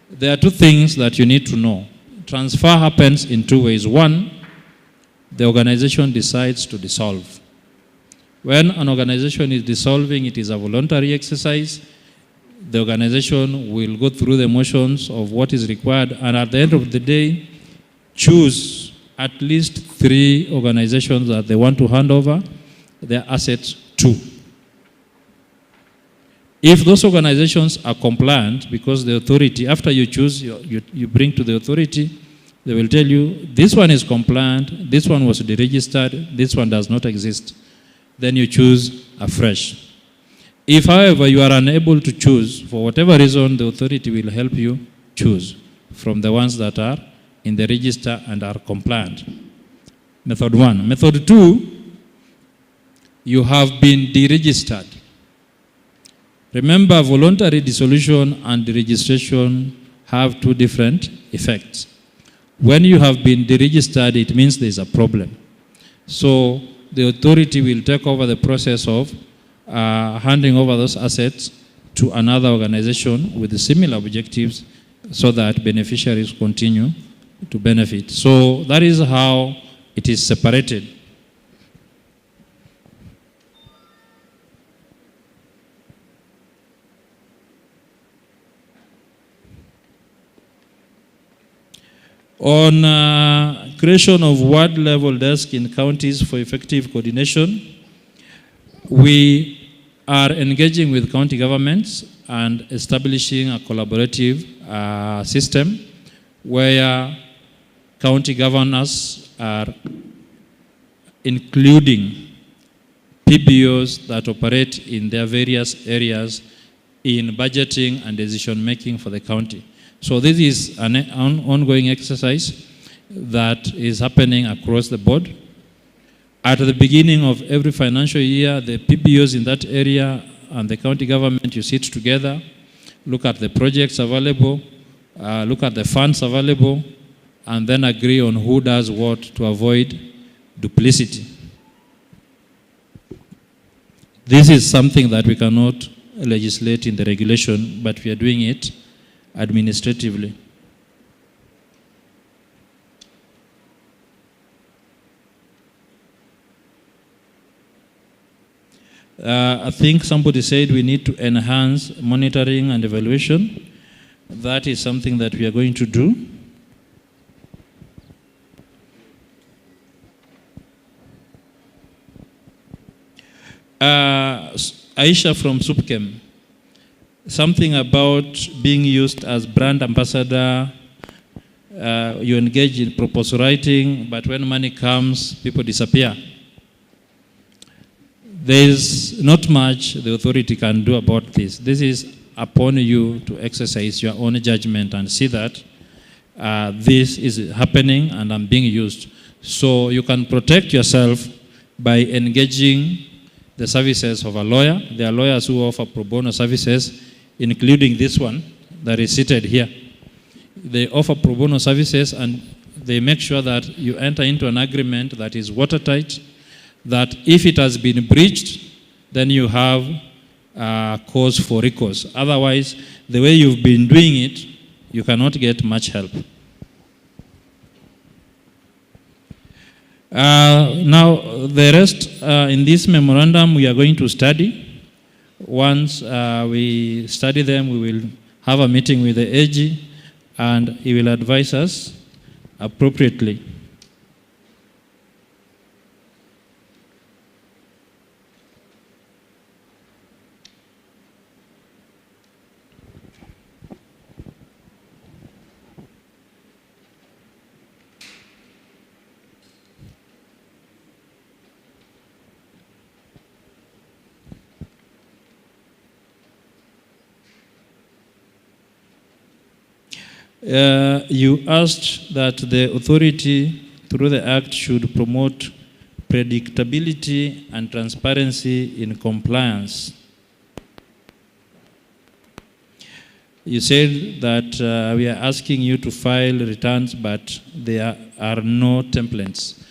there are 2 things that you need to know. Transfer happens in 2 ways. One, the organization decides to dissolve. When an organization is dissolving, it is a voluntary exercise. The organization will go through the motions of what is required, and at the end of the day, choose at least 3 organizations that they want to hand over their assets to. If those organizations are compliant, because the authority, after you choose, you bring to the authority, they will tell you, this one is compliant, this one was deregistered, this one does not exist. Then you choose afresh. If, however, you are unable to choose, for whatever reason, the authority will help you choose from the ones that are in the register and are compliant. Method 1. Method 2, you have been deregistered. Remember, voluntary dissolution and deregistration have 2 different effects. When you have been deregistered, it means there is a problem. So the authority will take over the process of handing over those assets to another organization with similar objectives so that beneficiaries continue to benefit. So that is how it is separated. On creation of ward level desk in counties for effective coordination, we are engaging with county governments and establishing a collaborative system where county governors are including PBOs that operate in their various areas in budgeting and decision making for the county. So this is an ongoing exercise that is happening across the board. At the beginning of every financial year, the PBOs in that area and the county government, you sit together, look at the projects available, look at the funds available, and then agree on who does what to avoid duplicity. This is something that we cannot legislate in the regulation, but we are doing it administratively. I think somebody said we need to enhance monitoring and evaluation. That is something that we are going to do. Aisha from Supkem, something about being used as brand ambassador. You engage in proposal writing, but when money comes, people disappear. There is not much the authority can do about this. This is upon you to exercise your own judgment and see that this is happening and I'm being used. So you can protect yourself by engaging the services of a lawyer. There are lawyers who offer pro bono services, including this one that is seated here. They offer pro bono services and they make sure that you enter into an agreement that is watertight, that if it has been breached, then you have cause for recourse. Otherwise, the way you've been doing it, you cannot get much help. Now, the rest in this memorandum we are going to study. Once we study them, we will have a meeting with the AG and he will advise us appropriately. You asked that the authority through the Act should promote predictability and transparency in compliance. You said that we are asking you to file returns, but there are no templates.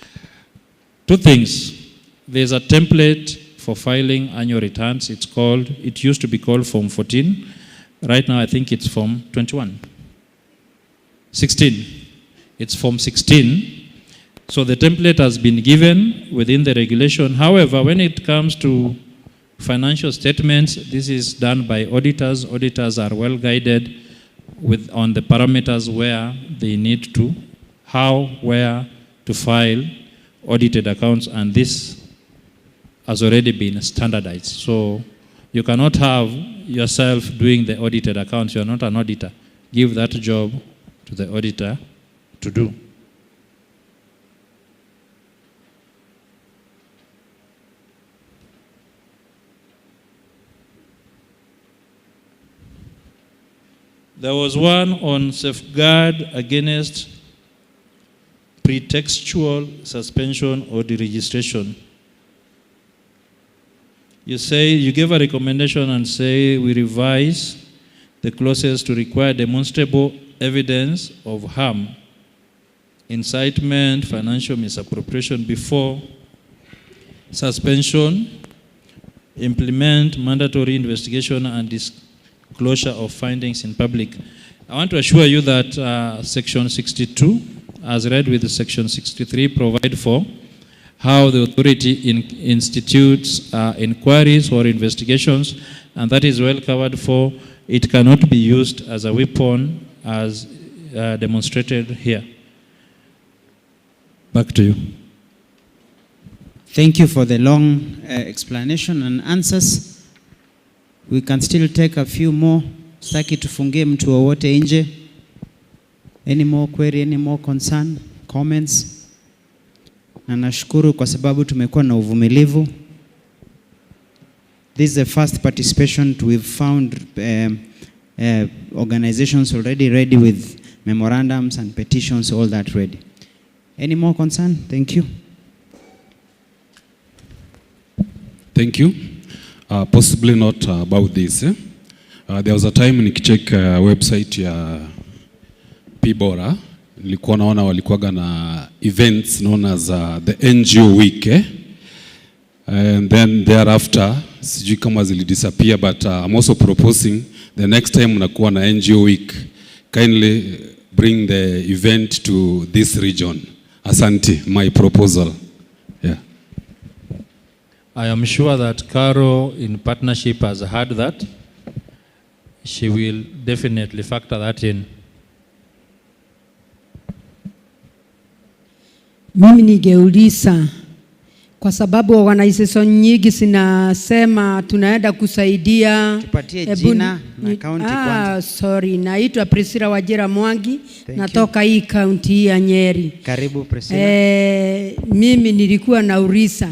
Two things. There's a template for filing annual returns. It used to be called Form 14. Right now, I think it's Form 21. 16. It's Form 16. So the template has been given within the regulation. However, when it comes to financial statements, this is done by auditors. Auditors are well guided on the parameters where they need to, where to file audited accounts, and this has already been standardized. So you cannot have yourself doing the audited accounts. You are not an auditor. Give that job to the auditor to do. There was one on safeguard against pretextual suspension or deregistration. You say, you gave a recommendation and say we revise the clauses to require demonstrable evidence of harm, incitement, financial misappropriation before suspension, implement mandatory investigation and disclosure of findings in public. I want to assure you that Section 62, as read with Section 63, provide for how the authority institutes inquiries or investigations, and that is well covered for. It cannot be used as a weapon as demonstrated here. Back to you. Thank you for the long explanation and answers. We can still take a few more. Sitaki tufungie mtu wowote nje. Any more query, any more concern, comments? Na nashukuru kwa sababu tumekuwa na uvumilivu. This is the first participation we've found organizations already ready with memorandums and petitions, all that ready. Any more concern? Thank you. Thank you. Possibly not about this. There was a time nikicheck website ya Pibora, nilikuwa naona walikuwaga na events known as the NGO week. And then thereafter sijui kama disappear, but I'm also proposing the next time mnakuwa na NGO week, kindly bring the event to this region. Asante, my proposal. Yeah. I am sure that Caro in partnership has heard that. She will definitely factor that in. Mimi ningeuliza kwa sababu organization nyingi zinasema tunaenda kusaidia. Tupatie jina na county kwanza. Sorry, naitwa Priscilla Wajira Mwangi, natoka hii county ya Nyeri. Karibu Priscilla. Mimi nilikuwa nauliza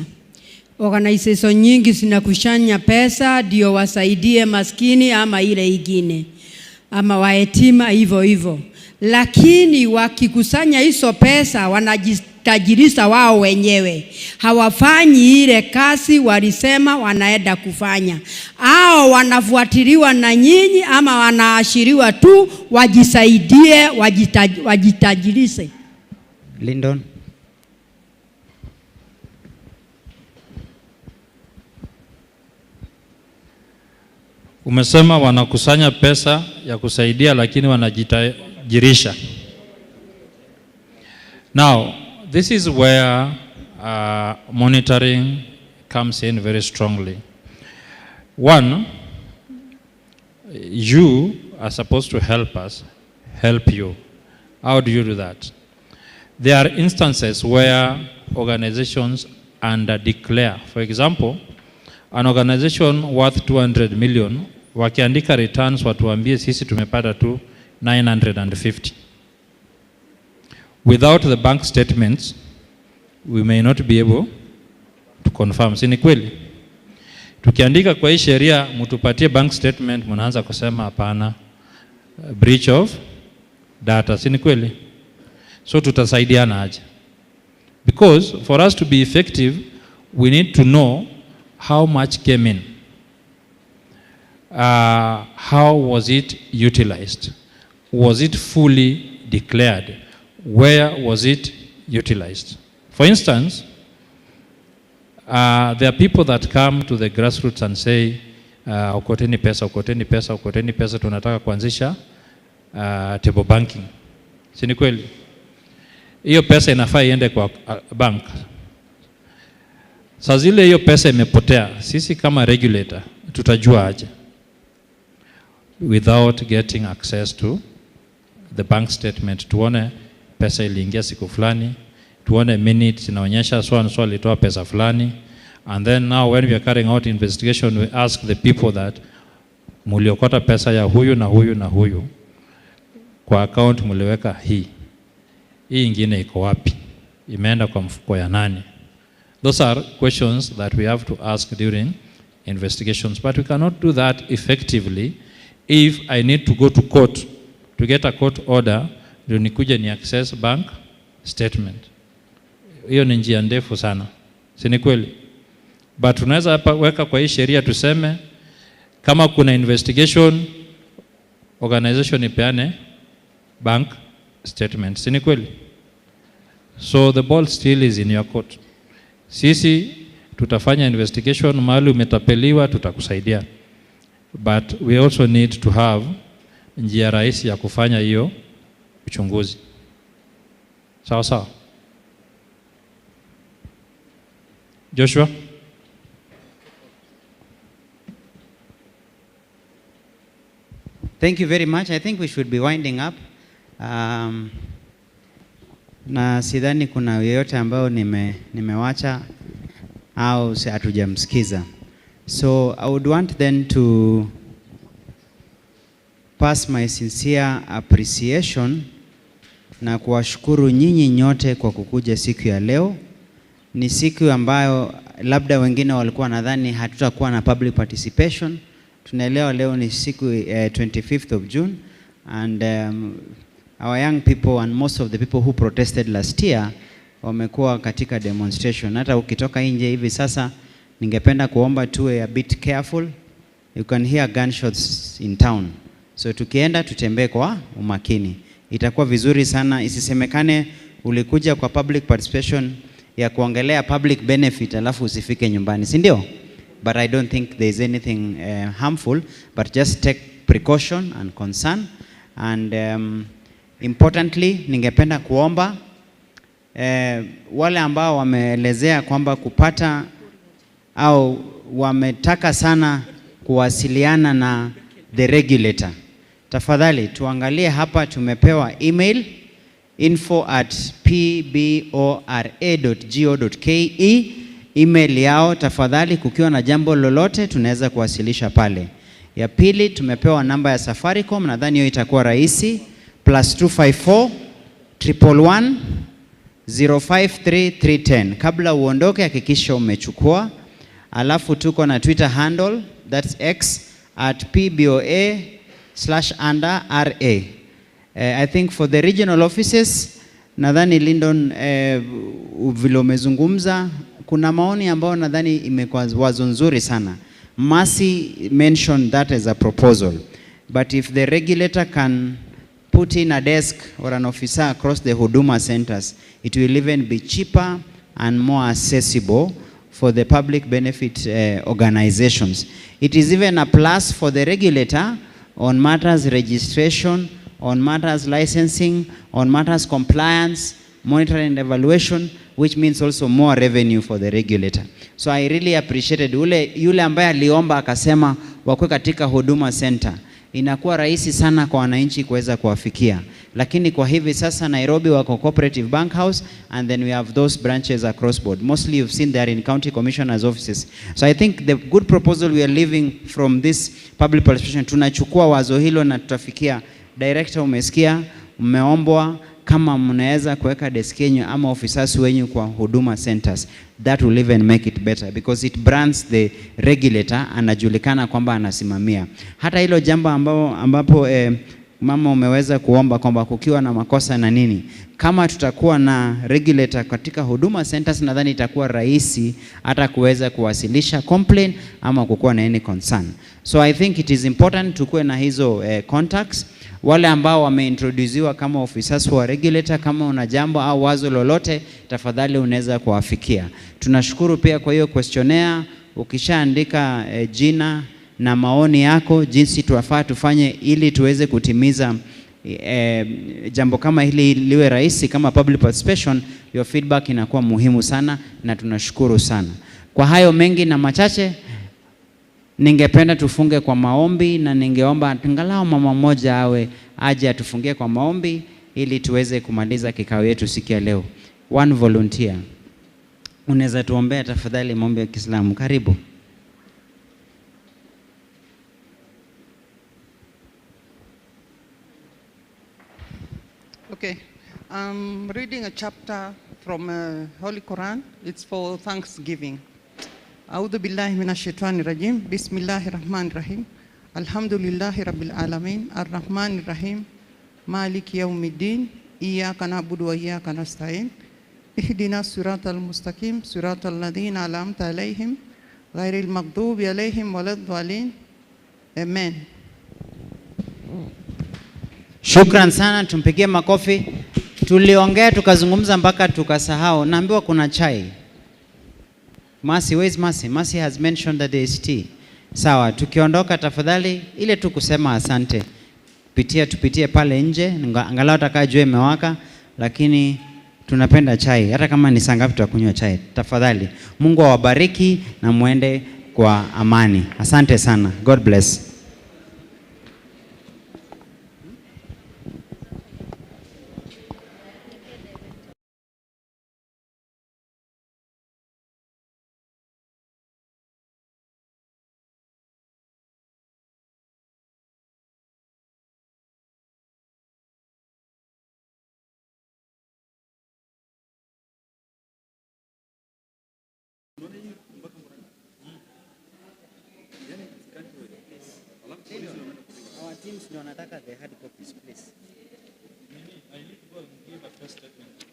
organization nyingi zinakushanya pesa ndio wasaidie maskini ama ile ingine ama waetima hivyo hivyo, lakini wakikusanya hizo pesa wanajitajirisha wao wenyewe, hawafanyi ile kazi walisema wanaenda kufanya. Hao wanafuatiliwa na nyinyi ama wanaashiriwa tu wajisaidie, wajitajirishe? Lyndon. Umesema wanakusanya pesa ya kusaidia lakini wanajitajirisha. Now, this is where monitoring comes in very strongly. One, you are supposed to help you. How do you do that? There are instances where organizations under-declare. For example, an organization worth 200 million, wakiandika returns watuambie sisi tumepata tu 950. Without the bank statements, we may not be able to confirm. Si ni kweli? Tukiandika kwa hii sheria mtupatie bank statement, mnaanza kusema hapana, breach of data. Si ni kweli? So tutasaidiana aje? Because for us to be effective, we need to know how much came in. How was it utilized? Was it fully declared? Where was it utilized? For instance, there are people that come to the grassroots and say, okoteni pesa, tunataka kuanzisha table banking. Si ni kweli? Hiyo pesa inafaa iende kwa bank. Saa zile hiyo pesa imepotea, sisi kama regulator tutajua aje without getting access to the bank statement? Tuone pesa iliingia siku fulani, tuone minutes inaonyesha so and so alitoa pesa fulani, and then now when we are carrying out investigation we ask the people that muliokota pesa ya huyu na huyu na huyu kwa account muliweka hii ingine iko wapi, imeenda kwa mfuko ya nani? Those are questions that we have to ask during investigations, but we cannot do that effectively if I need to go to court to get a court order ndio nikuje ni access bank statement. Hiyo ni njia ndefu sana, si ni kweli? But tunaweza hapa weka kwa hii sheria tuseme kama kuna investigation, organization ipeane bank statement, si ni kweli? So the ball still is in your court. Sisi tutafanya investigation, mahali umetapeliwa tutakusaidia, but we also need to have njia rahisi ya kufanya hiyo uchunguzi. Sawa sawa. Joshua? Thank you very much. I think we should be winding up. Na sidhani kuna yeyote ambao nimewacha au hatujamsikiza. So I would want then to pass my sincere appreciation na kuwashukuru nyinyi nyote kwa kukuja siku ya leo. Ni siku ambayo labda wengine walikuwa nadhani hatutakuwa na public participation. Tunaelewa leo ni siku 25th of June, and our young people and most of the people who protested last year wamekuwa katika demonstration. Hata ukitoka nje hivi sasa, ningependa kuomba tuwe a bit careful. You can hear gunshots in town. So tukienda tutembee kwa umakini. Itakuwa vizuri sana, isisemekane ulikuja kwa public participation ya kuongelea public benefit alafu usifike nyumbani, si ndio? but I don't think there's anything harmful, but just take precaution and concern. And importantly, ningependa kuomba wale ambao wameelezea kwamba kupata au wametaka sana kuwasiliana na the regulator. Tafadhali tuangalie hapa, tumepewa email info@pbora.go.ke, email yao. Tafadhali kukiwa na jambo lolote tunaweza kuwasilisha pale. Ya pili, tumepewa namba ya Safaricom, nadhani hiyo itakuwa rahisi, +254 111 053310. Kabla uondoke hakikisha umechukua. Alafu tuko na Twitter handle, that's X @pboa/_ra. I think for the regional offices, nadhani Lyndon vile umezungumza, kuna maoni ambayo nadhani imekuwa wazo nzuri sana. Mercy mentioned that as a proposal, but if the regulator can put in a desk or an officer across the Huduma centers, it will even be cheaper and more accessible for the public benefit organizations. It is even a plus for the regulator on matters registration, on matters licensing, on matters compliance, monitoring and evaluation, which means also more revenue for the regulator. So I really appreciated yule ambaye aliomba akasema wakwe katika Huduma Center. Inakuwa rahisi sana kwa wananchi kuweza kuwafikia. Lakini kwa hivi sasa Nairobi wako Cooperative Bank House, and then we have those branches across board. Mostly you've seen there in county commissioners offices. So I think the good proposal we are living from this public participation, tunachukua wazo hilo na tutafikia. Director, umesikia, mmeombwa kama mnaweza kuweka desk yenu ama officers wenyu kwa Huduma Centers, that will even make it better because it brands the regulator, anajulikana kwamba anasimamia. Hata hilo jambo ambapo mama umeweza kuomba kwamba kukiwa na makosa na nini, kama tutakuwa na regulator katika Huduma Centers, nadhani itakuwa rahisi hata kuweza kuwasilisha complaint ama kukuwa na any concern. So I think it is important tukuwe na hizo contacts. Wale ambao wameintroduciwa kama officers wa regulator, kama una jambo au wazo lolote, tafadhali unaweza kuwafikia. Tunashukuru pia kwa hiyo questionnaire. Ukishaandika jina na maoni yako jinsi tuwafaa tufanye ili tuweze kutimiza jambo kama hili liwe rahisi kama public participation, your feedback inakuwa muhimu sana na tunashukuru sana. Kwa hayo mengi na machache, ningependa tufunge kwa maombi, na ningeomba angalau mama mmoja aje atufungie kwa maombi ili tuweze kumaliza kikao yetu siku ya leo. One volunteer. Unaweza tuombea tafadhali maombi ya Kiislamu? Karibu. Okay, I'm reading a chapter from Holy Quran. It's for Thanksgiving. A'udhu billahi minash shaitani rajim. Bismillahir rahmanir rahim. Alhamdulillahi rabbil alamin. Ar-rahmanir rahim. Maliki yawmiddin. Iyyaka na'budu wa iyyaka nasta'in. Ihdina siratal mustaqim. Siratal ladhina an'amta alayhim. Ghairil maghdubi alayhim waladdallin. Amen. Shukran sana, tumpigie makofi. Tuliongea tukazungumza mpaka tukasahau. Naambiwa kuna chai. Mercy, where is Mercy? Mercy has mentioned that there is tea. Sawa, tukiondoka tafadhali ile tu kusema asante. Tupitie pale nje, angalau atakayejua imewaka, lakini tunapenda chai. Hata kama ni saa ngapi tutakunywa chai. Tafadhali. Mungu awabariki na muende kwa amani. Asante sana. God bless. Our teams don't attack the hard copies, please. I need to go and give a first statement.